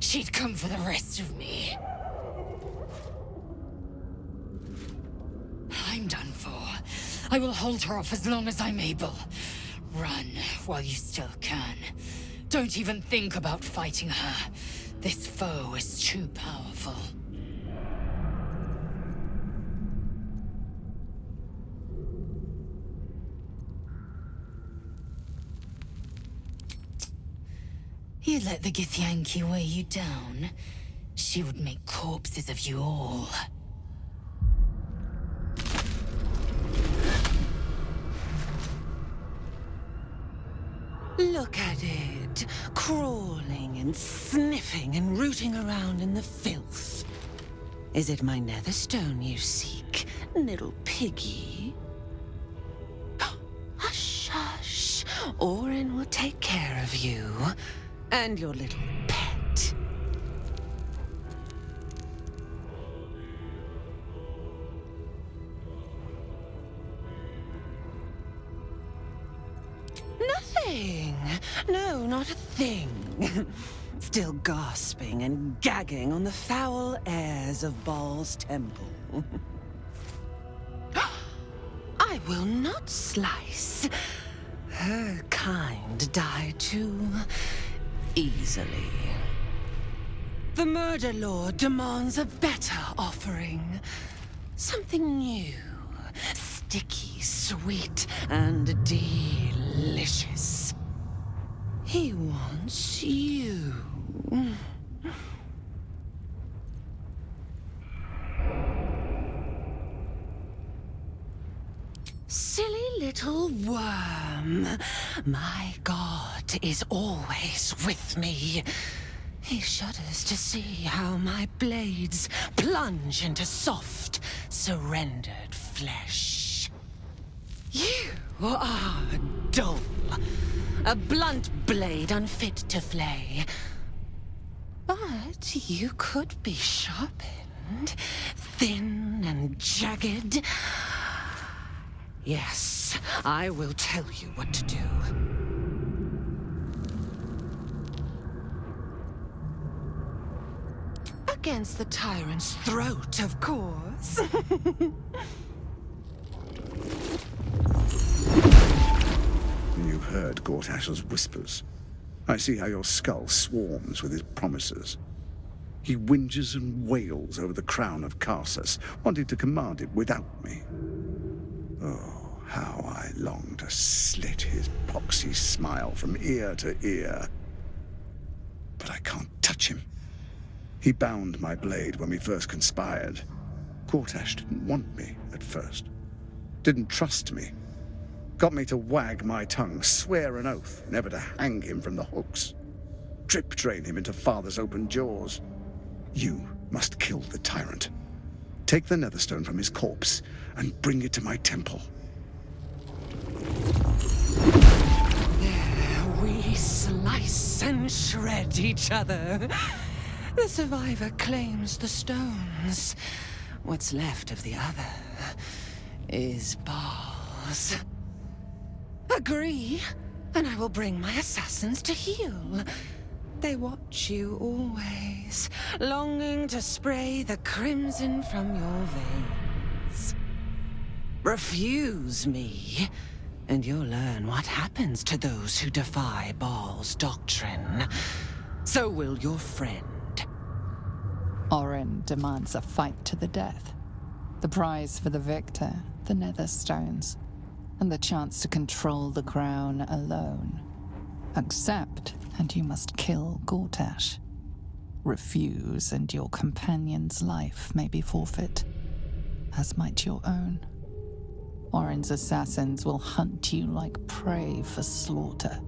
she'd come for the rest of me. I'm done for. I will hold her off as long as I'm able. Run while you still can. Don't even think about fighting her. This foe is too powerful. You let the Githyanki weigh you down, she would make corpses of you all. Look at it, crawling and sniffing and rooting around in the filth. Is it my netherstone you seek, little piggy? Hush, hush. Orin will take care of you. And your little pet. Nothing. No, not a thing. Still gasping and gagging on the foul airs of Baal's temple. I will not slice. Her kind die too easily. The Murder Lord demands a better offering. Something new, sticky, sweet, and delicious. He wants you. Silly little worm. My God is always with me. He shudders to see how my blades plunge into soft, surrendered flesh. You are dull. A blunt blade unfit to flay. But you could be sharpened, thin and jagged. Yes, I will tell you what to do. Against the tyrant's throat, of course. You heard Gortash's whispers. I see how your skull swarms with his promises. He whinges and wails over the crown of Karsus, wanting to command it without me. Oh, how I long to slit his poxy smile from ear to ear. But I can't touch him. He bound my blade when we first conspired. Gortash didn't want me at first. Didn't trust me. Got me to wag my tongue, swear an oath never to hang him from the hooks. Drip drain him into father's open jaws. You must kill the tyrant. Take the netherstone from his corpse and bring it to my temple. There we slice and shred each other. The survivor claims the stones. What's left of the other is Baal's. Agree, and I will bring my assassins to heal. They watch you always, longing to spray the crimson from your veins. Refuse me, and you'll learn what happens to those who defy Baal's doctrine. So will your friend. Orin demands a fight to the death. The prize for the victor, the nether stones, and the chance to control the crown alone. Accept, and you must kill Gortash. Refuse, and your companion's life may be forfeit, as might your own. Orin's assassins will hunt you like prey for slaughter.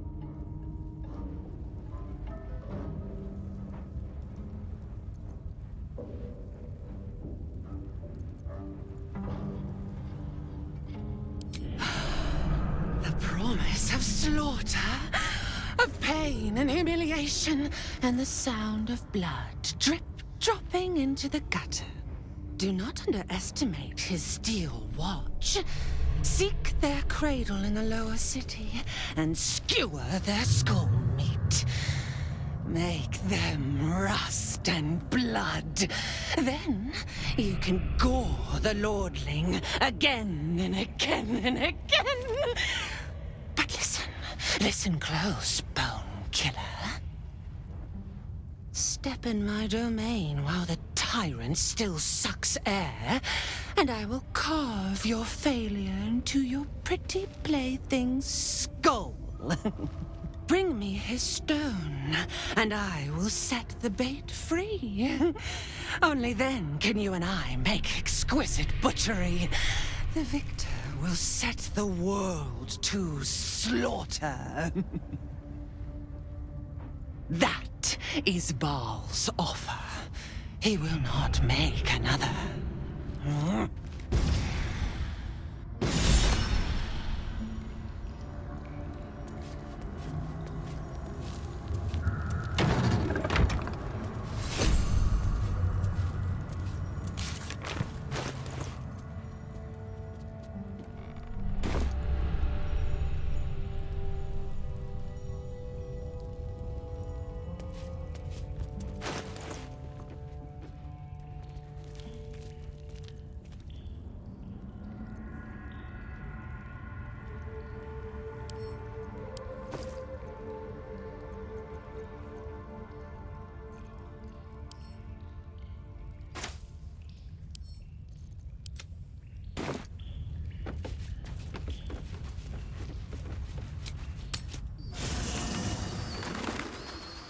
The promise of slaughter, of pain and humiliation, and the sound of blood dropping into the gutter. Do not underestimate his steel watch. Seek their cradle in the lower city and skewer their skull meat. Make them rust and blood. Then you can gore the lordling again and again and again. But listen close, Bone Killer. Step in my domain while the tyrant still sucks air, and I will carve your failure into your pretty plaything's skull. Bring me his stone, and I will set the bait free. Only then can you and I make exquisite butchery. The victor will set the world to slaughter. That is Baal's offer. He will not make another.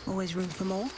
Always room for more.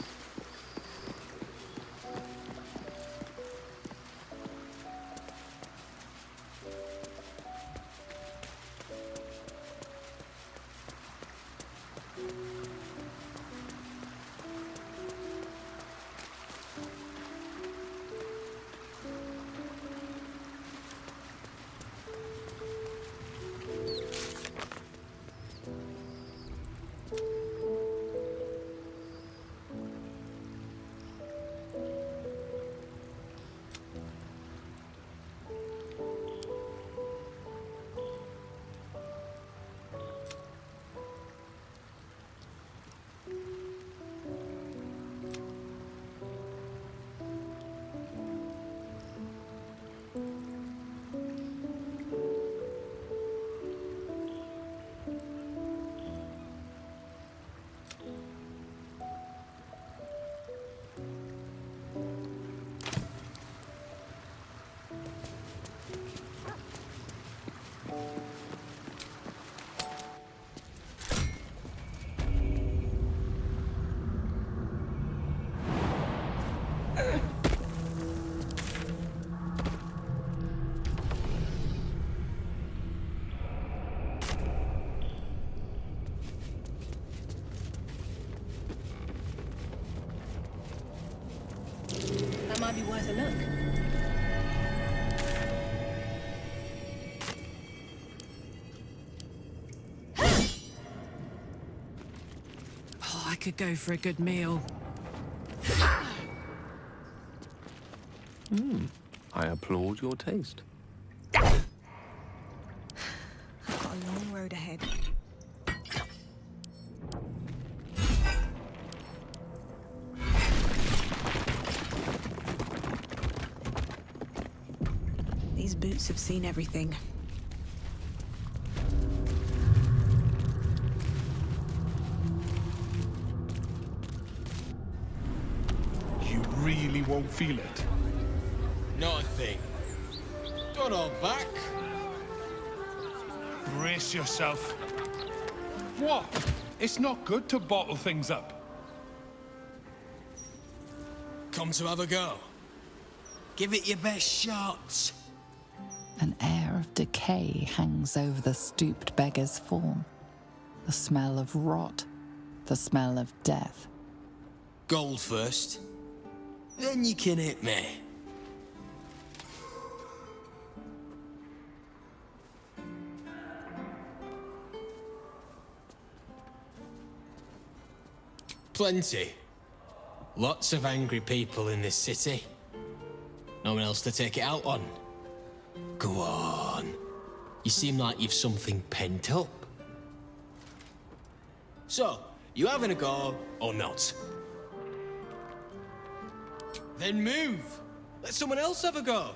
That might be worth a look. Oh, I could go for a good meal. I applaud your taste. I've got a long road ahead. These boots have seen everything. You really want don't feel it? Not a thing. Don't hold back. Brace yourself. What? It's not good to bottle things up. Come to have a go. Give it your best shot. An air of decay hangs over the stooped beggar's form. The smell of rot, the smell of death. Gold first. Then you can hit me. Plenty. Lots of angry people in this city. No one else to take it out on. Go on. You seem like you've something pent up. So, you having a go or not? Then move. Let someone else have a go.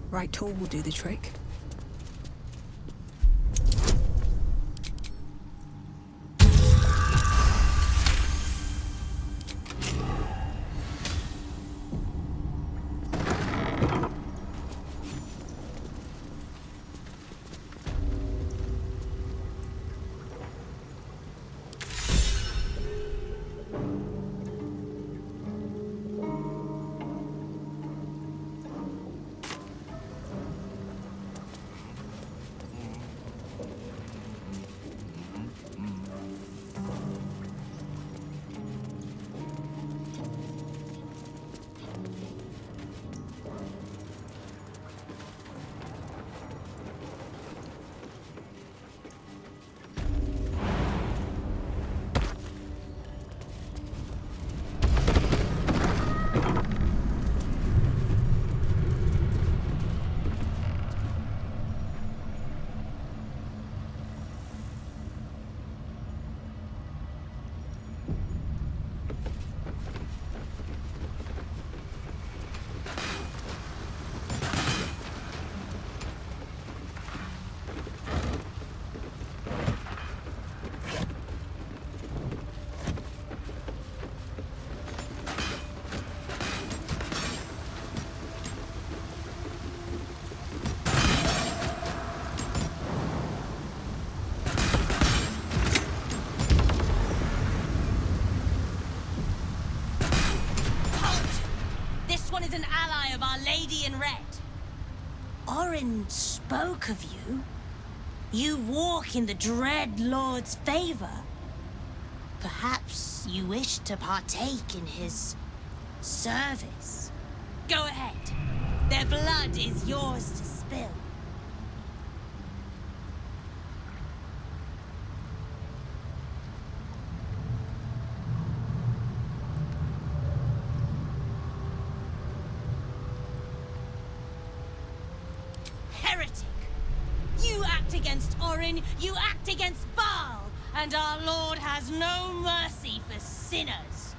Right tool will do the trick. Is an ally of Our Lady in Red. Orin spoke of you. You walk in the Dread Lord's favor. Perhaps you wish to partake in his service. Go ahead. Their blood is yours to spill. Against Orin, you act against Baal, and our Lord has no mercy for sinners.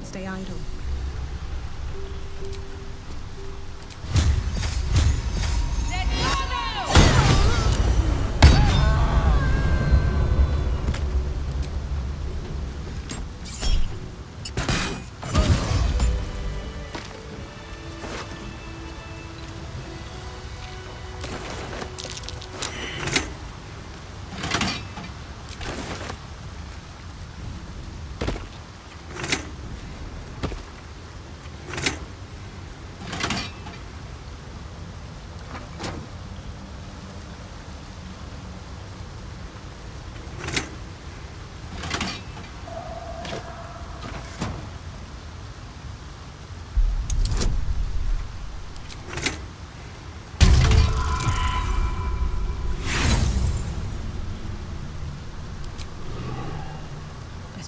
stay idle.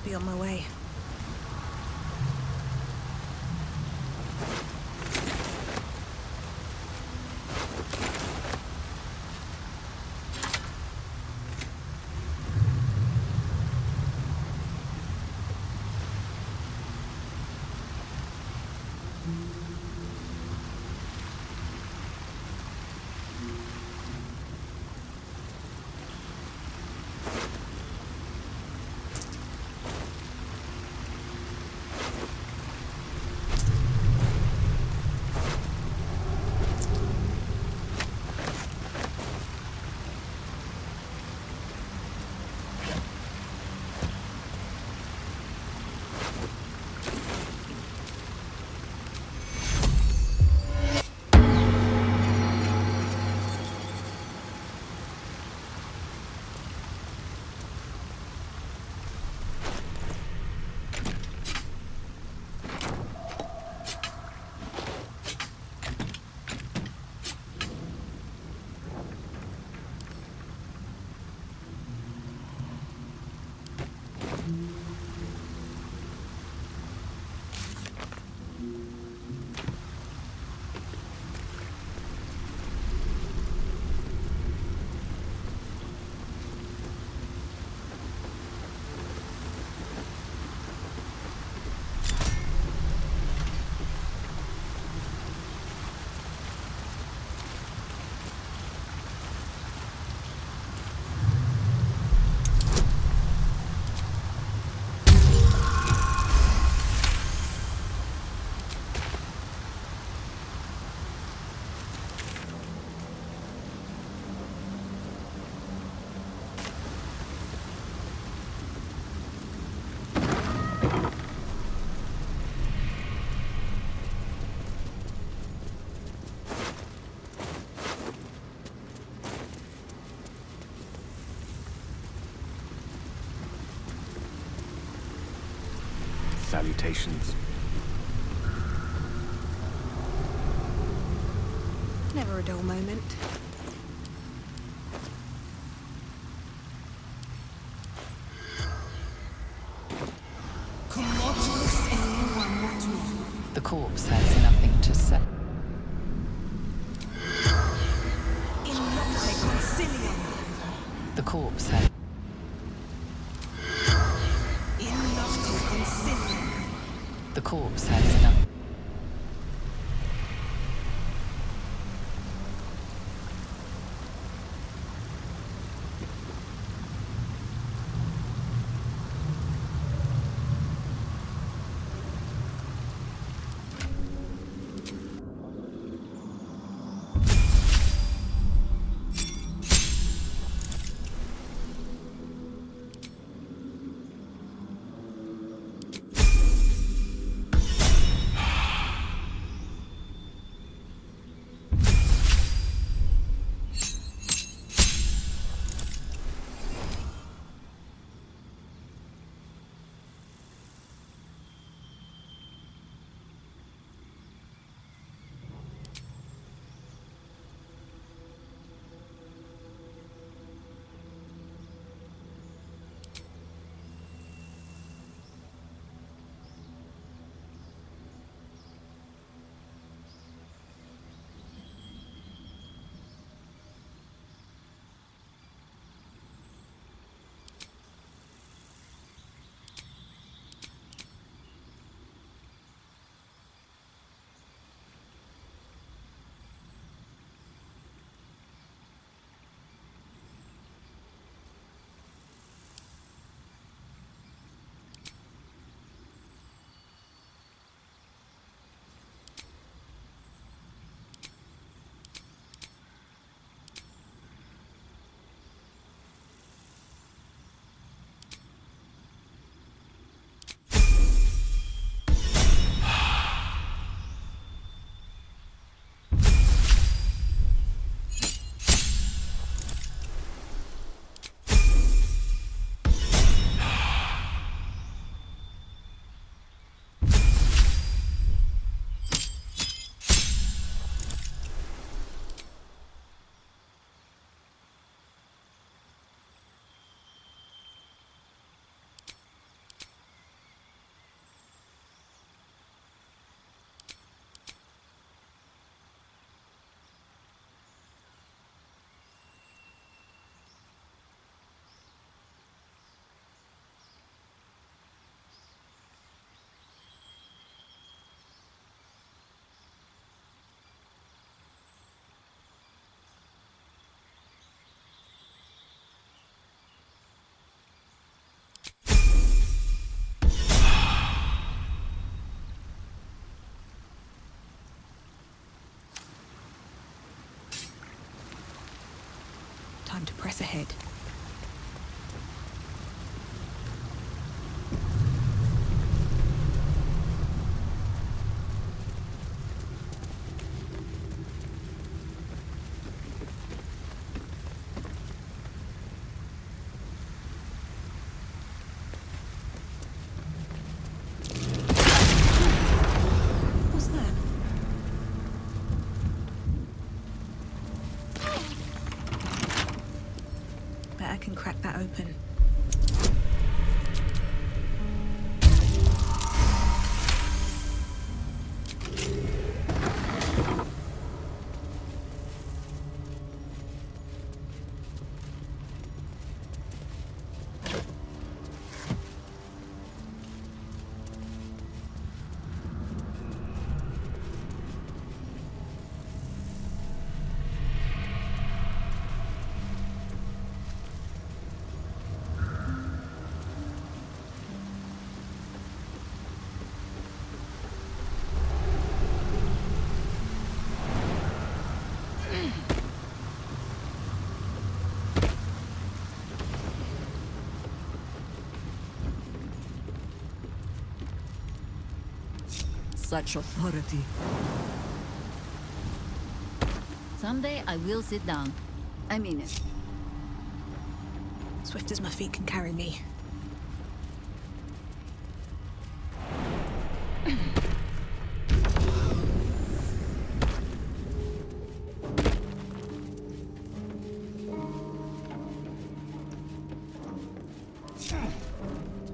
Be on my way. Salutations. Never a dull moment. The corpse has nothing to say. The corpse has... The corpse has nothing. such authority. Someday I will sit down. I mean it. Swift as my feet can carry me.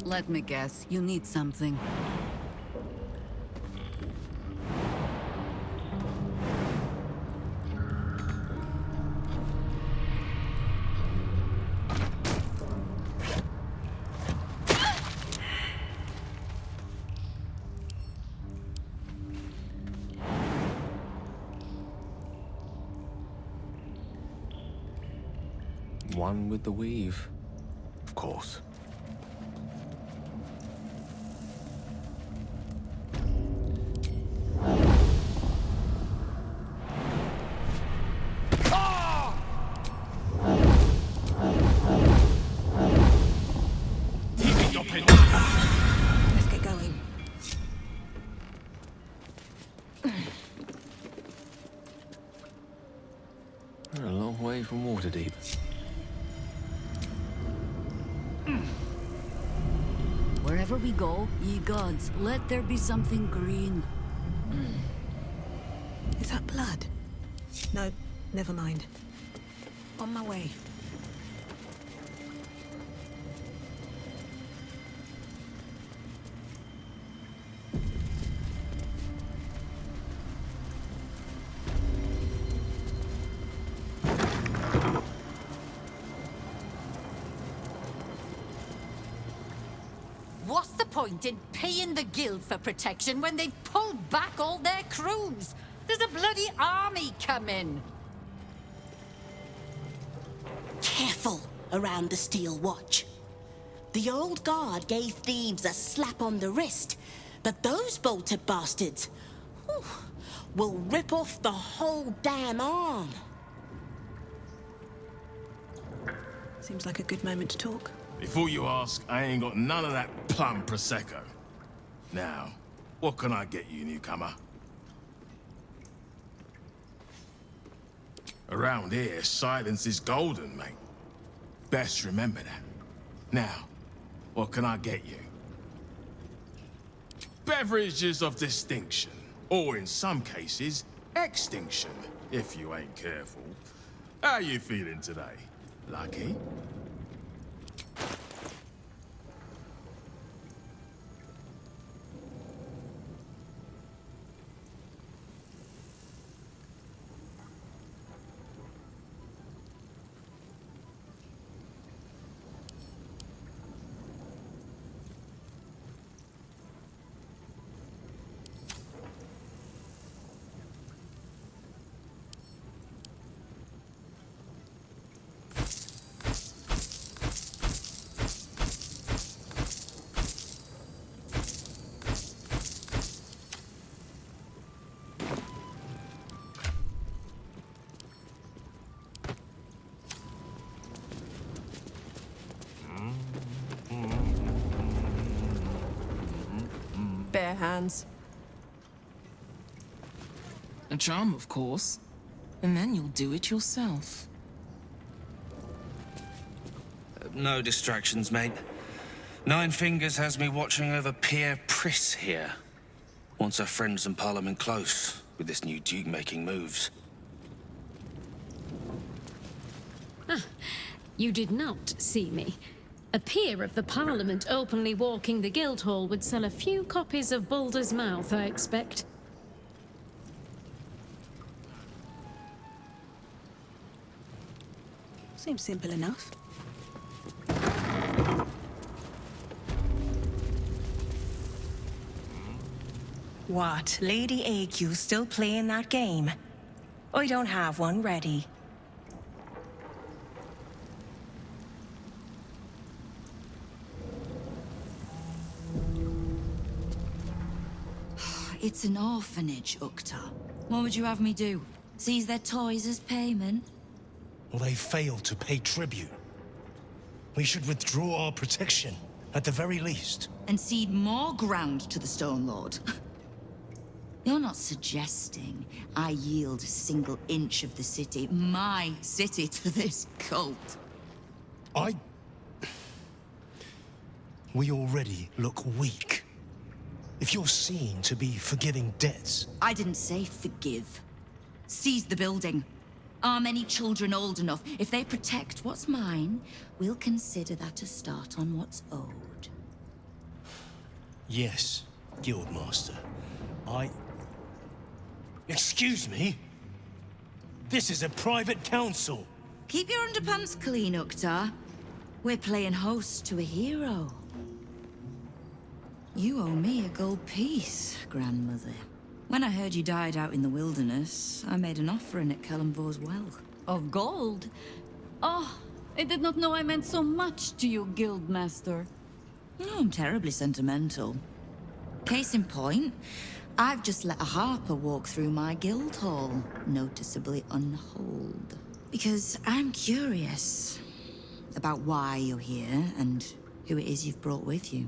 Let me guess, you need something. One with the weave, of course. Let's get going. We're a long way from Waterdeep. Wherever we go, ye gods, let there be something green. Is that blood? No, never mind. On my way. What's the point in paying the guild for protection when they've pulled back all their crews? There's a bloody army coming. Careful around the Steel Watch. The old guard gave thieves a slap on the wrist, but those bolted bastards will rip off the whole damn arm. Seems like a good moment to talk. Before you ask, I ain't got none of that plum Prosecco. Now, what can I get you, newcomer? Around here, silence is golden, mate. Best remember that. Now, what can I get you? Beverages of distinction, or in some cases, extinction, if you ain't careful. How you feeling today? Lucky? Bare hands. A charm, of course. And then you'll do it yourself. No distractions, mate. Nine Fingers has me watching over Pierre Priss here. Wants our friends in Parliament close with this new Duke making moves. You did not see me. A peer of the Parliament openly walking the Guildhall would sell a few copies of Baldur's Mouth, I expect. Seems simple enough. What? Lady AQ still playing that game? I don't have one ready. It's an orphanage, Ukta. What would you have me do? Seize their toys as payment? Well, they failed to pay tribute. We should withdraw our protection, at the very least. And cede more ground to the Stone Lord? You're not suggesting I yield a single inch of the city, my city, to this cult. We already look weak. If you're seen to be forgiving debts... I didn't say forgive. Seize the building. Arm any children old enough. If they protect what's mine, we'll consider that a start on what's owed. Yes, Guildmaster. Excuse me? This is a private council. Keep your underpants clean, Uktar. We're playing host to a hero. You owe me a gold piece, grandmother. When I heard you died out in the wilderness, I made an offering at Kelemvor's well. Of gold? Oh, I did not know I meant so much to you, Guildmaster. Oh, I'm terribly sentimental. Case in point, I've just let a harper walk through my guild hall, noticeably unholed. Because I'm curious about why you're here and who it is you've brought with you.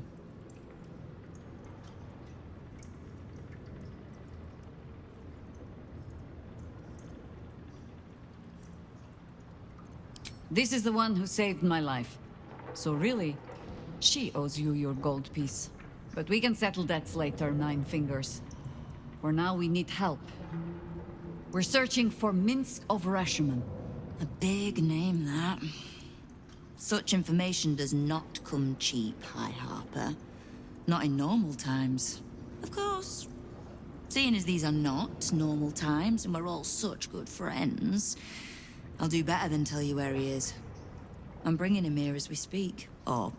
This is the one who saved my life. So really, she owes you your gold piece. But we can settle debts later, Nine Fingers. For now, we need help. We're searching for Minsk of Rashomon. A big name, that. Such information does not come cheap, High Harper. Not in normal times. Of course. Seeing as these are not normal times and we're all such good friends, I'll do better than tell you where he is. I'm bringing him here as we speak. Or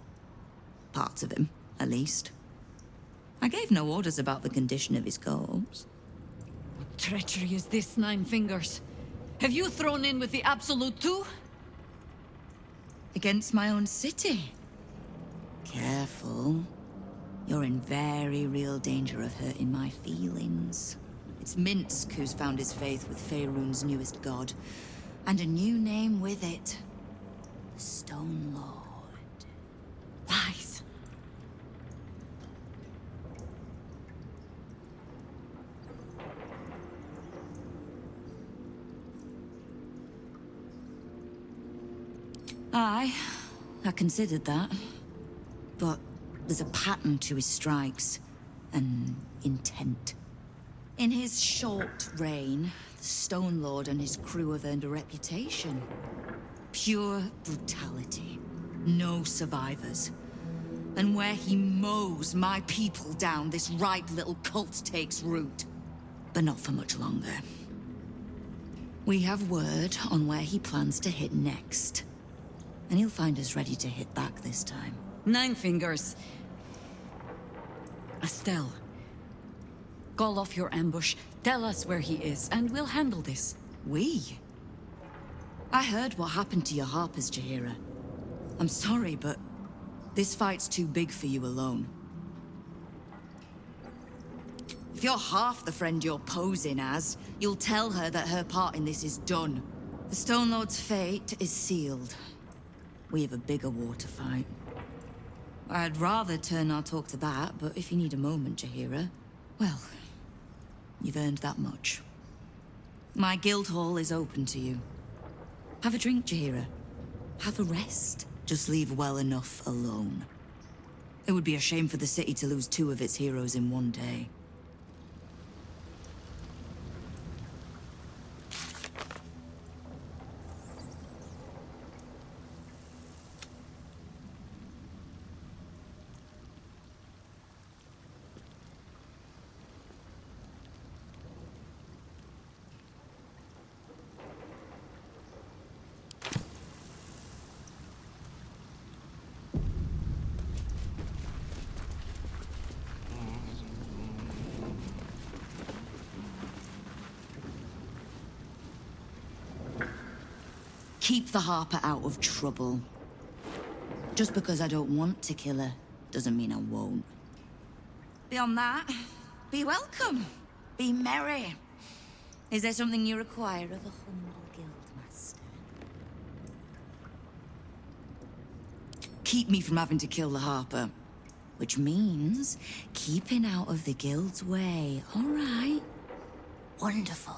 parts of him, at least. I gave no orders about the condition of his corpse. What treachery is this, Nine Fingers? Have you thrown in with the Absolute too? Against my own city. Careful. You're in very real danger of hurting my feelings. It's Minsk who's found his faith with Faerun's newest god. And a new name with it. The Stone Lord. Lies. I considered that. But there's a pattern to his strikes. An intent. In his short reign, the Stone Lord and his crew have earned a reputation. Pure brutality. No survivors. And where he mows my people down, this ripe little cult takes root. But not for much longer. We have word on where he plans to hit next. And he'll find us ready to hit back this time. Nine Fingers. Estelle. Call off your ambush, tell us where he is, and we'll handle this. We? I heard what happened to your Harpers, Jaheira. I'm sorry, but this fight's too big for you alone. If you're half the friend you're posing as, you'll tell her that her part in this is done. The Stone Lord's fate is sealed. We have a bigger war to fight. I'd rather turn our talk to that, but if you need a moment, Jaheira, well, you've earned that much. My guild hall is open to you. Have a drink, Jaheira. Have a rest. Just leave well enough alone. It would be a shame for the city to lose 2 of its heroes in one day. Keep the Harper out of trouble. Just because I don't want to kill her, doesn't mean I won't. Beyond that, be welcome. Be merry. Is there something you require of a humble guildmaster? Keep me from having to kill the Harper. which means keeping out of the guild's way. All right. Wonderful.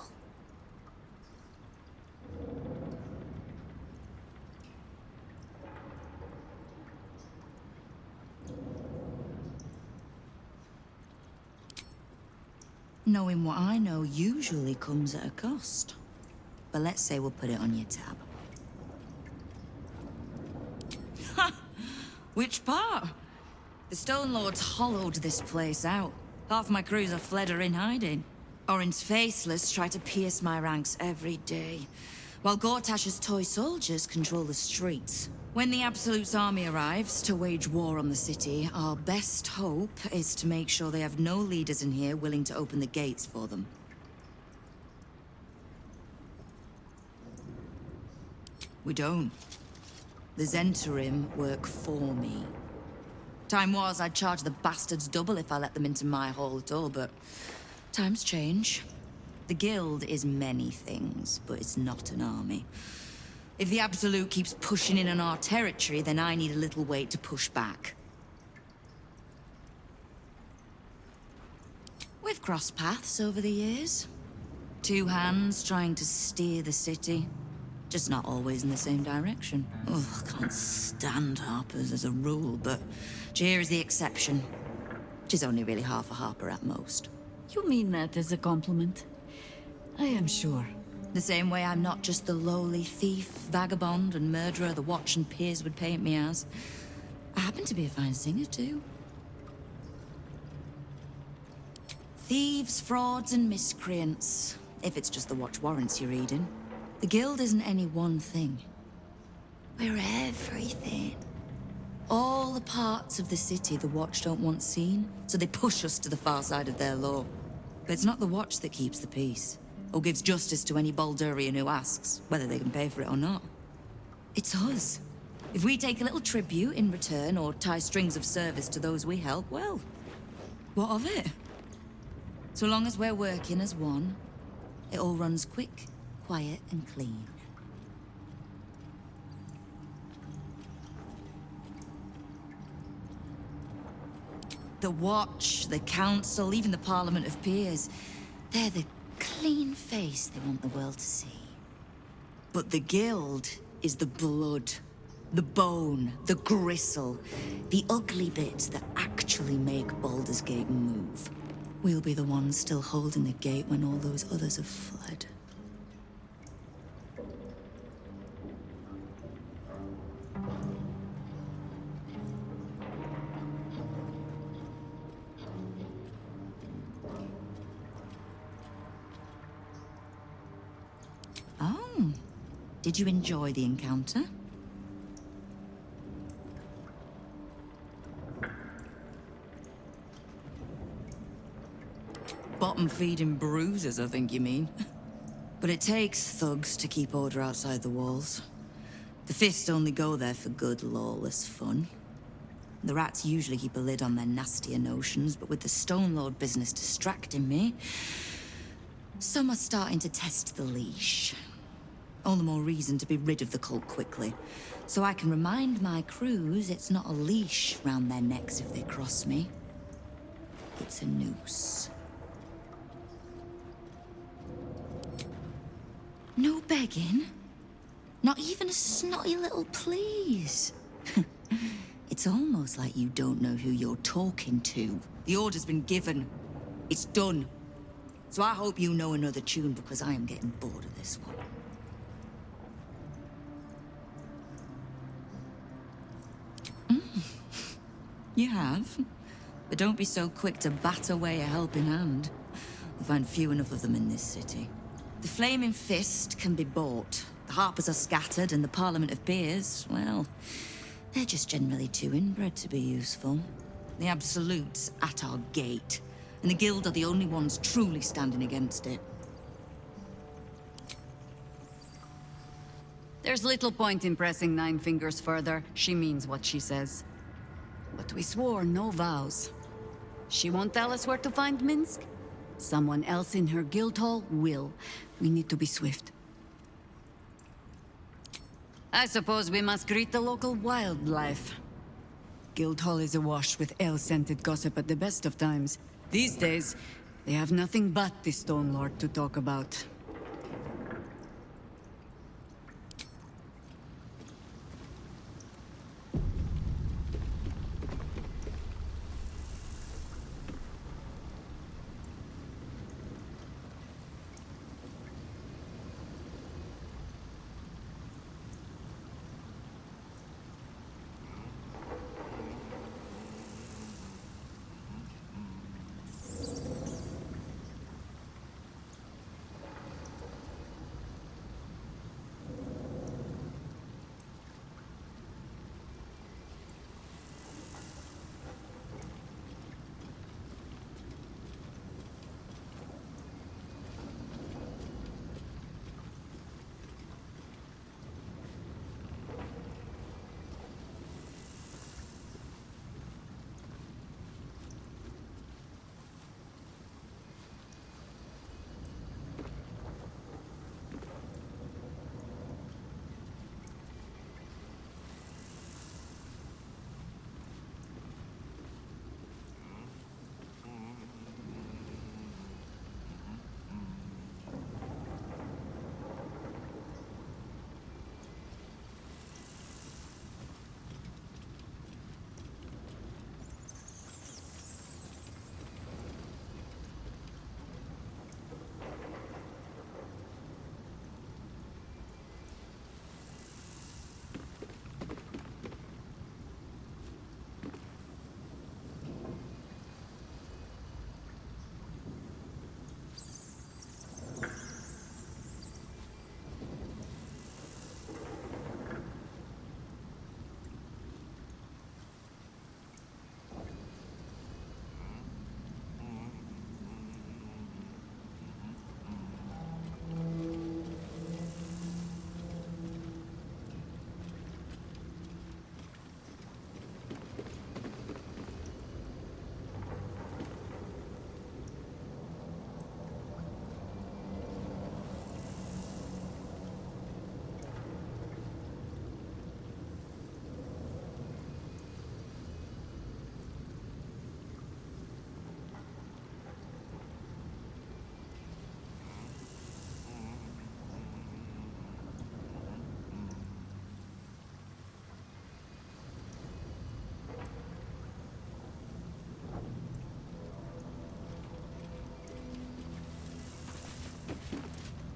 Knowing what I know usually comes at a cost. But let's say we'll put it on your tab. Ha! Which part? The Stone Lords hollowed this place out. Half my crews are fled or in hiding. Orin's faceless try to pierce my ranks every day, while Gortash's toy soldiers control the streets. When the Absolute's army arrives to wage war on the city, our best hope is to make sure they have no leaders in here willing to open the gates for them. We don't. The Zentarim work for me. Time was I'd charge the bastards double if I let them into my hall at all, but times change. The Guild is many things, but it's not an army. If the Absolute keeps pushing in on our territory, then I need a little weight to push back. We've crossed paths over the years. Two hands trying to steer the city. Just not always in the same direction. Ugh, I can't stand Harpers as a rule, but Jir is the exception. She's only really half a Harper at most. You mean that as a compliment? I am sure. The same way I'm not just the lowly thief, vagabond, and murderer the Watch and peers would paint me as. I happen to be a fine singer, too. Thieves, frauds, and miscreants. If it's just the Watch warrants you're reading. The Guild isn't any one thing. We're everything. All the parts of the city the Watch don't want seen, so they push us to the far side of their law. But it's not the Watch that keeps the peace, or gives justice to any Baldurian who asks, whether they can pay for it or not. It's us. If we take a little tribute in return, or tie strings of service to those we help, well, what of it? So long as we're working as one, it all runs quick, quiet, and clean. The Watch, the Council, even the Parliament of Peers, they're the clean face they want the world to see. But the Guild is the blood, the bone, the gristle, the ugly bits that actually make Baldur's Gate move. We'll be the ones still holding the gate when all those others have fled. Oh, did you enjoy the encounter? Bottom-feeding bruises, I think you mean. But it takes thugs to keep order outside the walls. The Fist only go there for good, lawless fun. The rats usually keep a lid on their nastier notions, but with the Stone Lord business distracting me, some are starting to test the leash. All the more reason to be rid of the cult quickly, so I can remind my crews it's not a leash round their necks if they cross me. It's a noose. No begging? Not even a snotty little please? It's almost like you don't know who you're talking to. The order's been given. It's done. So I hope you know another tune, because I am getting bored of this one. You have? But don't be so quick to bat away a helping hand. You'll find few enough of them in this city. The Flaming Fist can be bought. The Harpers are scattered, and the Parliament of Peers, well, they're just generally too inbred to be useful. The Absolute's at our gate, and the Guild are the only ones truly standing against it. There's little point in pressing Nine Fingers further. She means what she says. But we swore no vows. She won't tell us where to find Minsk. Someone else in her guild hall will. We need to be swift. I suppose we must greet the local wildlife. Guildhall is awash with ale-scented gossip at the best of times. These days, they have nothing but the Stone Lord to talk about.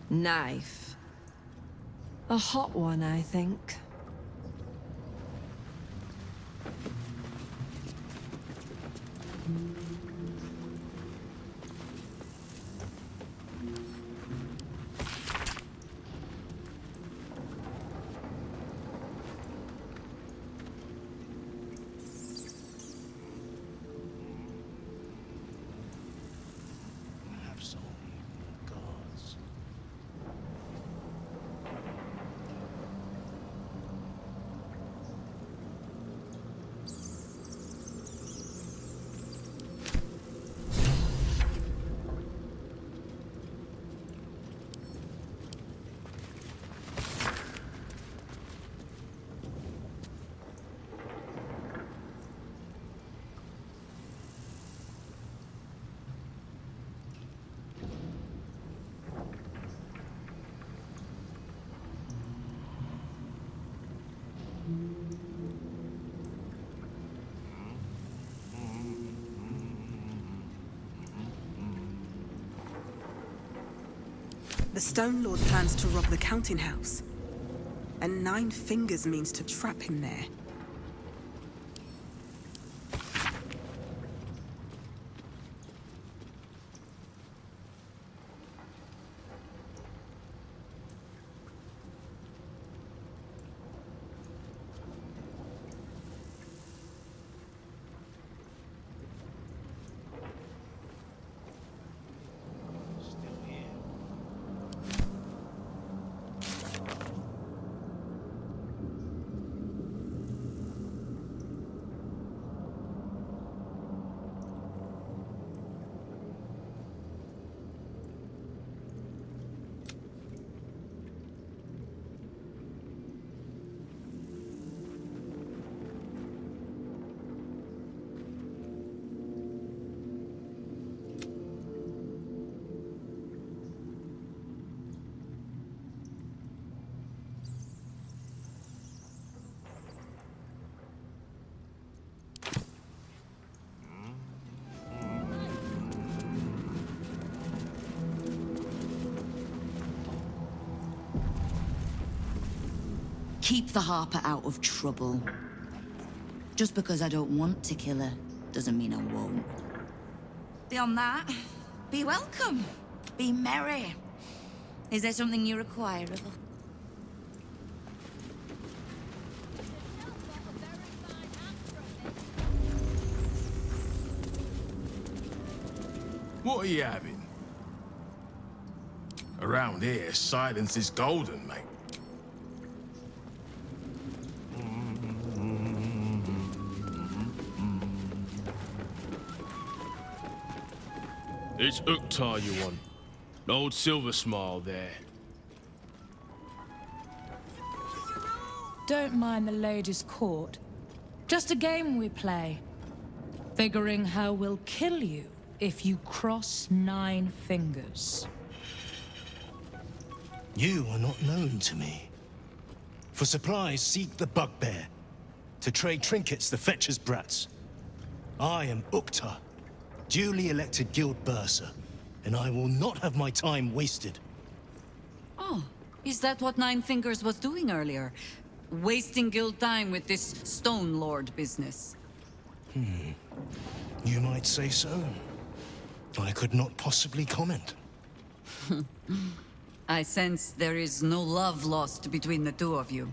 Knife. A hot one, I think. The Stone Lord plans to rob the counting house. And 9 Fingers means to trap him there. keep the Harper out of trouble. Just because I don't want to kill her, doesn't mean I won't. Beyond that, be welcome. Be merry. Is there something you require of us? What are you having? Around here, silence is golden, mate. It's Uktar you want. The old silver smile there. Don't mind the ladies' court. Just a game we play. Figuring how we'll kill you if you cross 9 fingers. You are not known to me. For supplies, seek the bugbear. To trade trinkets, the fetcher's brats. I am Uktar, duly elected guild bursar, and I will not have my time wasted. Oh, is that what Nine Fingers was doing earlier? Wasting guild time with this Stone Lord business? You might say so. I could not possibly comment. I sense there is no love lost between the two of you.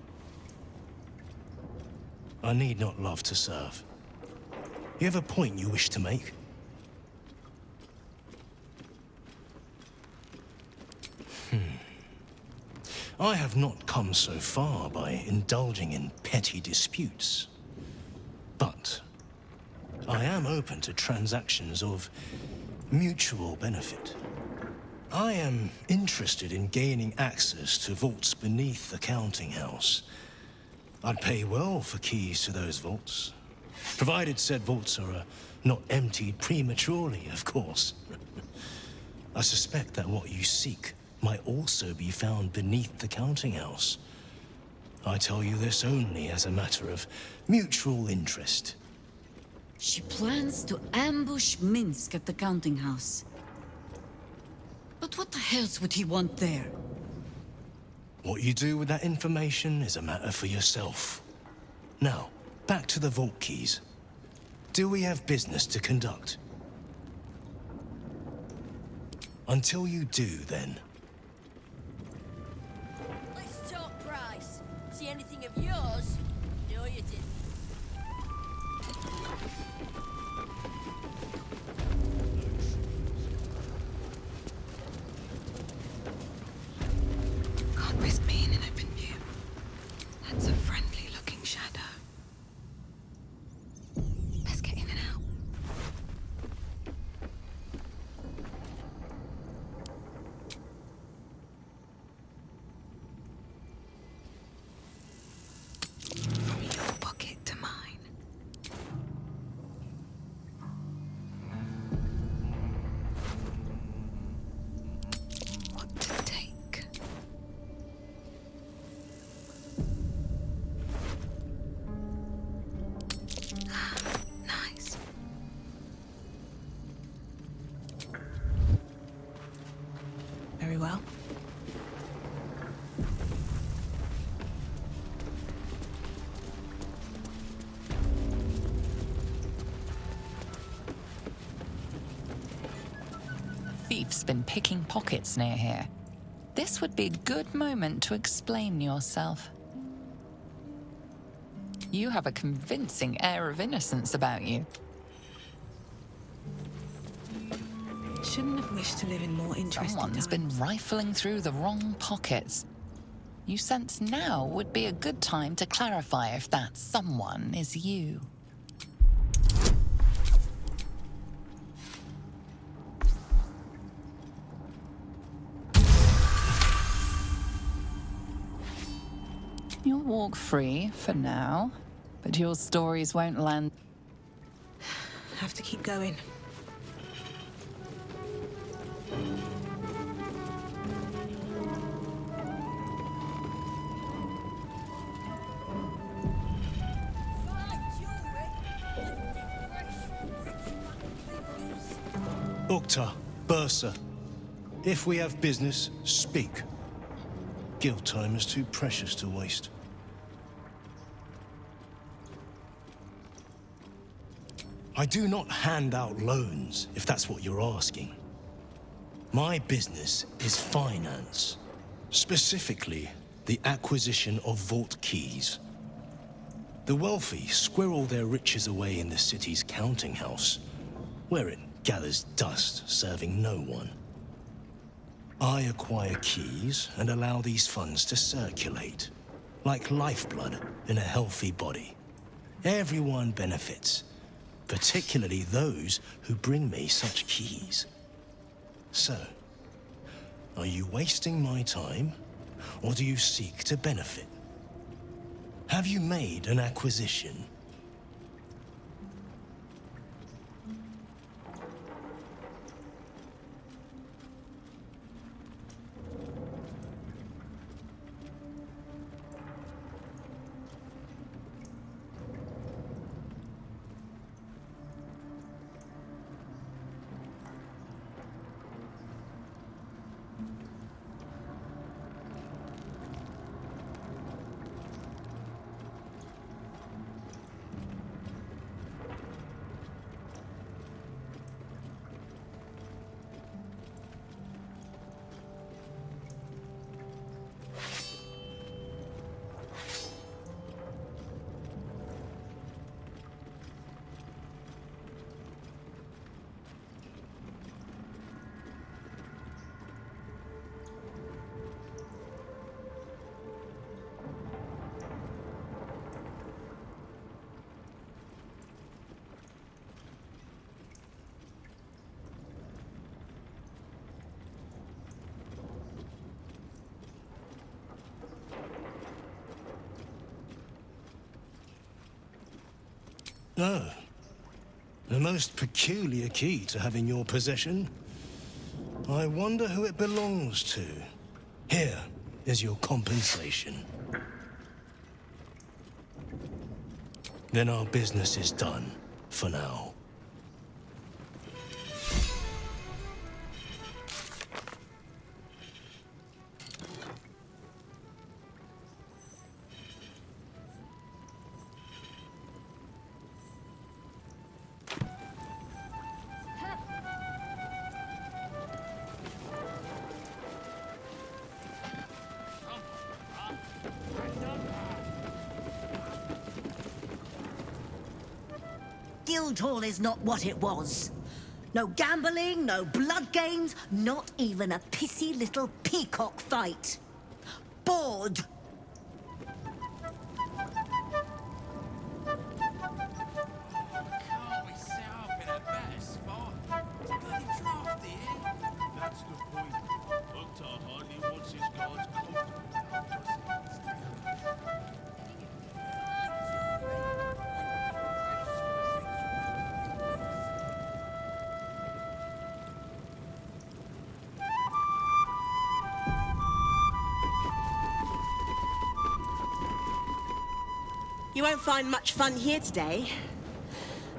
I need not love to serve. You have a point you wish to make? I have not come so far by indulging in petty disputes. But I am open to transactions of mutual benefit. I am interested in gaining access to vaults beneath the counting house. I'd pay well for keys to those vaults, provided said vaults are not emptied prematurely, of course. I suspect that what you seek might also be found beneath the counting house. I tell you this only as a matter of mutual interest. She plans to ambush Minsk at the counting house. But what the hells would he want there? What you do with that information is a matter for yourself. Now, back to the vault keys. Do we have business to conduct? Until you do, then. Let's talk price. See anything of yours? No, you didn't. Can't risk being in open view. That's a friendly-looking shadow. Let's get in and out. From your pocket to mine. What to take? Nice. Very well. Thief's been picking pockets near here. This would be a good moment to explain yourself. You have a convincing air of innocence about you. Shouldn't have wished to live in more interesting Someone's been rifling through the wrong pockets. You sense now would be a good time to clarify if that someone is you. You'll walk free for now, but your stories won't land. Have to keep going. Uktar, bursar. If we have business, speak. Guild time is too precious to waste. I do not hand out loans, if that's what you're asking. My business is finance. Specifically, the acquisition of vault keys. The wealthy squirrel their riches away in the city's counting house, where it gathers dust, serving no one. I acquire keys and allow these funds to circulate, like lifeblood in a healthy body. Everyone benefits, particularly those who bring me such keys. So, are you wasting my time, or do you seek to benefit? Have you made an acquisition? Oh, a most peculiar key to have in your possession. I wonder who it belongs to. Here is your compensation. Then our business is done, for now. Guildhall is not what it was. No gambling, no blood games, not even a pissy little peacock fight. Bored. Can't we set up in a better spot? It's bloody drafty here. That's the point. Uktar hardly wants his guards comfortable. You won't find much fun here today.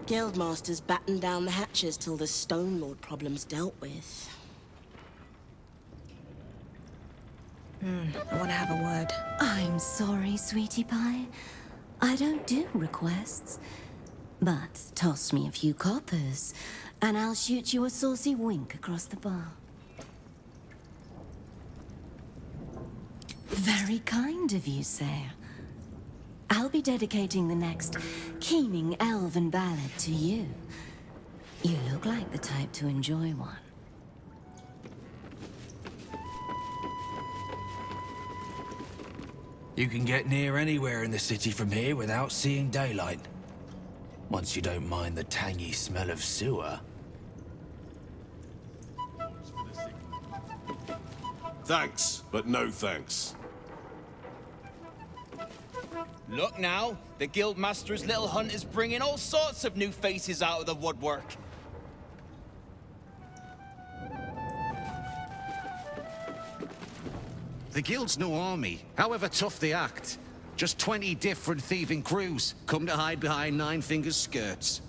Guildmasters batten down the hatches till the Stone Lord problem's dealt with. I want to have a word. I'm sorry, sweetie pie. I don't do requests. But toss me a few coppers, and I'll shoot you a saucy wink across the bar. Very kind of you, sir. I'll be dedicating the next keening elven ballad to you. You look like the type to enjoy one. You can get near anywhere in the city from here without seeing daylight. Once you don't mind the tangy smell of sewer. Thanks, but no thanks. Look now, the Guildmaster's little hunt is bringing all sorts of new faces out of the woodwork. The Guild's no army, however tough they act. Just 20 different thieving crews come to hide behind Nine Fingers' skirts.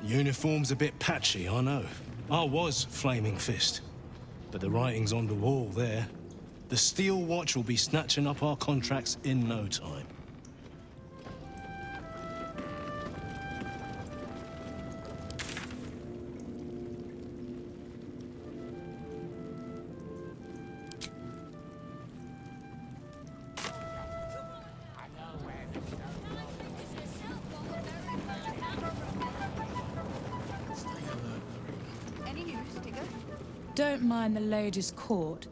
Uniform's a bit patchy, I know. I was Flaming Fist. But the writing's on the wall there. The Steel Watch will be snatching up our contracts in no time. don't mind the lady's court.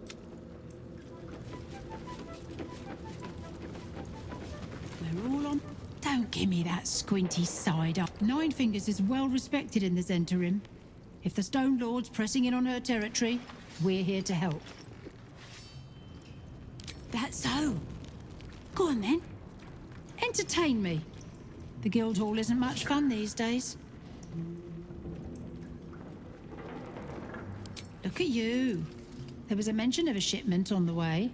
They're all on. Don't give me that squinty side up. Nine Fingers is well respected in the Zentarim. If the Stone Lord's pressing in on her territory, we're here to help. That's so. Go on then. Entertain me. The Guildhall isn't much fun these days. Look at you. There was a mention of a shipment on the way.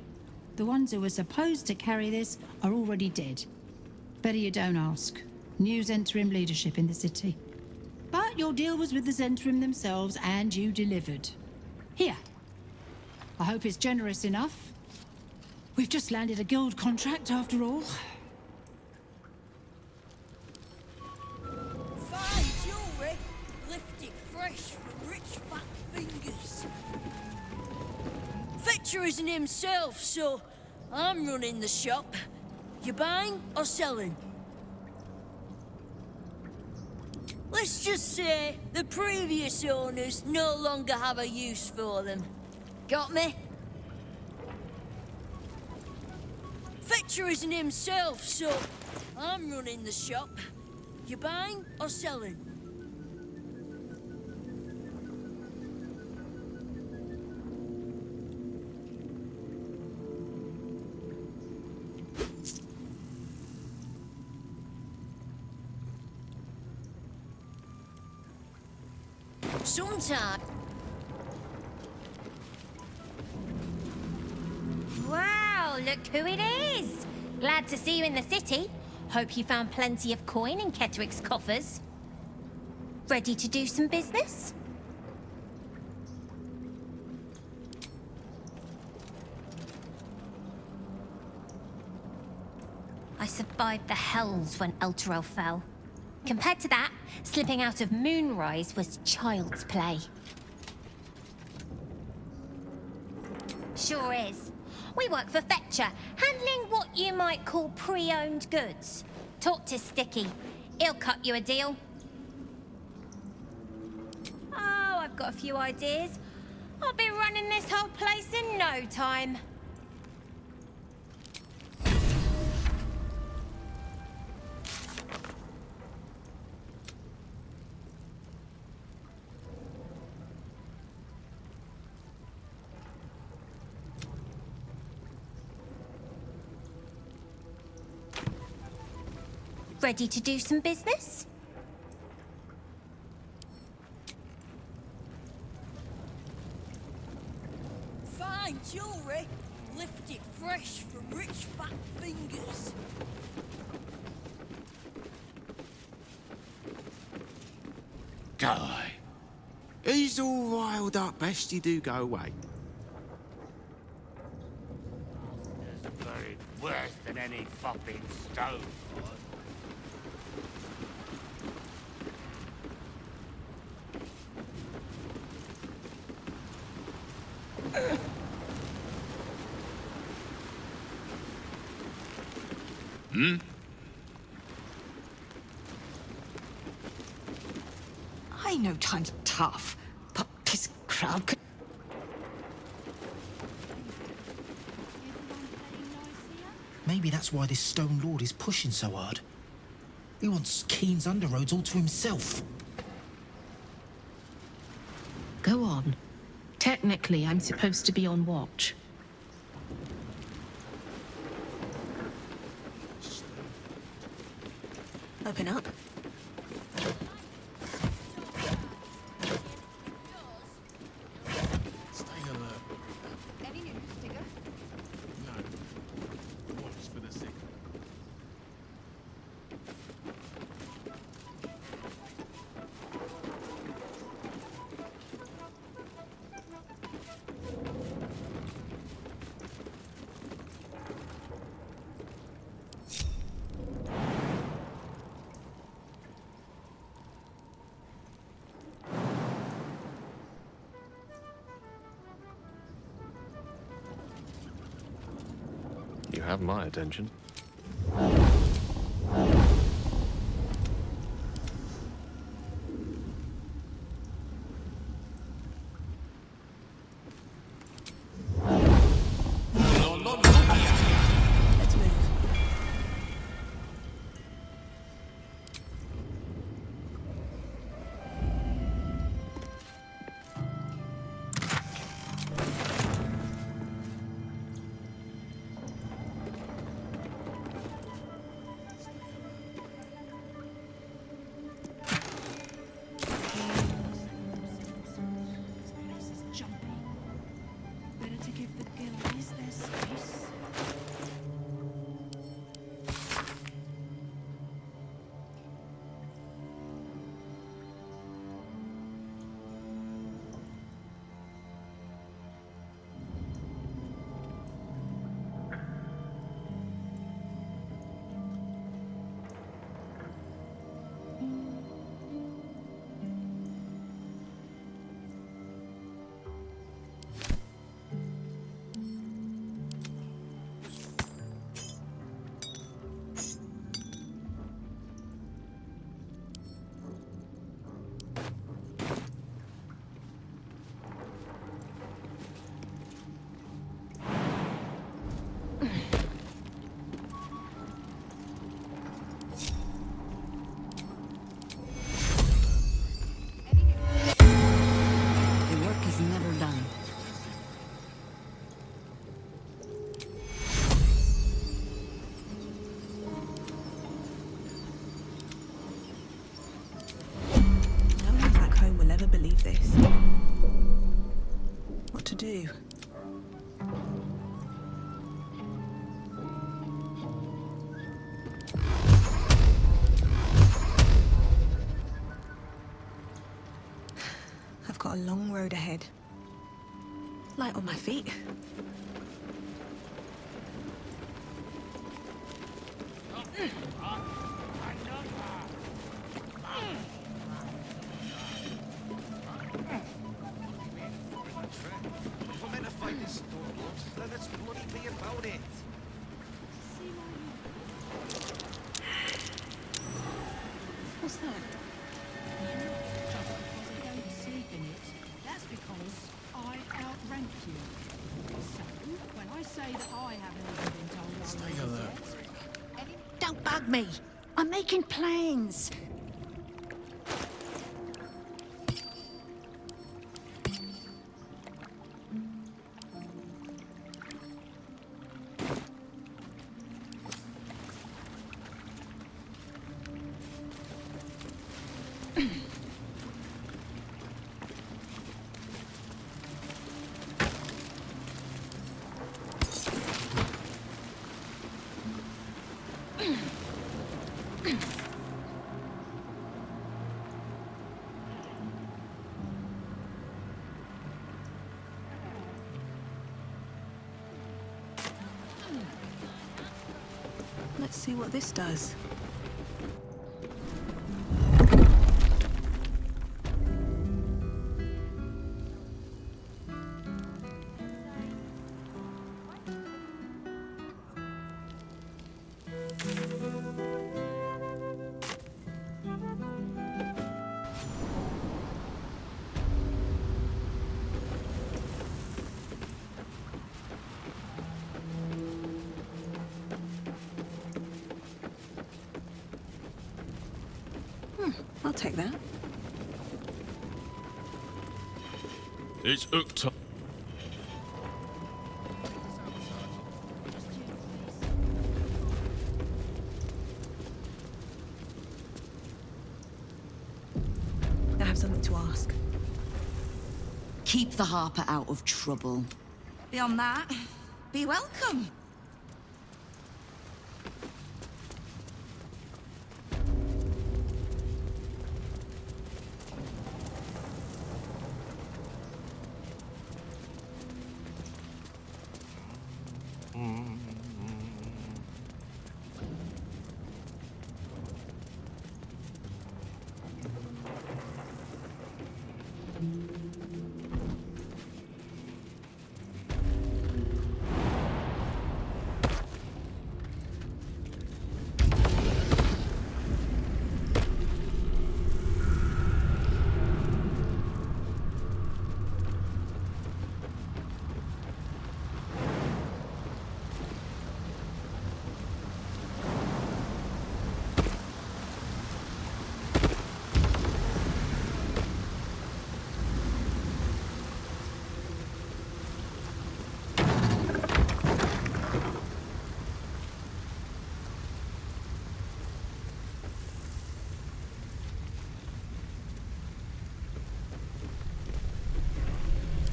The ones who were supposed to carry this are already dead. Better you don't ask. New Zentarim leadership in the city. But your deal was with the Zentarim themselves, and you delivered. Here. I hope it's generous enough. We've just landed a guild contract, after all. Fine jewelry, lifted fresh from rich fat fingers. Fetcher isn't himself, so I'm running the shop. You buying or selling? Let's just say the previous owners no longer have a use for them. Got me? Fetcher isn't himself, so I'm running the shop. You buying or selling? Sometime. Wow, look who it is! Glad to see you in the city. Hope you found plenty of coin in Ketterick's coffers. Ready to do some business? I survived the hells when Elturel fell. Compared to that, slipping out of Moonrise was child's play. Sure is. We work for Fetcher, handling what you might call pre-owned goods. Talk to Sticky. He'll cut you a deal. Oh, I've got a few ideas. I'll be running this whole place in no time. Ready to do some business? Fine jewelry, lifted fresh from rich fat fingers. Guy. He's all riled up. Best you do go away. It's buried worse than any fopping stone. Hmm? I know time's tough, but this crowd could... Maybe that's why this Stone Lord is pushing so hard. He wants Keen's underroads all to himself. Go on. Technically, I'm supposed to be on watch. Open up. Stay alert. Any news, Digger? No. Watch for the signal. You have my attention. of this. What to do? I've got a long road ahead. Light on my feet. If we're meant to fight this storm, then let's bloody be about it. What's that? Don't sleep in it. That's because I outrank you. So, when I say that I haven't even been told I'm Stay alert. Don't bug me. I'm making plans. Let's see what this does. I'll take that. It's hook time. I have something to ask. Keep the Harper out of trouble. Beyond that, be welcome.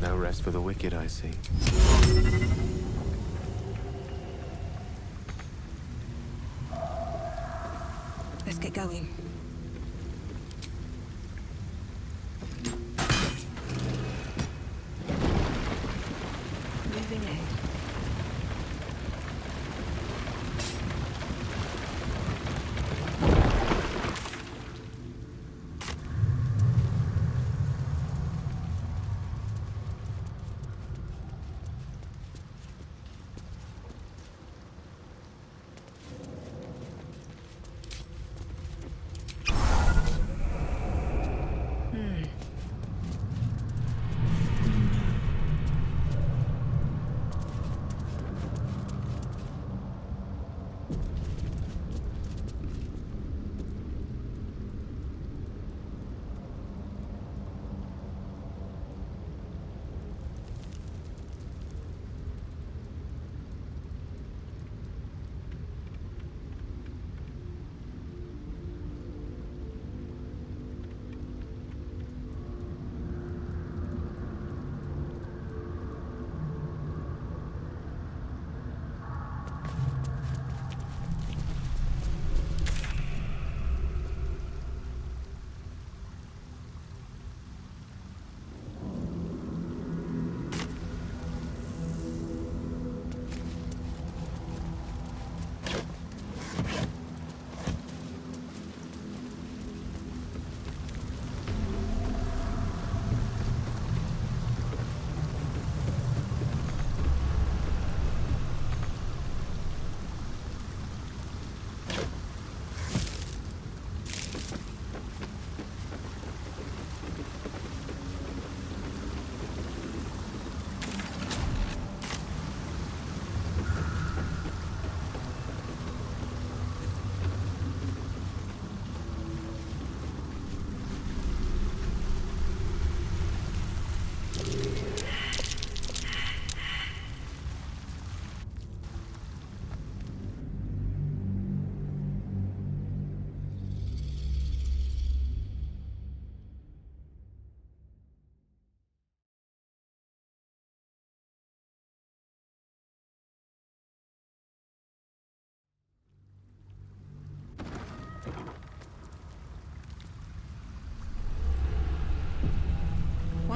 No rest for the wicked, I see. Let's get going. Moving ahead.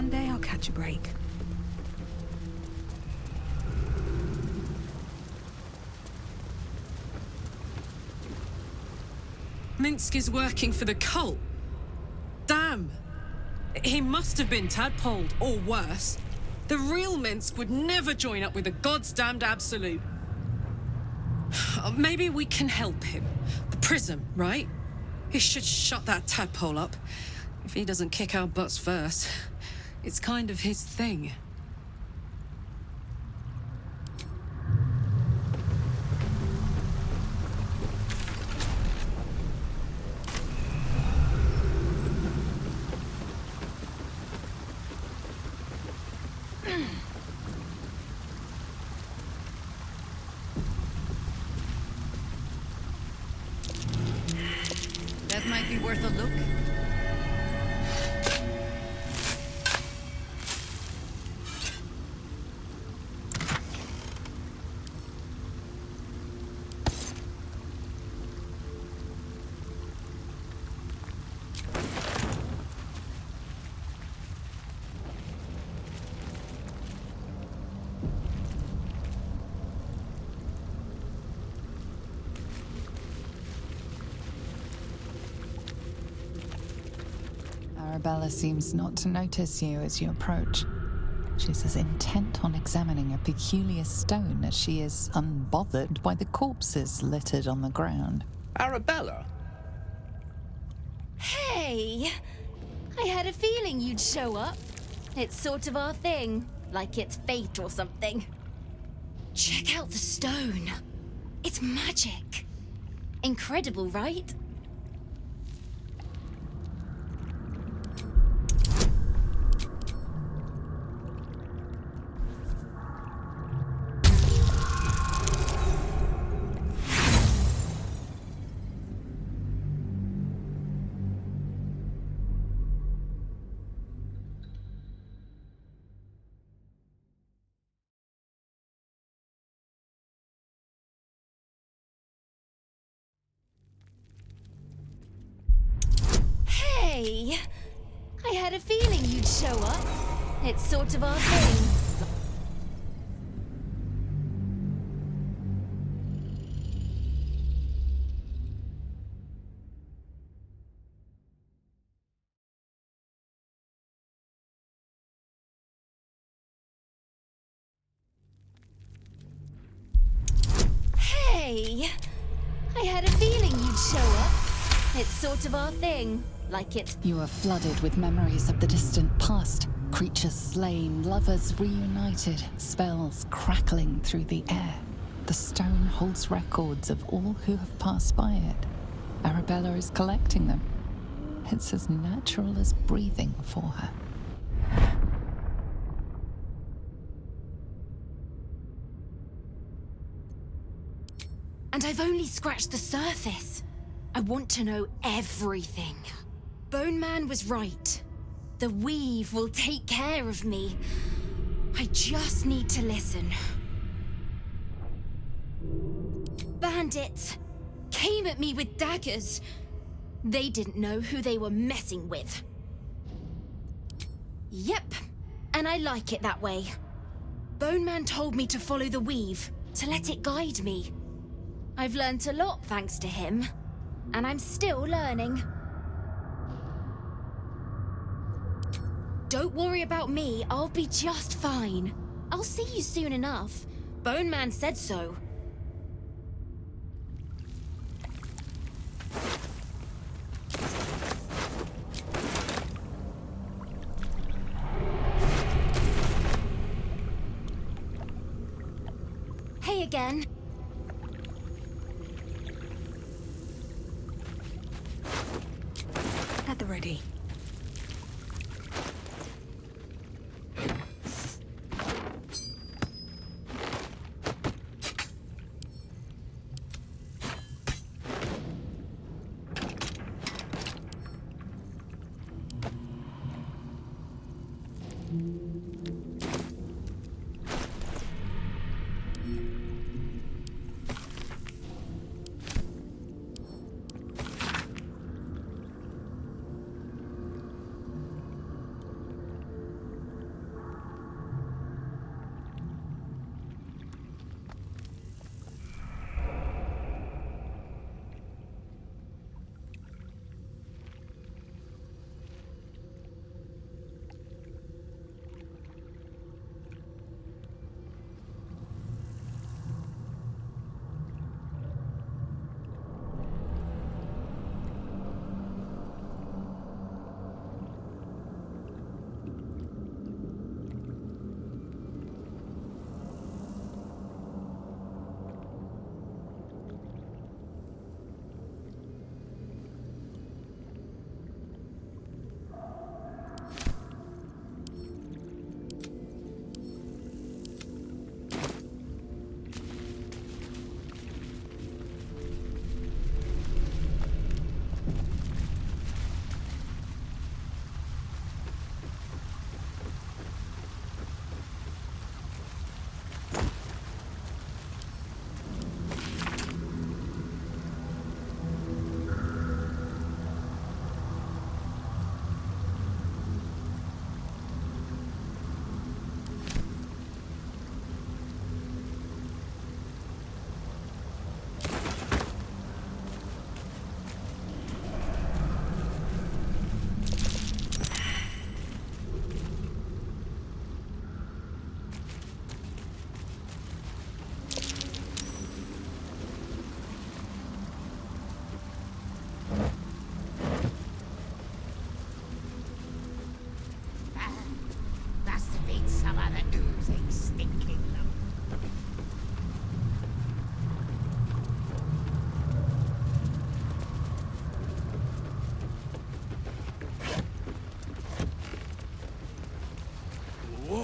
One day I'll catch a break. Minsk is working for the cult. Damn. He must have been tadpoled, or worse. The real Minsk would never join up with the goddamned Absolute. Maybe we can help him. The Prism, right? He should shut that tadpole up. If he doesn't kick our butts first. It's kind of his thing. That might be worth a look. Arabella seems not to notice you as you approach. She's as intent on examining a peculiar stone as she is unbothered by the corpses littered on the ground. Arabella? Hey! I had a feeling you'd show up. It's sort of our thing, like it's fate or something. Check out the stone. It's magic. Incredible, right? Hey! I had a feeling you'd show up. It's sort of our thing. Hey! I had a feeling you'd show up. It's sort of our thing, like it's... You are flooded with memories of the distant past. Creatures slain, lovers reunited, spells crackling through the air. The stone holds records of all who have passed by it. Arabella is collecting them. It's as natural as breathing for her. And I've only scratched the surface. I want to know everything. Bone Man was right. The weave will take care of me. I just need to listen. Bandits came at me with daggers. They didn't know who they were messing with. Yep, and I like it that way. Bone Man told me to follow the weave, to let it guide me. I've learnt a lot thanks to him, and I'm still learning. Don't worry about me, I'll be just fine. I'll see you soon enough. Bone Man said so. Hey again. At the ready.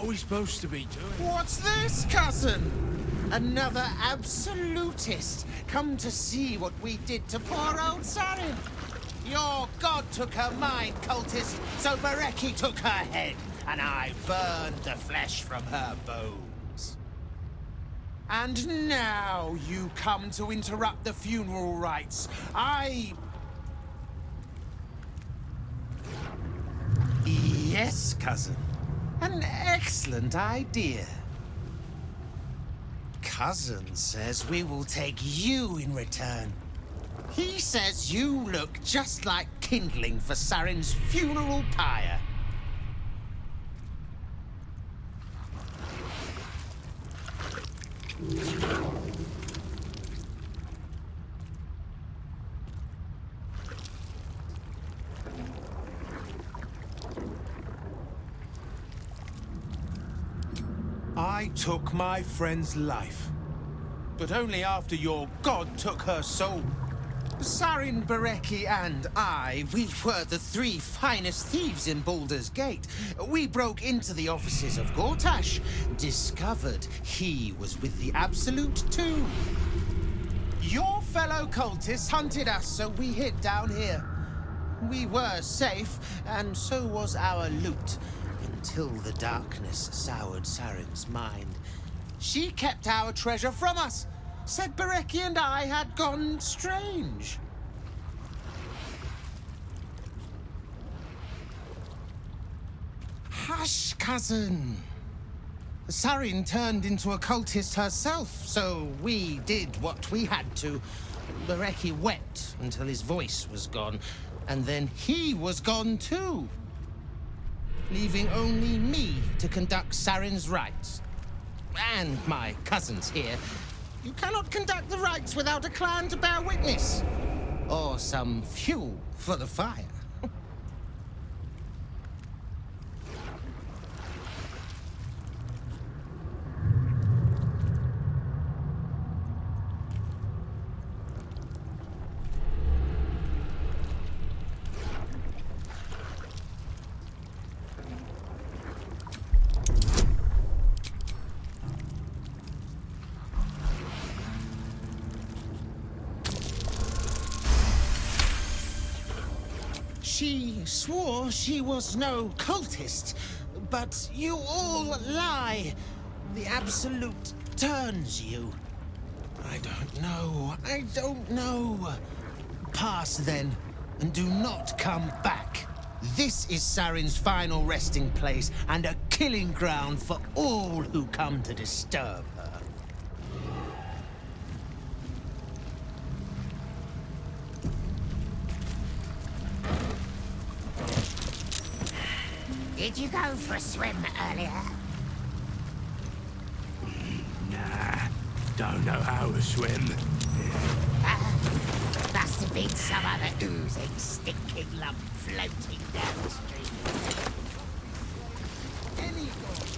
we supposed to be doing? What's this, cousin? Another absolutist come to see what we did to poor old Sarin. Your god took her mind, cultist, so Bereki took her head, and I burned the flesh from her bones. And now you come to interrupt the funeral rites. Yes, cousin. An excellent idea. Cousin says we will take you in return. He says you look just like kindling for Sarin's funeral pyre. I took my friend's life, but only after your god took her soul. Sarin, Bereki, and I, we were the 3 finest thieves in Baldur's Gate. We broke into the offices of Gortash, discovered he was with the Absolute too. Your fellow cultists hunted us, so we hid down here. We were safe, and so was our loot, until the darkness soured Sarin's mind. She kept our treasure from us. Said Bereki and I had gone strange. Hush, cousin. Sarin turned into a cultist herself, so we did what we had to. Bereki wept until his voice was gone, and then he was gone too, leaving only me to conduct Sarin's rites. And my cousins here. You cannot conduct the rites without a clan to bear witness. Or some fuel for the fire. She swore she was no cultist, but you all lie. The Absolute turns you. I don't know. Pass then, and do not come back. This is Sarin's final resting place, and a killing ground for all who come to disturb her. Did you go for a swim earlier? Nah, don't know how to swim. Must have been some other oozing, stinking lump floating downstream. Any god,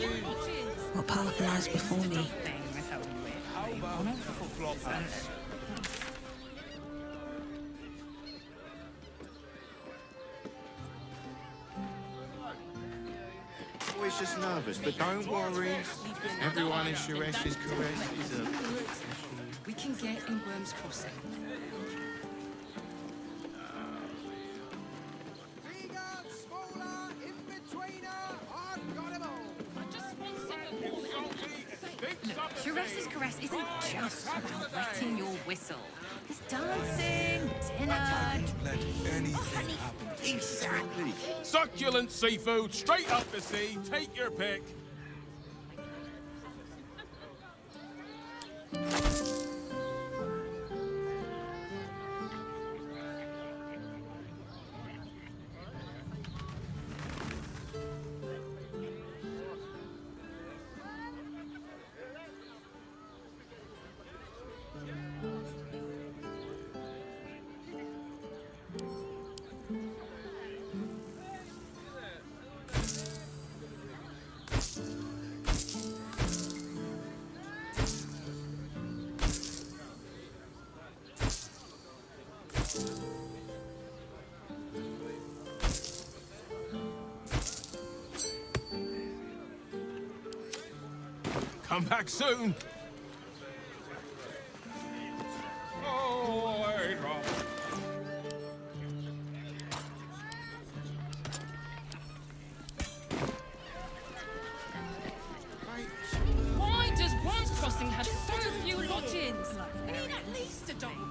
What path lies before me? Always just nervous, but don't worry. Everyone in Sharesh's caress is a... We can get in Worm's Crossing. Sharesh's caress isn't just about wetting your whistle. There's dancing, dinner. Let anything happen. Exactly. Succulent seafood, straight up the sea. Take your pick. Come back soon. Oh, I drop. Why does Worm's Crossing have so few lodgings? We need at least a double bed.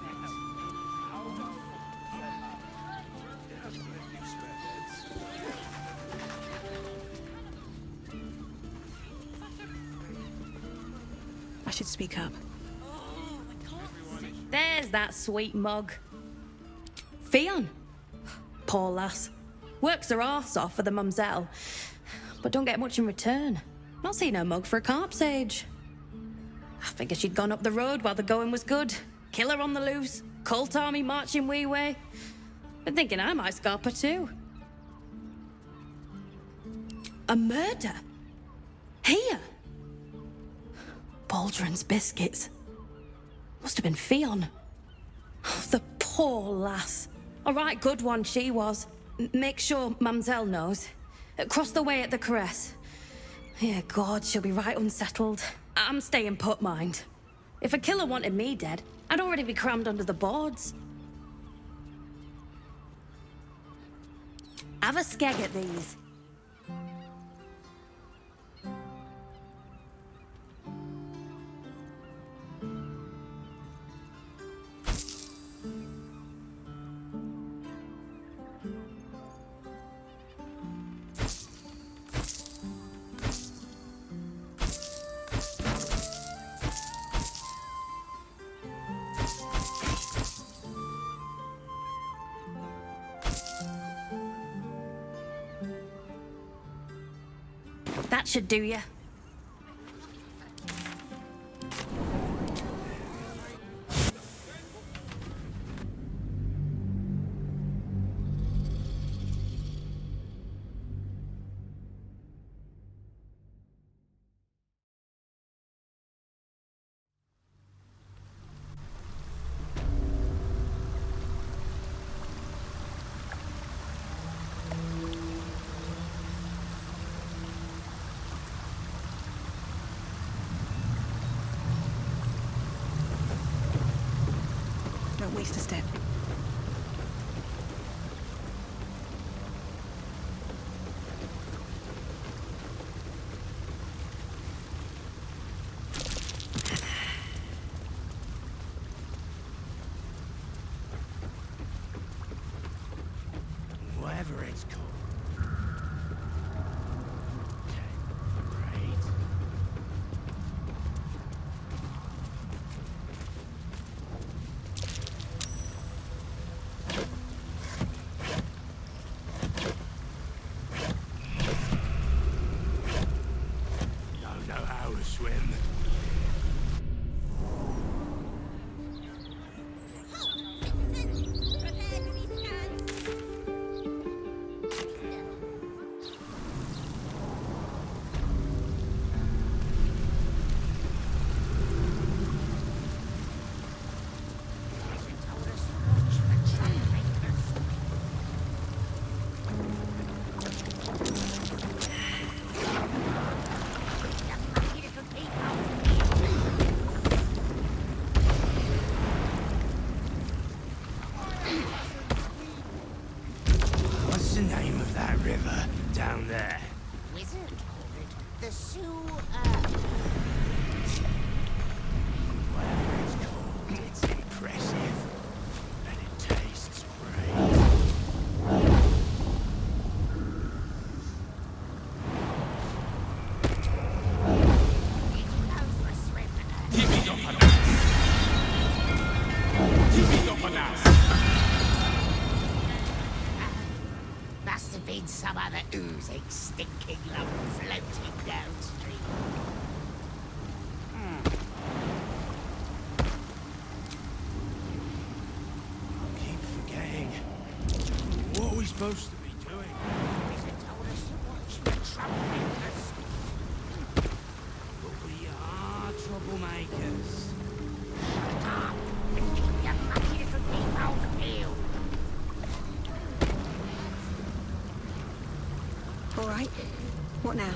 I should speak up. There's that sweet mug. Fionn. Poor lass. Works her arse off for the mumselle, but don't get much in return. Not seen her mug for a carp's age. I figured she'd gone up the road while the going was good. Killer on the loose, cult army marching wee way. Been thinking I might scarp her too. A murder? Here? Baldrin's biscuits. Must have been Fionn. Oh, the poor lass. A right good one she was. Make sure Mamselle knows. Across the way at the caress. Yeah, God, she'll be right unsettled. I'm staying put, mind. If a killer wanted me dead, I'd already be crammed under the boards. Have a skeg at these. That should do ya. Don't waste a step. Whatever it's called. that river down there? Wizard called it the sewer. Whatever it's called, it's impressive. And it tastes great. Must have been some other oozing, stinking lump floating downstream. Keep forgetting. What are we supposed to be doing? Wizard told us to watch the troublemakers. But we are troublemakers. Shut up and keep your mucky little peephole peeled. All right. What now?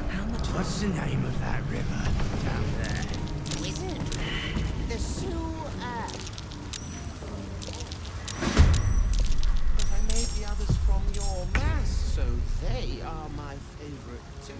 How much? What's the name of that river down there? Wizard, the sewer. But I made the others from your mass, so they are my favorite too.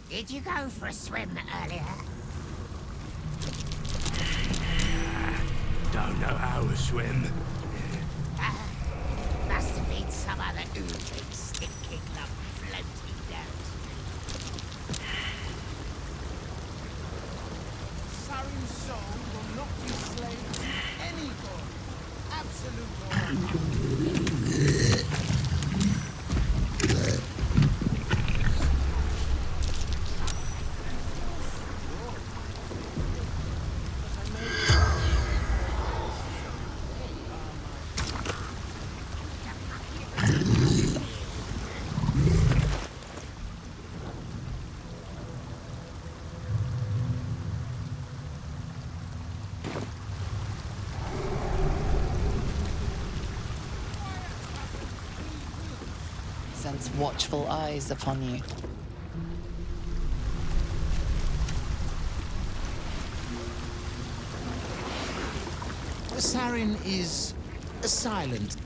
Did you go for a swim earlier? Don't know how to swim. Must have been some other oozing, stinking lump floating downstream. Sarin's soul will not be slave to any god. Absolute law. Sense watchful eyes upon you. Sarin is silent.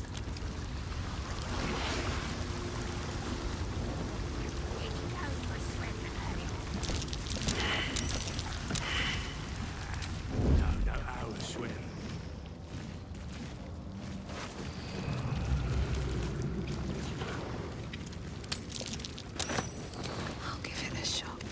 Don't know how to swim. I'll give it a shot.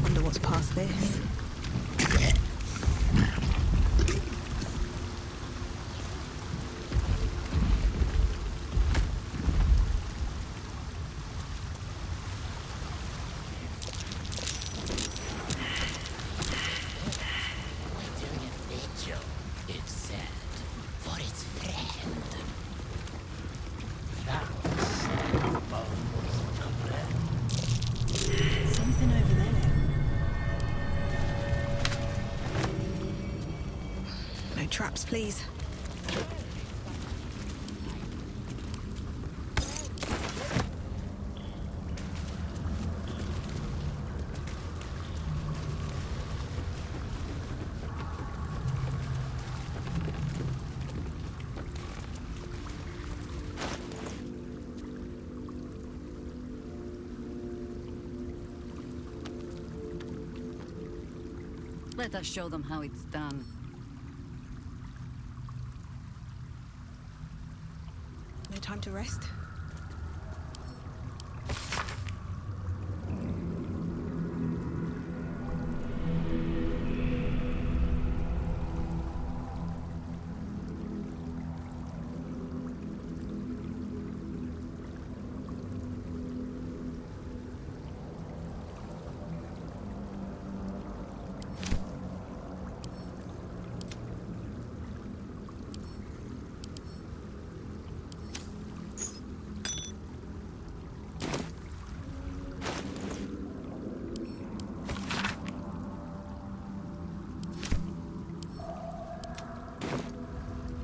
Wonder what's past this. Doing a vigil, it said, for its friend. Something over there. No traps, please. Let us show them how it's done. No time to rest.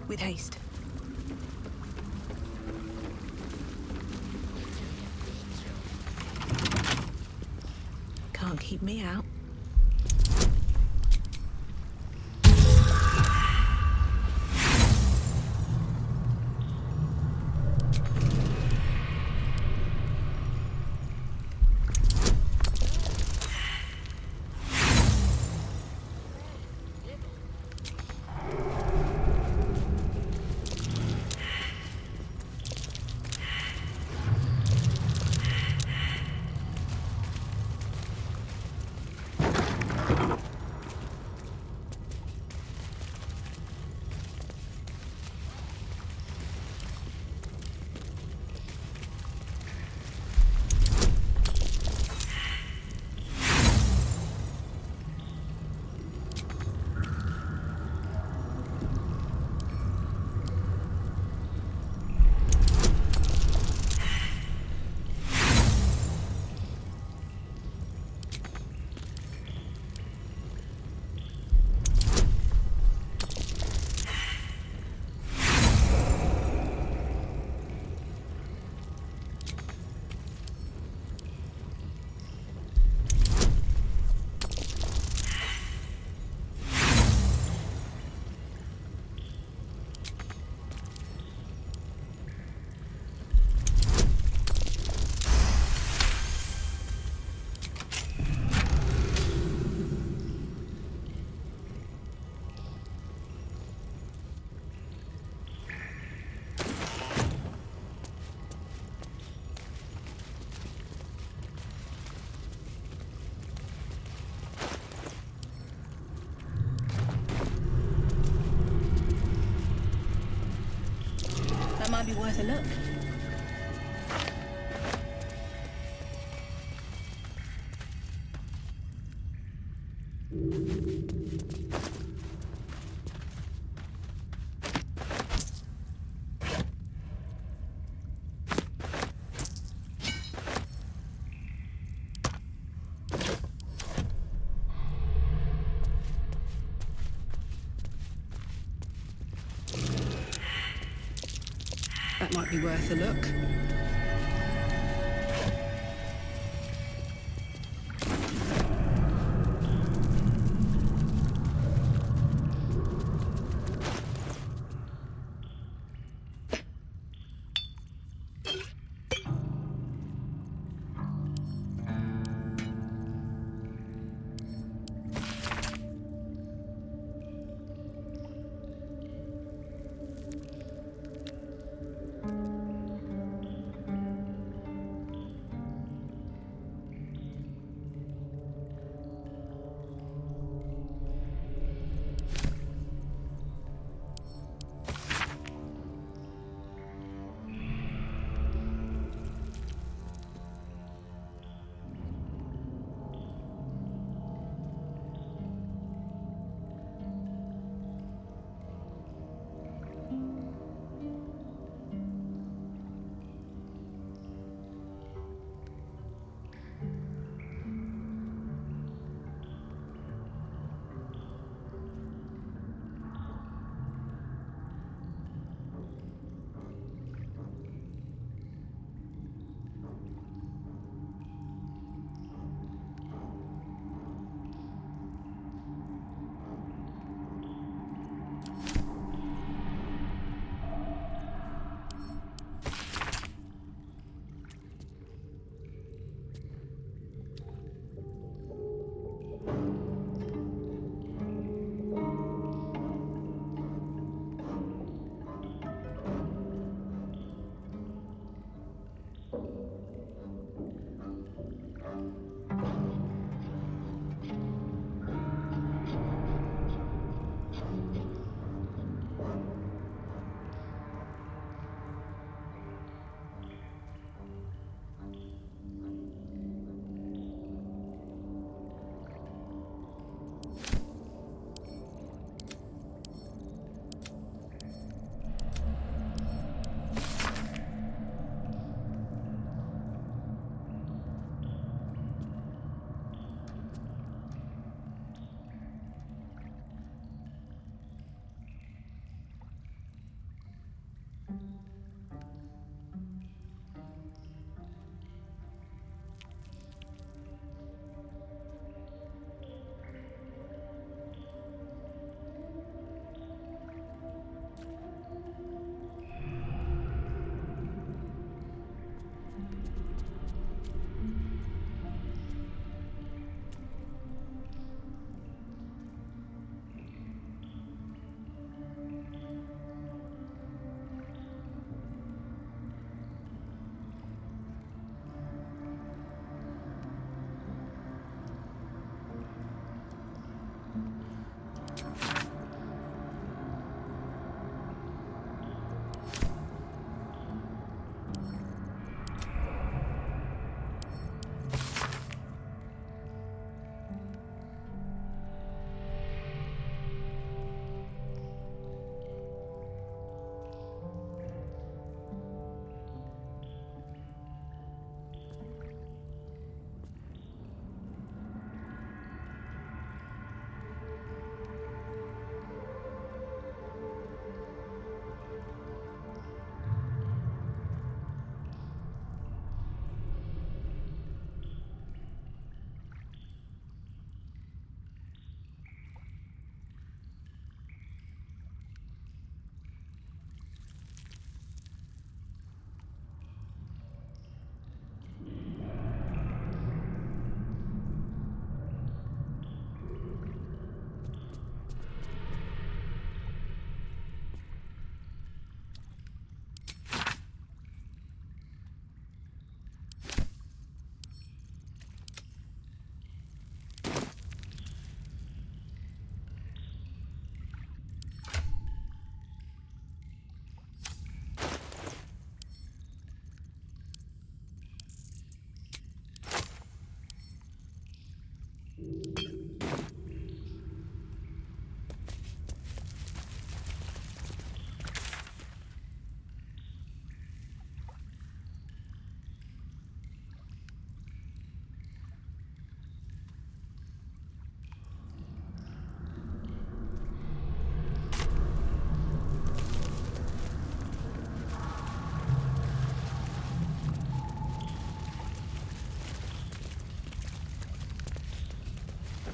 with haste. Can't keep me out. That might be worth a look. That might be worth a look.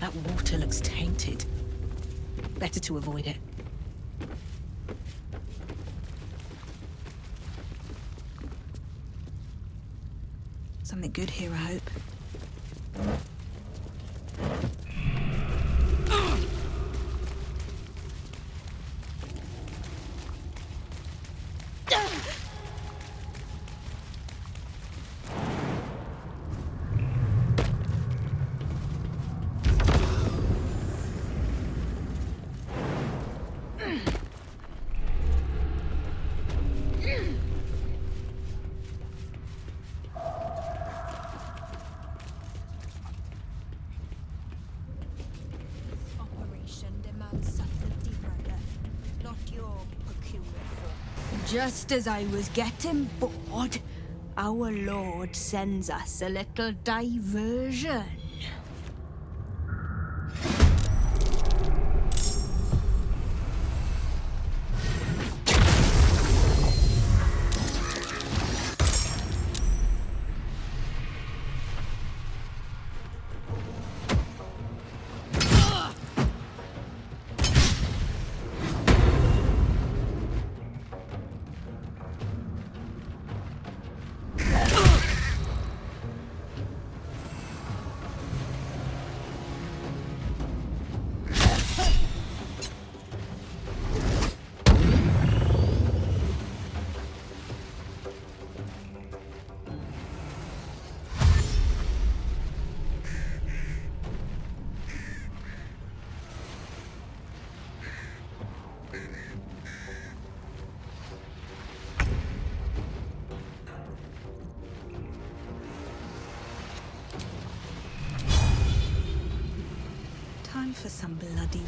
That water looks tainted. Better to avoid it. Something good here, I hope. Just as I was getting bored, our Lord sends us a little diversion. Time for some bloody...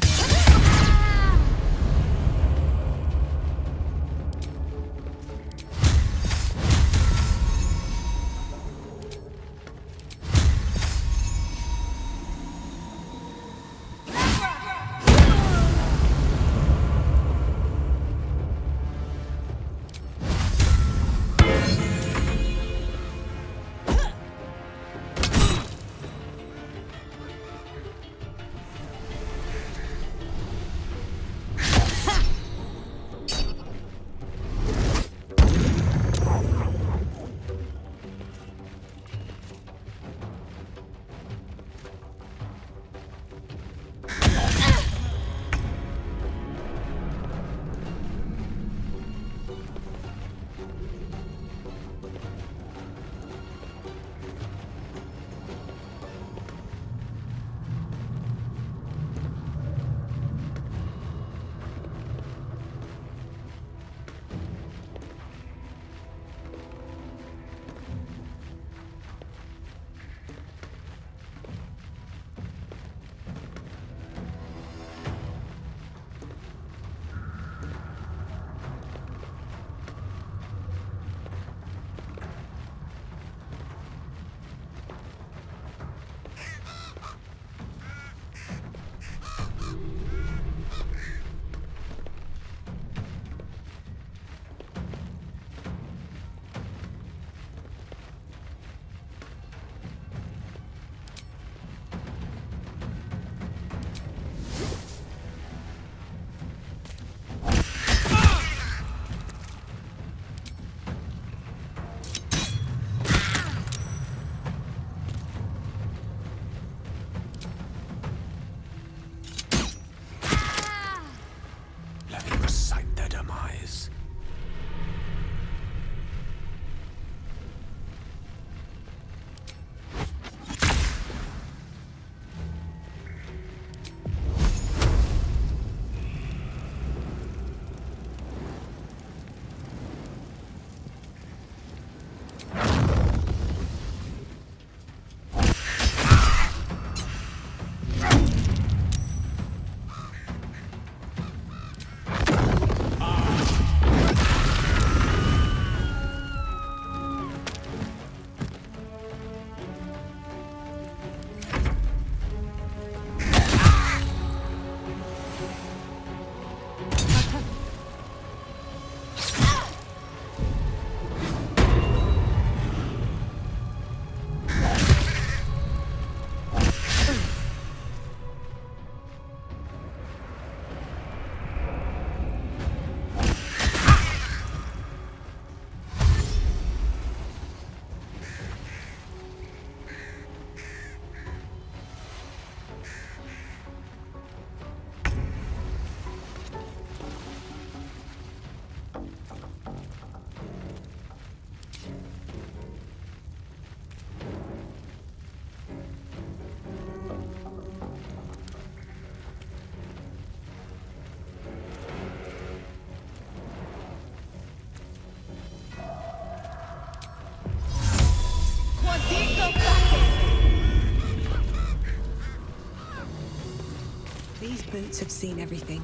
These boots have seen everything.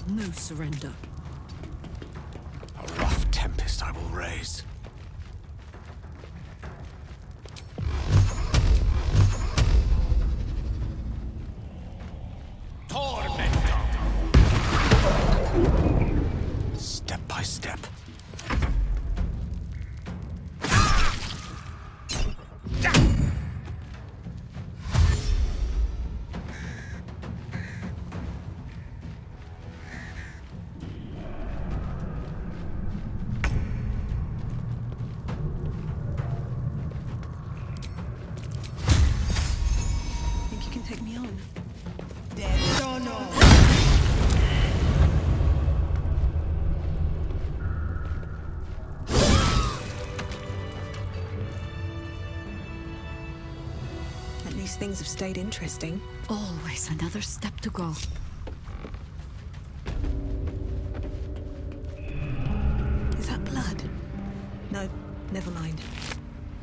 No surrender. A rough tempest I will raise. Step by step. Think you can take me on? At least things have stayed interesting. Always another step to go. Is that blood? No, never mind.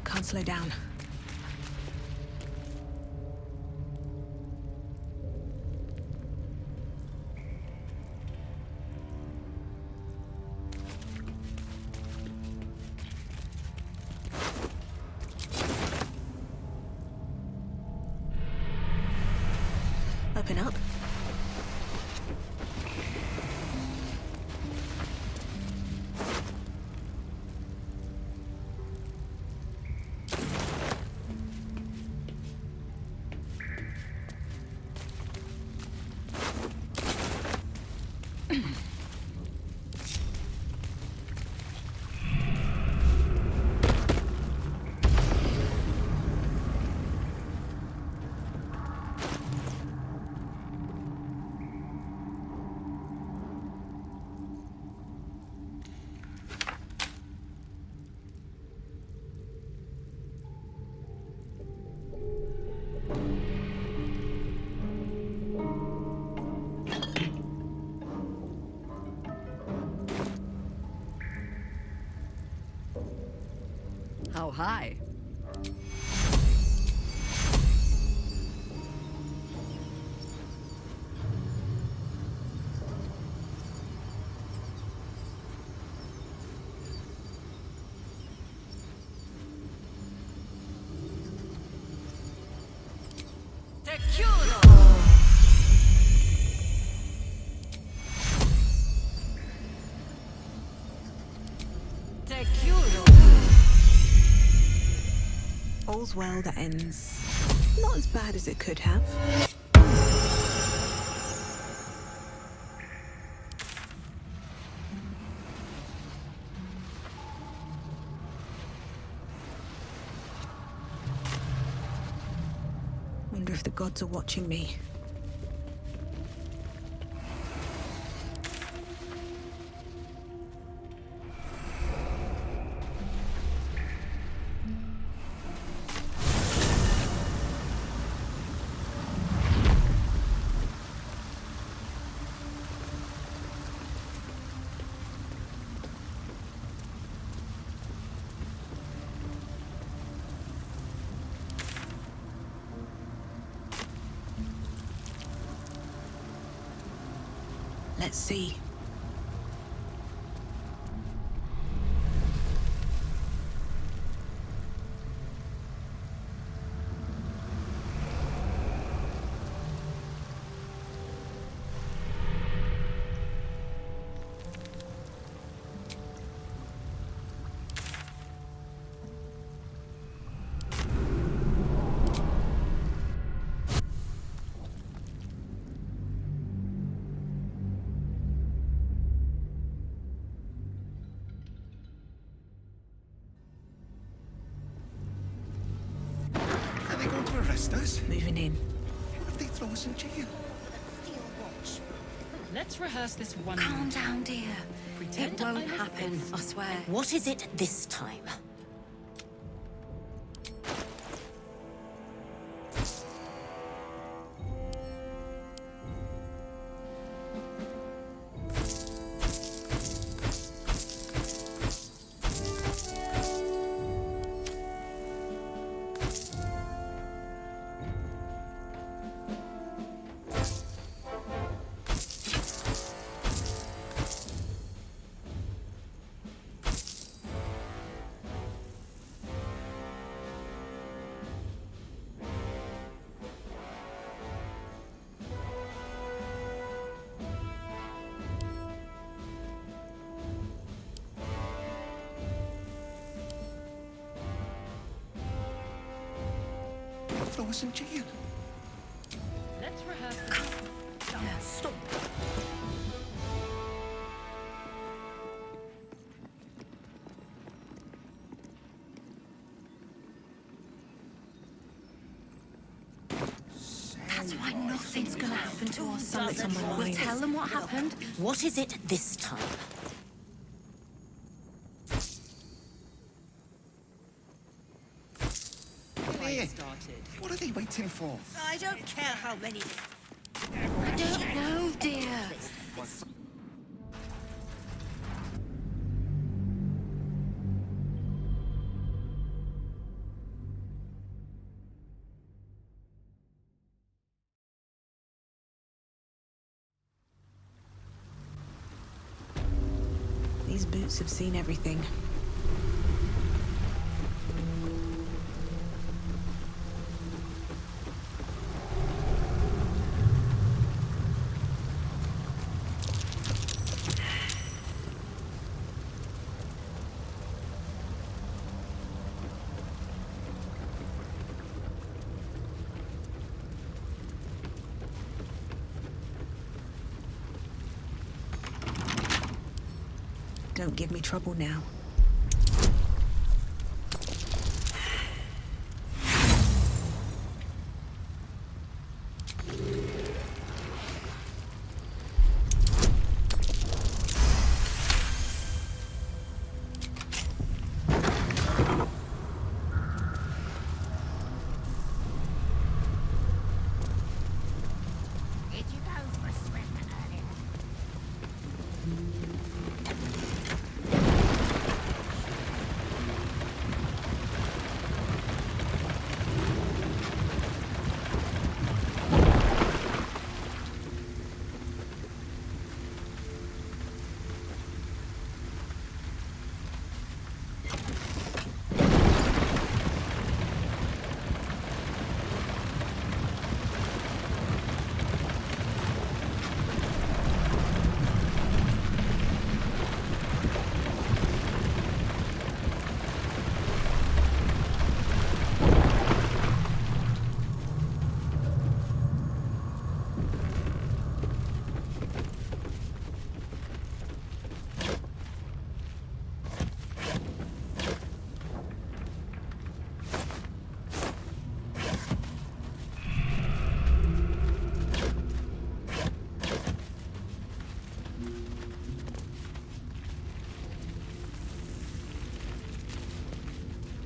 Can't slow down. Open up. How high? All's well that ends not as bad as it could have. Wonder if the gods are watching me. Let's see. moving in. What if they throw us in jail? Let's rehearse this one. Calm down, dear. Pretend It won't I'm a happen, face. I swear. What is it this time? Throw us in jail. Let's rehearse this. Stop. That's why nothing's gonna happen to us. Something's on my We'll mind. tell them what happened. What is it this time? Here. What are they waiting for? I don't care how many. I don't know, dear. These boots have seen everything. Don't give me trouble now. Did you go for a swim earlier?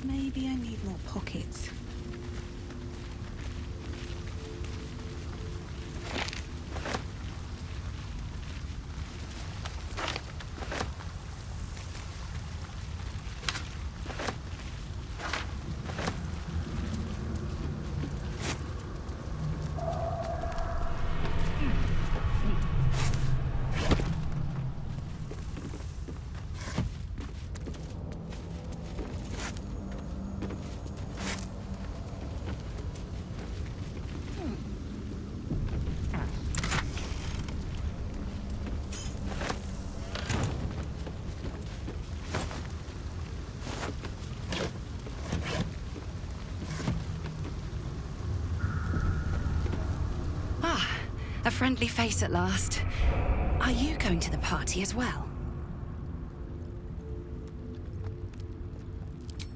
Maybe I need more pockets. A friendly face at last. Are you going to the party as well?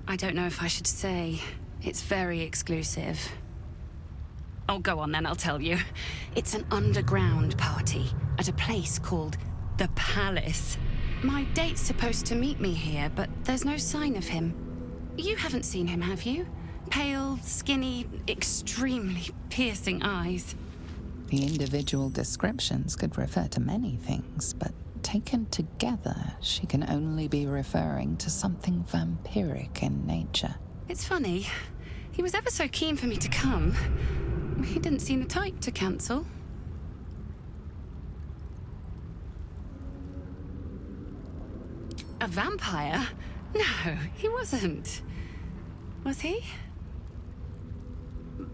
I don't know if I should say. It's very exclusive. Oh, go on then, I'll tell you. It's an underground party at a place called The Palace. My date's supposed to meet me here, but there's no sign of him. You haven't seen him, have you? Pale, skinny, extremely piercing eyes. The individual descriptions could refer to many things, but taken together, she can only be referring to something vampiric in nature. It's funny. He was ever so keen for me to come. He didn't seem the type to cancel. A vampire? No, he wasn't. Was he?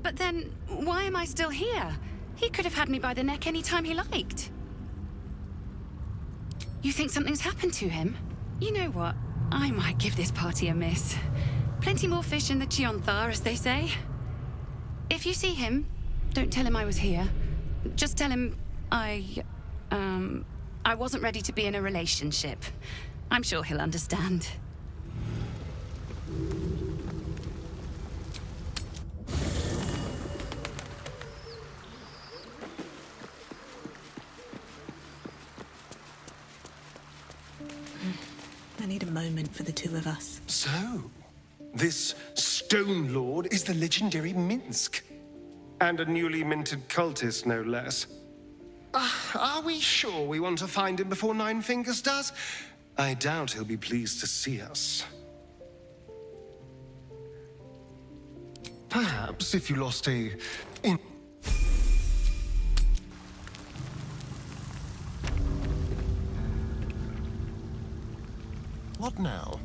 But then, why am I still here? He could have had me by the neck any time he liked. You think something's happened to him? You know what? I might give this party a miss. Plenty more fish in the Chionthar, as they say. If you see him, don't tell him I was here. Just tell him I wasn't ready to be in a relationship. I'm sure he'll understand. I need a moment for the two of us. So, this Stone Lord is the legendary Minsk. And a newly minted cultist, no less. Are we sure we want to find him before Nine Fingers does? I doubt he'll be pleased to see us. Perhaps if you lost What now?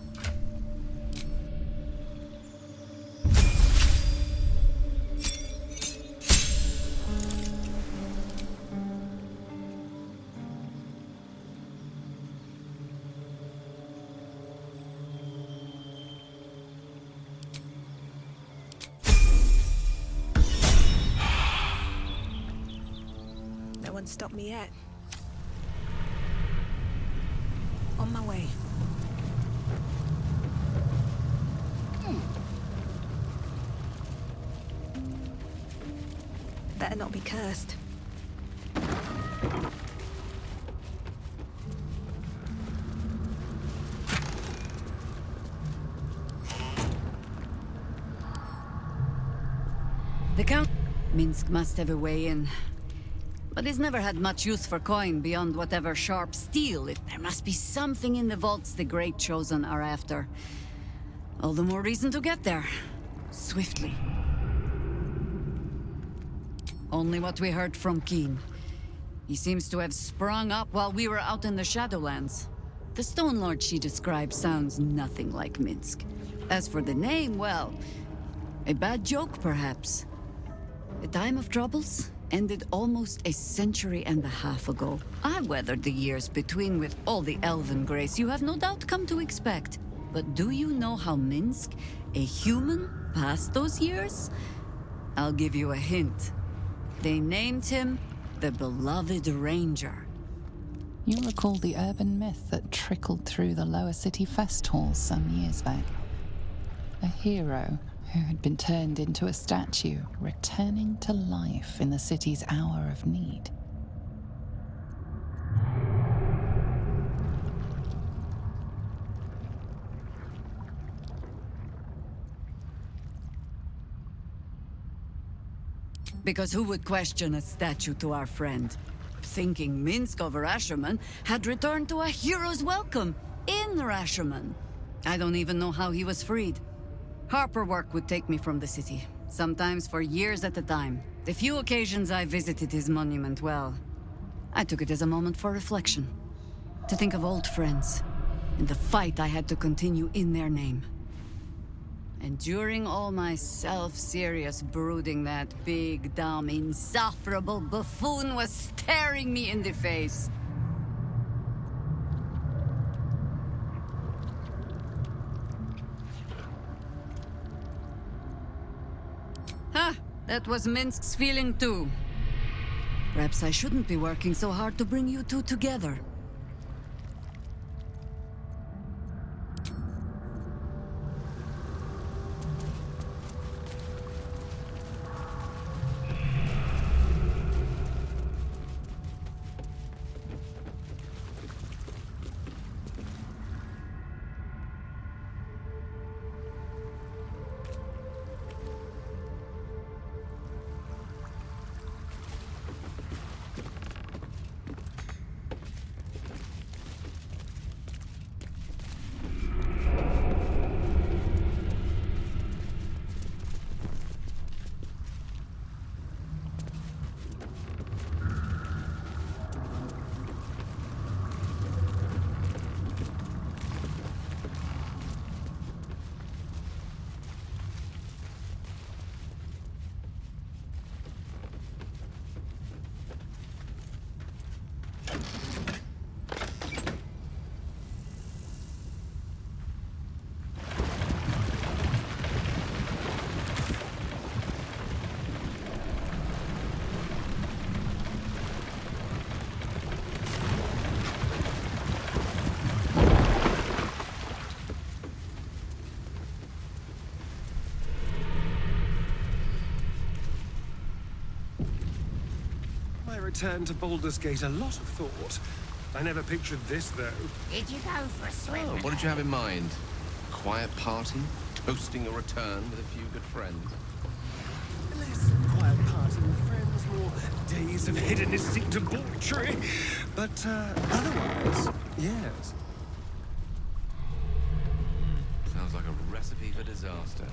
No one stopped me yet. On my way. Better not be cursed. The Count... Minsk must have a way in. But he's never had much use for coin beyond whatever sharp steel. There must be something in the vaults the Great Chosen are after. All the more reason to get there. Swiftly. Only what we heard from Keen. He seems to have sprung up while we were out in the Shadowlands. The Stone Lord she describes sounds nothing like Minsk. As for the name, well, a bad joke perhaps. The time of troubles ended almost a century and a half ago. I weathered the years between with all the elven grace you have no doubt come to expect. But do you know how Minsk, a human, passed those years? I'll give you a hint. They named him the Beloved Ranger. You recall the urban myth that trickled through the lower city fest halls some years back. A hero who had been turned into a statue, returning to life in the city's hour of need. Because who would question a statue to our friend? Thinking Minsk over Asherman had returned to a hero's welcome in Asherman. I don't even know how he was freed. Harper work would take me from the city, sometimes for years at a time. The few occasions I visited his monument, well, I took it as a moment for reflection. To think of old friends, and the fight I had to continue in their name. And during all my self-serious brooding, that big, dumb, insufferable buffoon was staring me in the face. That was Minsk's feeling too. Perhaps I shouldn't be working so hard to bring you two together. return to Baldur's Gate a lot of thought. I never pictured this, though. Did you go for a swim? Oh, what did you have in mind? A quiet party? Toasting a return with a few good friends? Less quiet party with friends, more days of hedonistic debauchery. But otherwise, yes. Sounds like a recipe for disaster.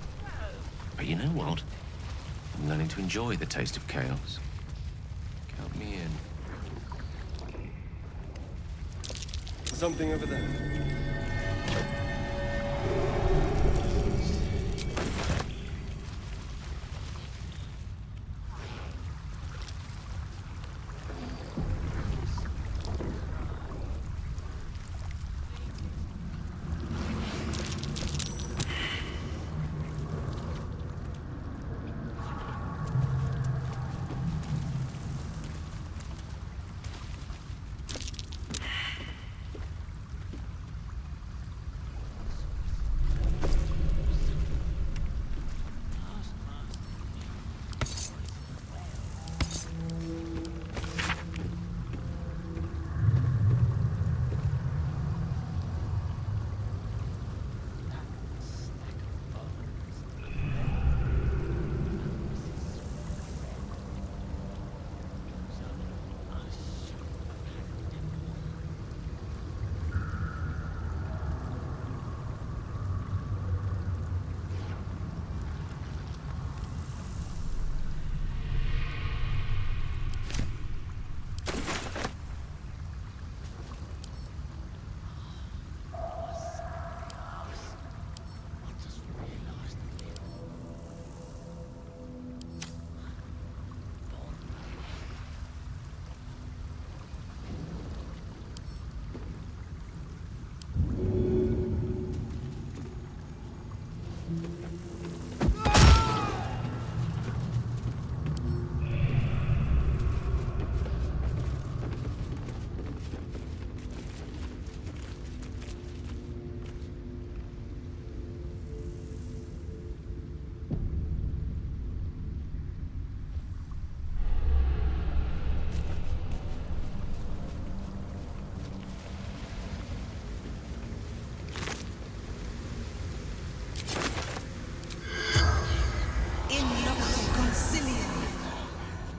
But you know what? I'm learning to enjoy the taste of chaos. Count me in. Something over there.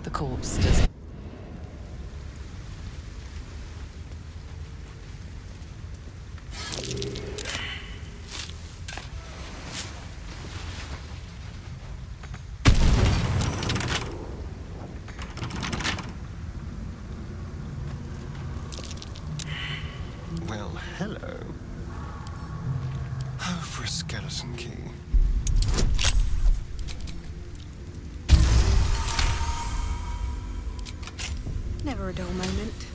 The corpse does. Well, hello. Oh, for a skeleton key. Never a dull moment.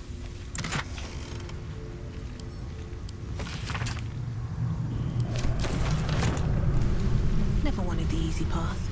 Never wanted the easy path.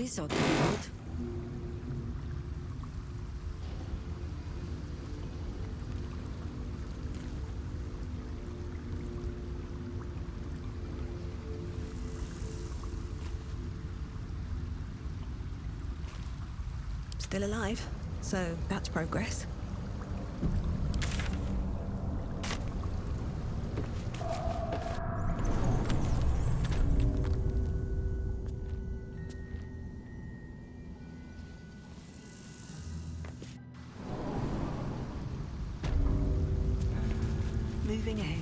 This ought to be good. Still alive, so that's progress. Moving ahead.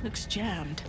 Looks jammed.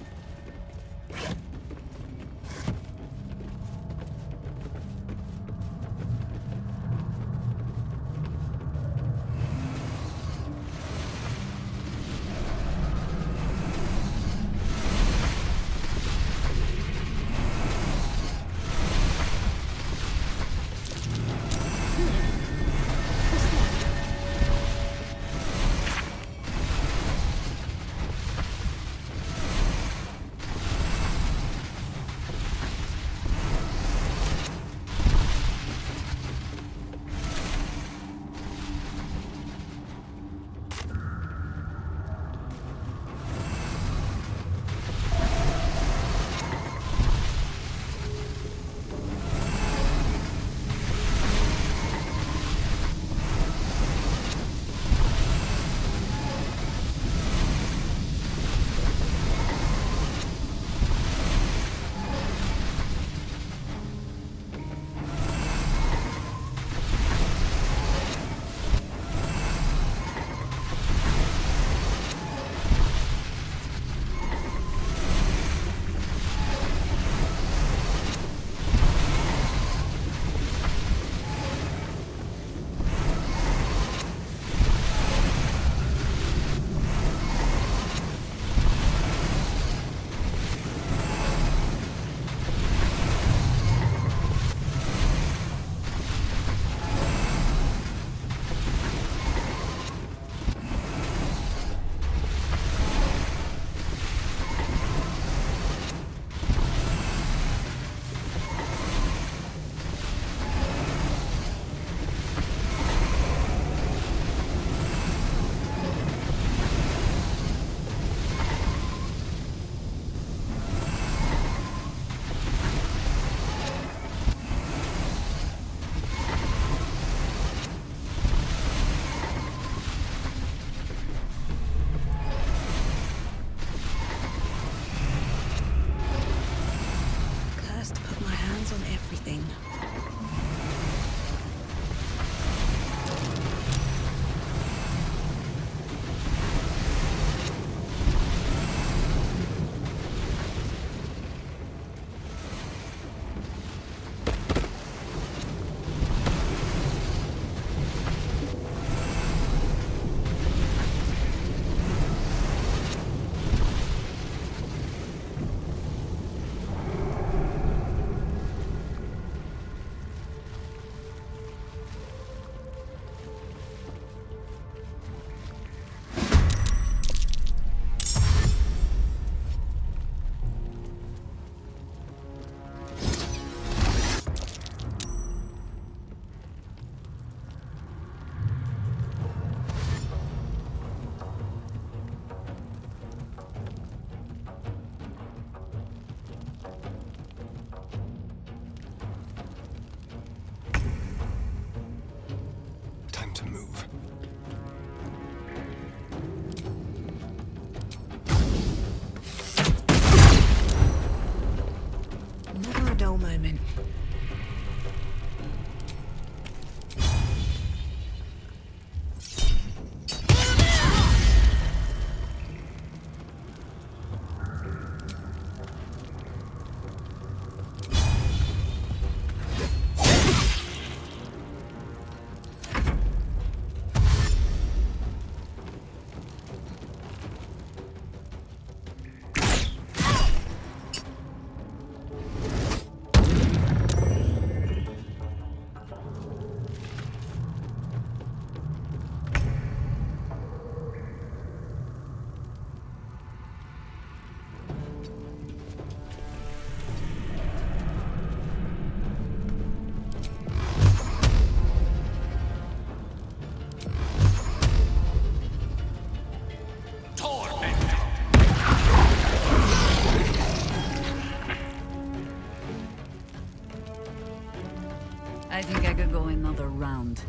another round.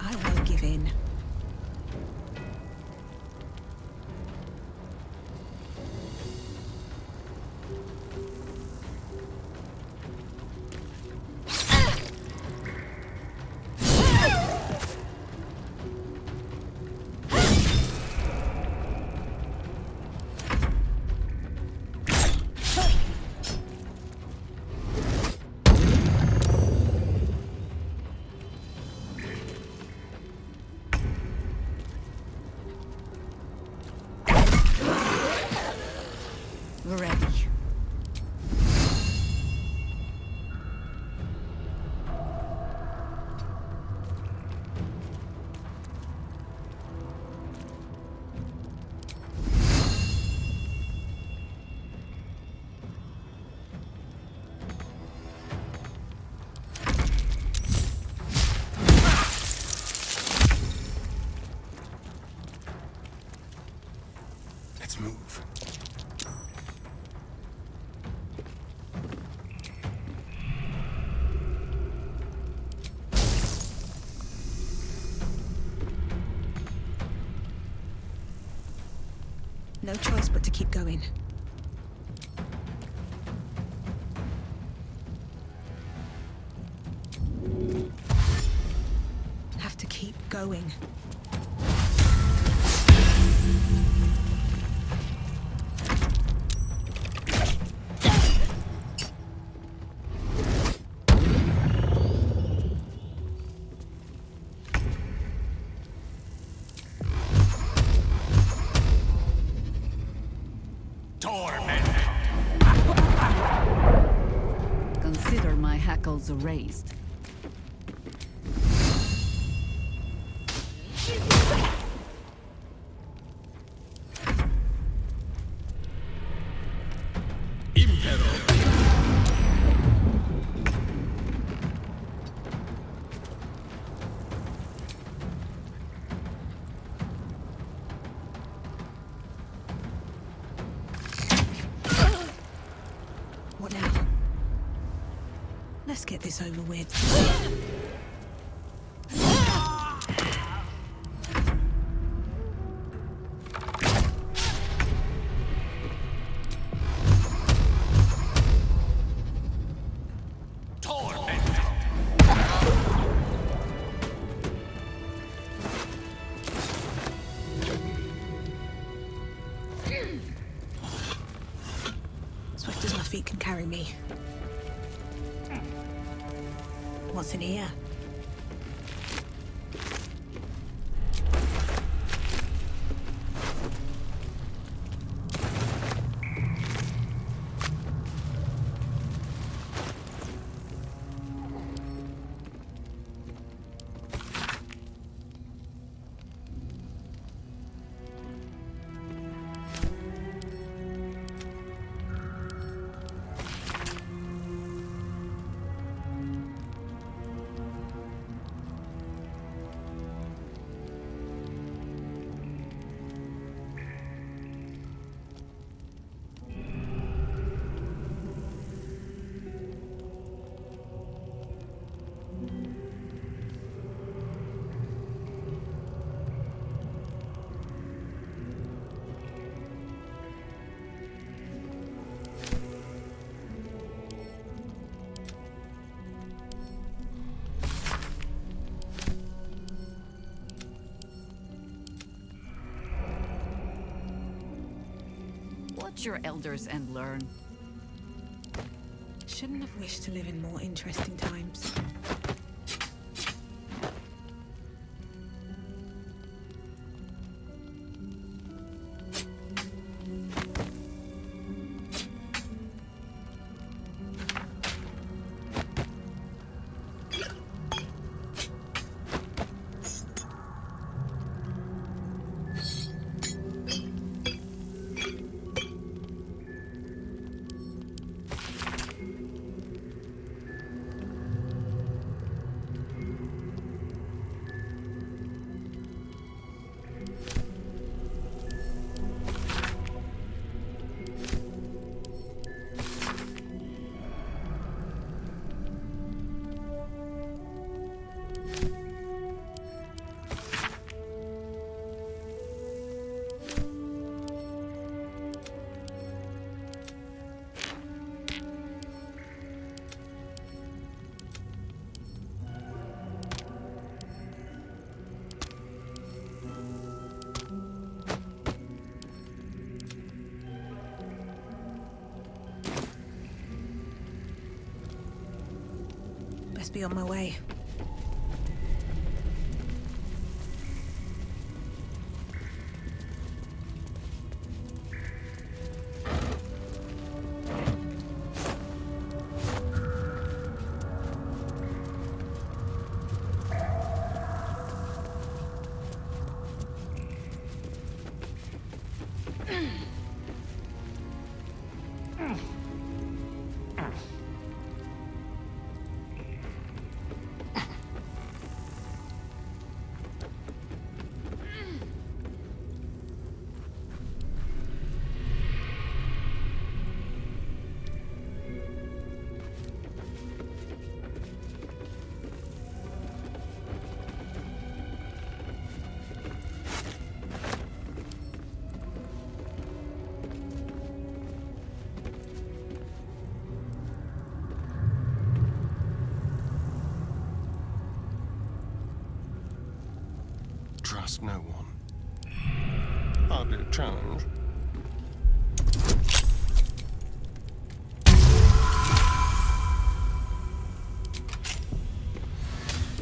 I won't give in. Ready. Let's move. No choice but to keep going. Have to keep going. Consider my hackles raised. What now? Let's get this over with. Swift as my feet can carry me. What's in here? to your elders and learn. Shouldn't have wished to live in more interesting times. Best be on my way. Trust no one. Hardly a challenge.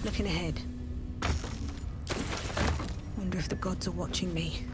Looking ahead. Wonder if the gods are watching me.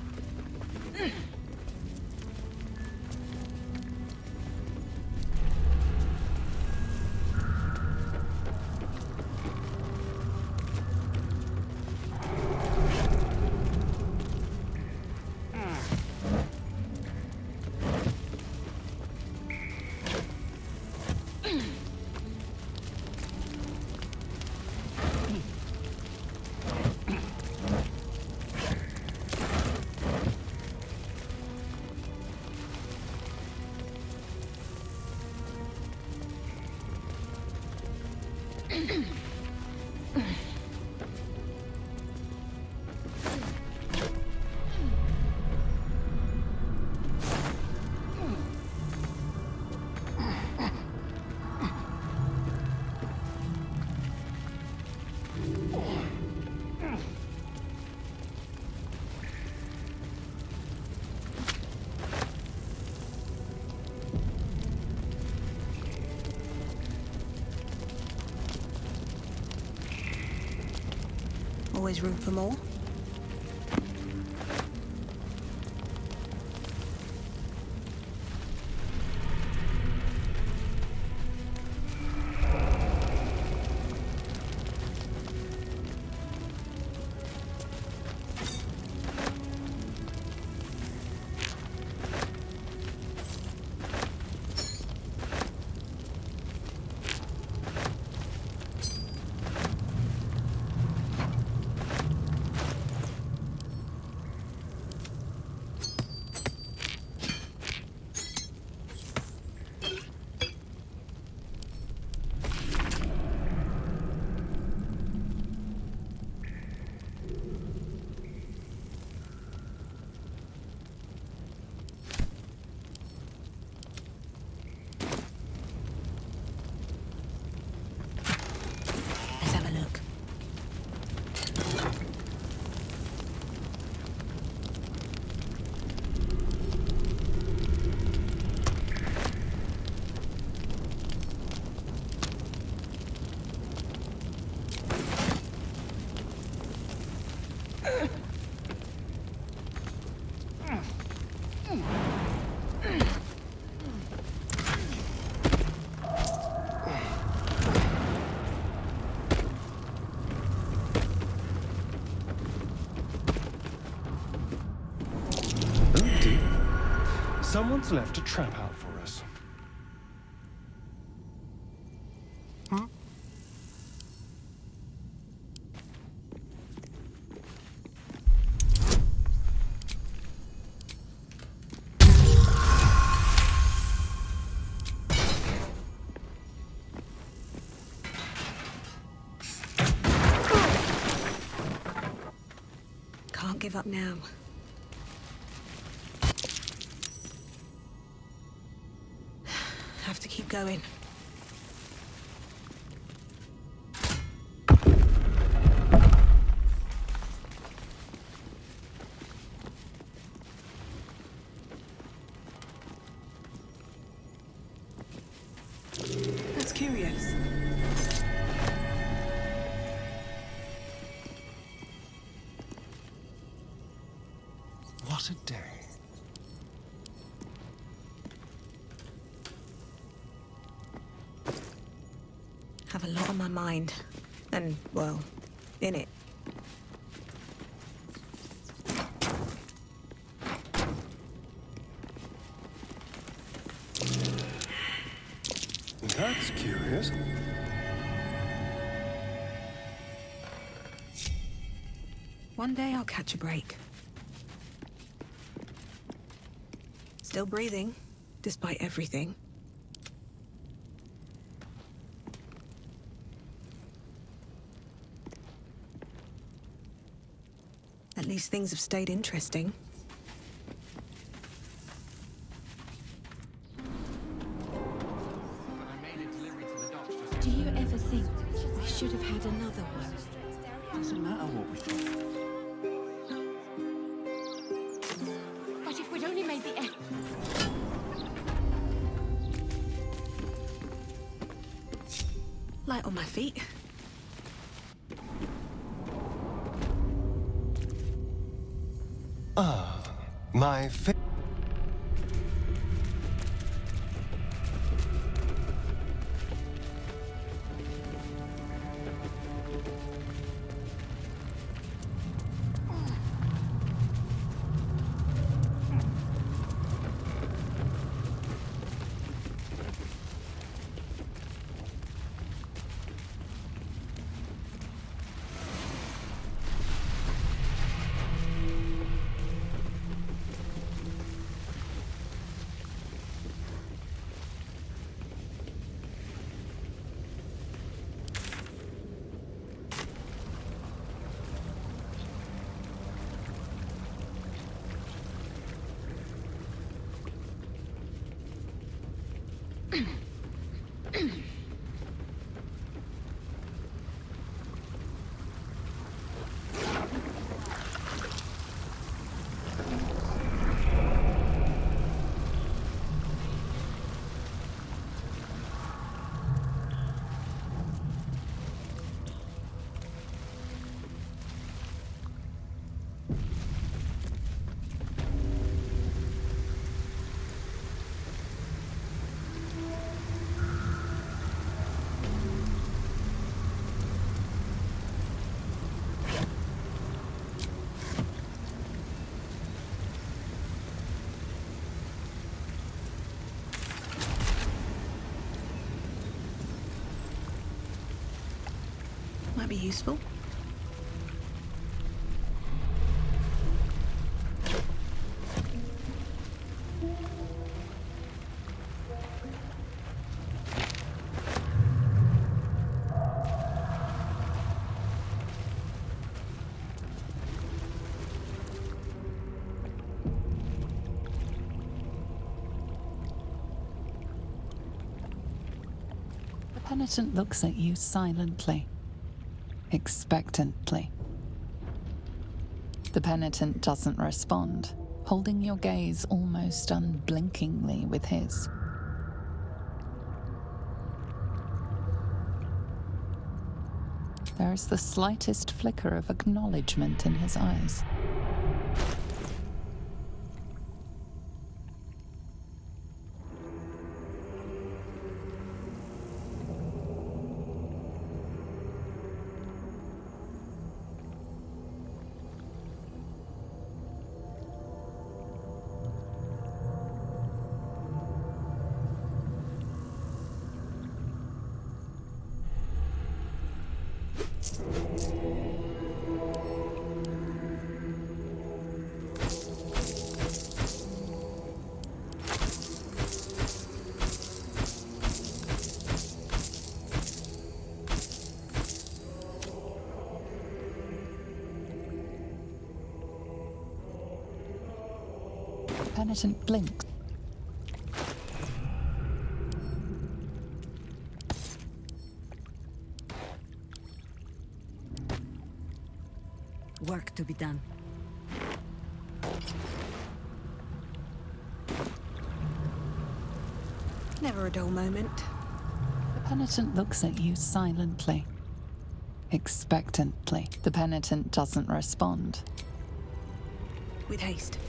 Always room for more. gods left a trap out for us. Hmm? Can't give up now. Have to keep going. That's curious. What a day. Have a lot on my mind. And, well, in it. That's curious. One day I'll catch a break. Still breathing, despite everything. At least things have stayed interesting. Do you ever think we should have had another one? Doesn't matter what we thought. But if we'd only made the effort. Light on my feet. Ah, my Might be useful. The penitent looks at you silently, expectantly. The penitent doesn't respond, holding your gaze almost unblinkingly with his. There is the slightest flicker of acknowledgement in his eyes. Penitent blinks. Work to be done. Never a dull moment. The penitent looks at you silently, expectantly. The penitent doesn't respond. With haste.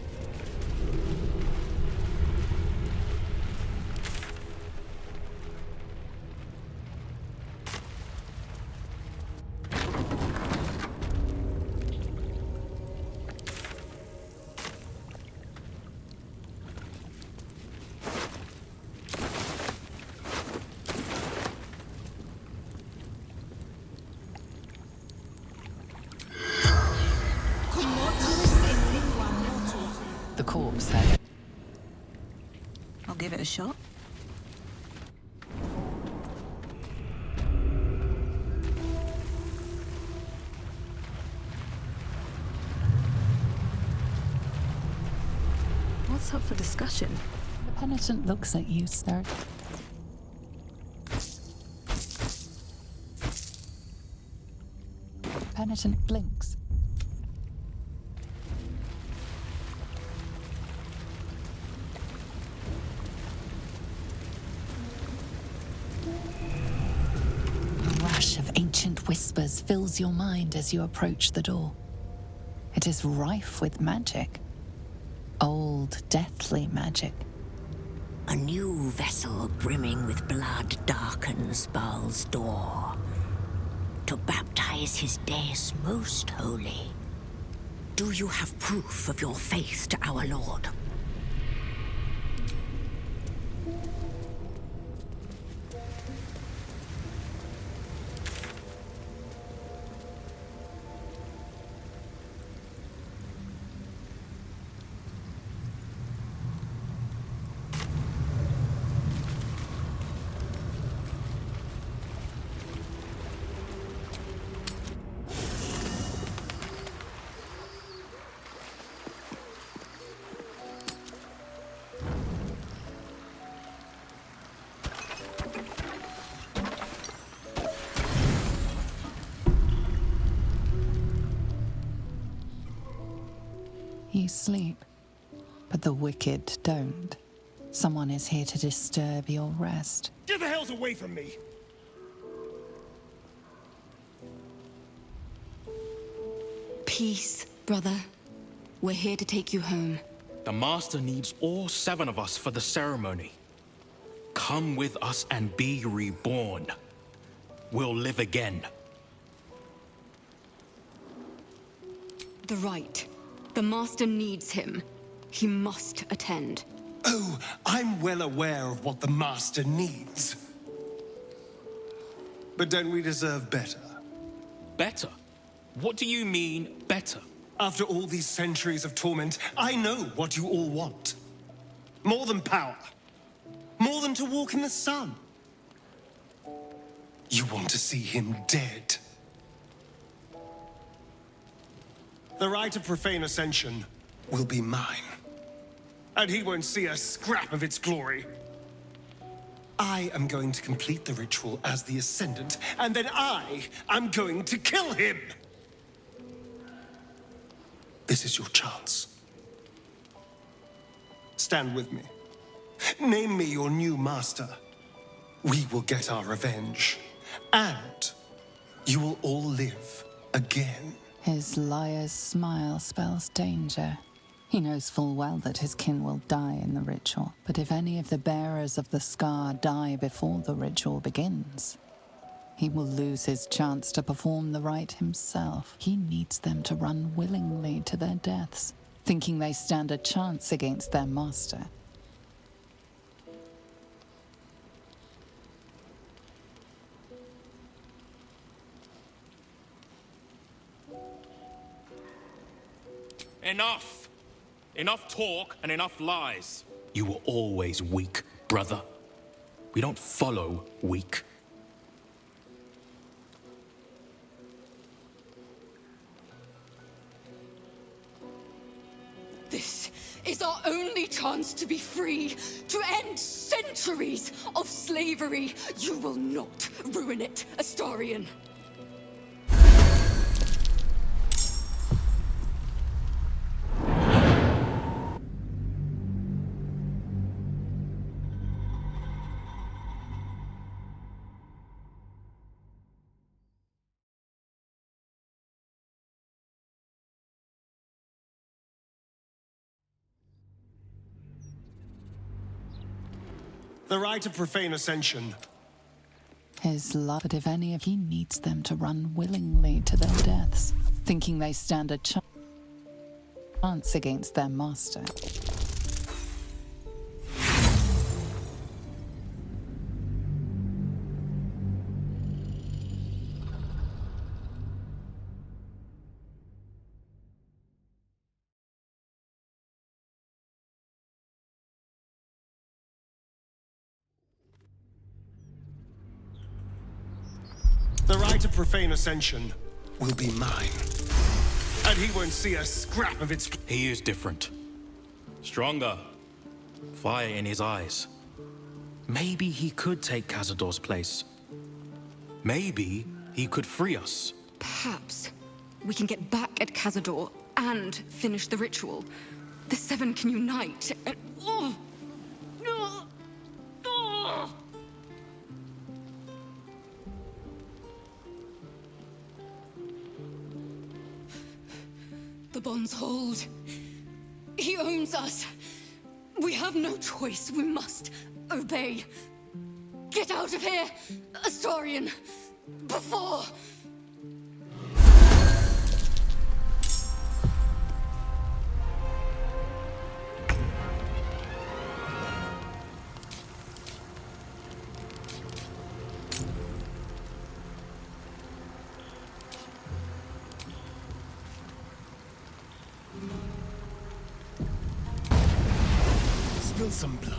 The corpse head. I'll give it a shot. What's up for discussion? The penitent looks at you, sir. The penitent blinks. A rush of ancient whispers fills your mind as you approach the door. It is rife with magic. Old, deathly magic. A new vessel brimming with blood darkens Baldur to baptize his deus most holy. Do you have proof of your faith to our Lord? You sleep, but the wicked don't. Someone is here to disturb your rest. Get the hells away from me! Peace, brother. We're here to take you home. The Master needs all 7 of us for the ceremony. Come with us and be reborn. We'll live again. The rite. The Master needs him. He must attend. Oh, I'm well aware of what the Master needs. But don't we deserve better? Better? What do you mean, better? After all these centuries of torment, I know what you all want. More than power. More than to walk in the sun. You want to see him dead. The rite of profane ascension will be mine. And he won't see a scrap of its glory. I am going to complete the ritual as the Ascendant, and then I am going to kill him! This is your chance. Stand with me. Name me your new master. We will get our revenge. And you will all live again. His liar's smile spells danger. He knows full well that his kin will die in the ritual. But if any of the bearers of the scar die before the ritual begins, he will lose his chance to perform the rite himself. He needs them to run willingly to their deaths, thinking they stand a chance against their master. Enough! Enough talk and enough lies. You were always weak, brother. We don't follow weak. This is our only chance to be free, to end centuries of slavery. You will not ruin it, Astarion. The right of profane ascension. His love, but if any of he needs them to run willingly to their deaths, thinking they stand a chance against their master. The right of profane ascension will be mine. And he won't see a scrap of its... He is different. Stronger. Fire in his eyes. Maybe he could take Cazador's place. Maybe he could free us. Perhaps we can get back at Cazador and finish the ritual. The Seven can unite and... The bonds hold. He owns us. We have no choice. We must obey. Get out of here, Astarion, before... Spill some blood.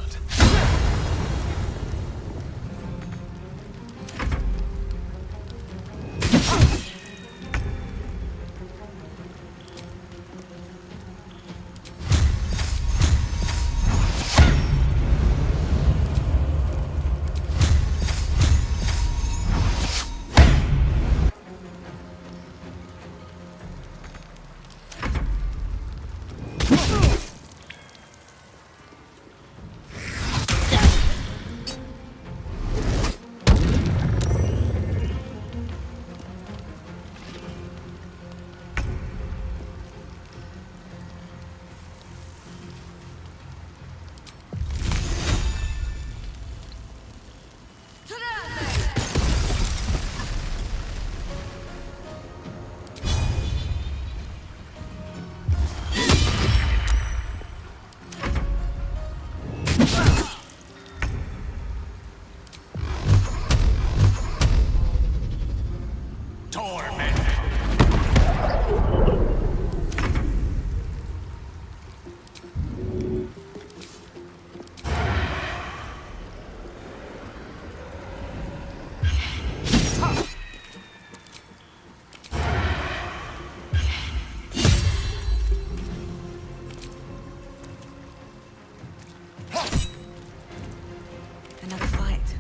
Another fight.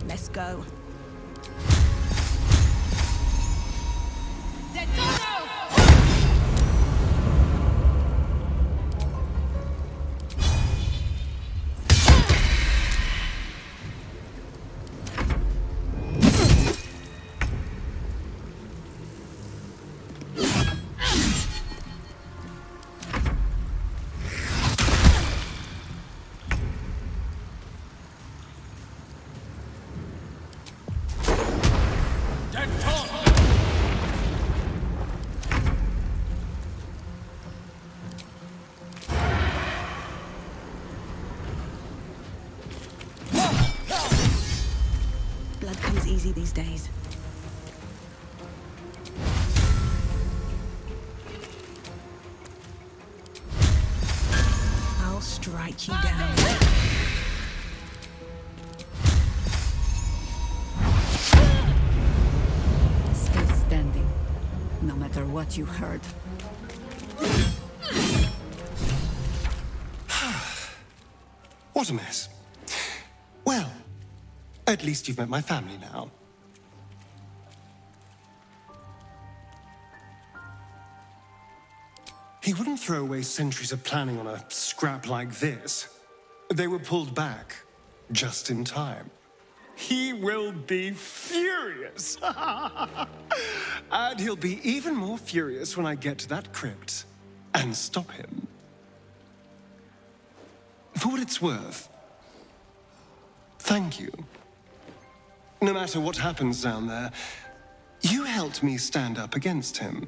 Let's go. Blood comes easy these days. I'll strike you down. Still standing, no matter what you heard. What a mess. Well, at least you've met my family now. He wouldn't throw away centuries of planning on a scrap like this. They were pulled back just in time. He will be furious. And he'll be even more furious when I get to that crypt and stop him. For what it's worth, thank you. No matter what happens down there, you helped me stand up against him.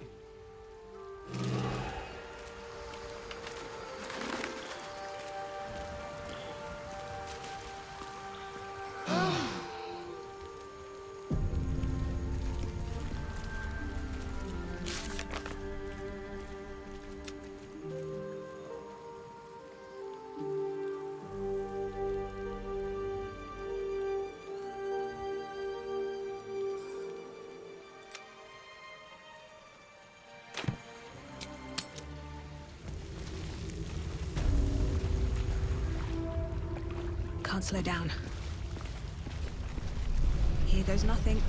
Can't slow down. Here goes nothing.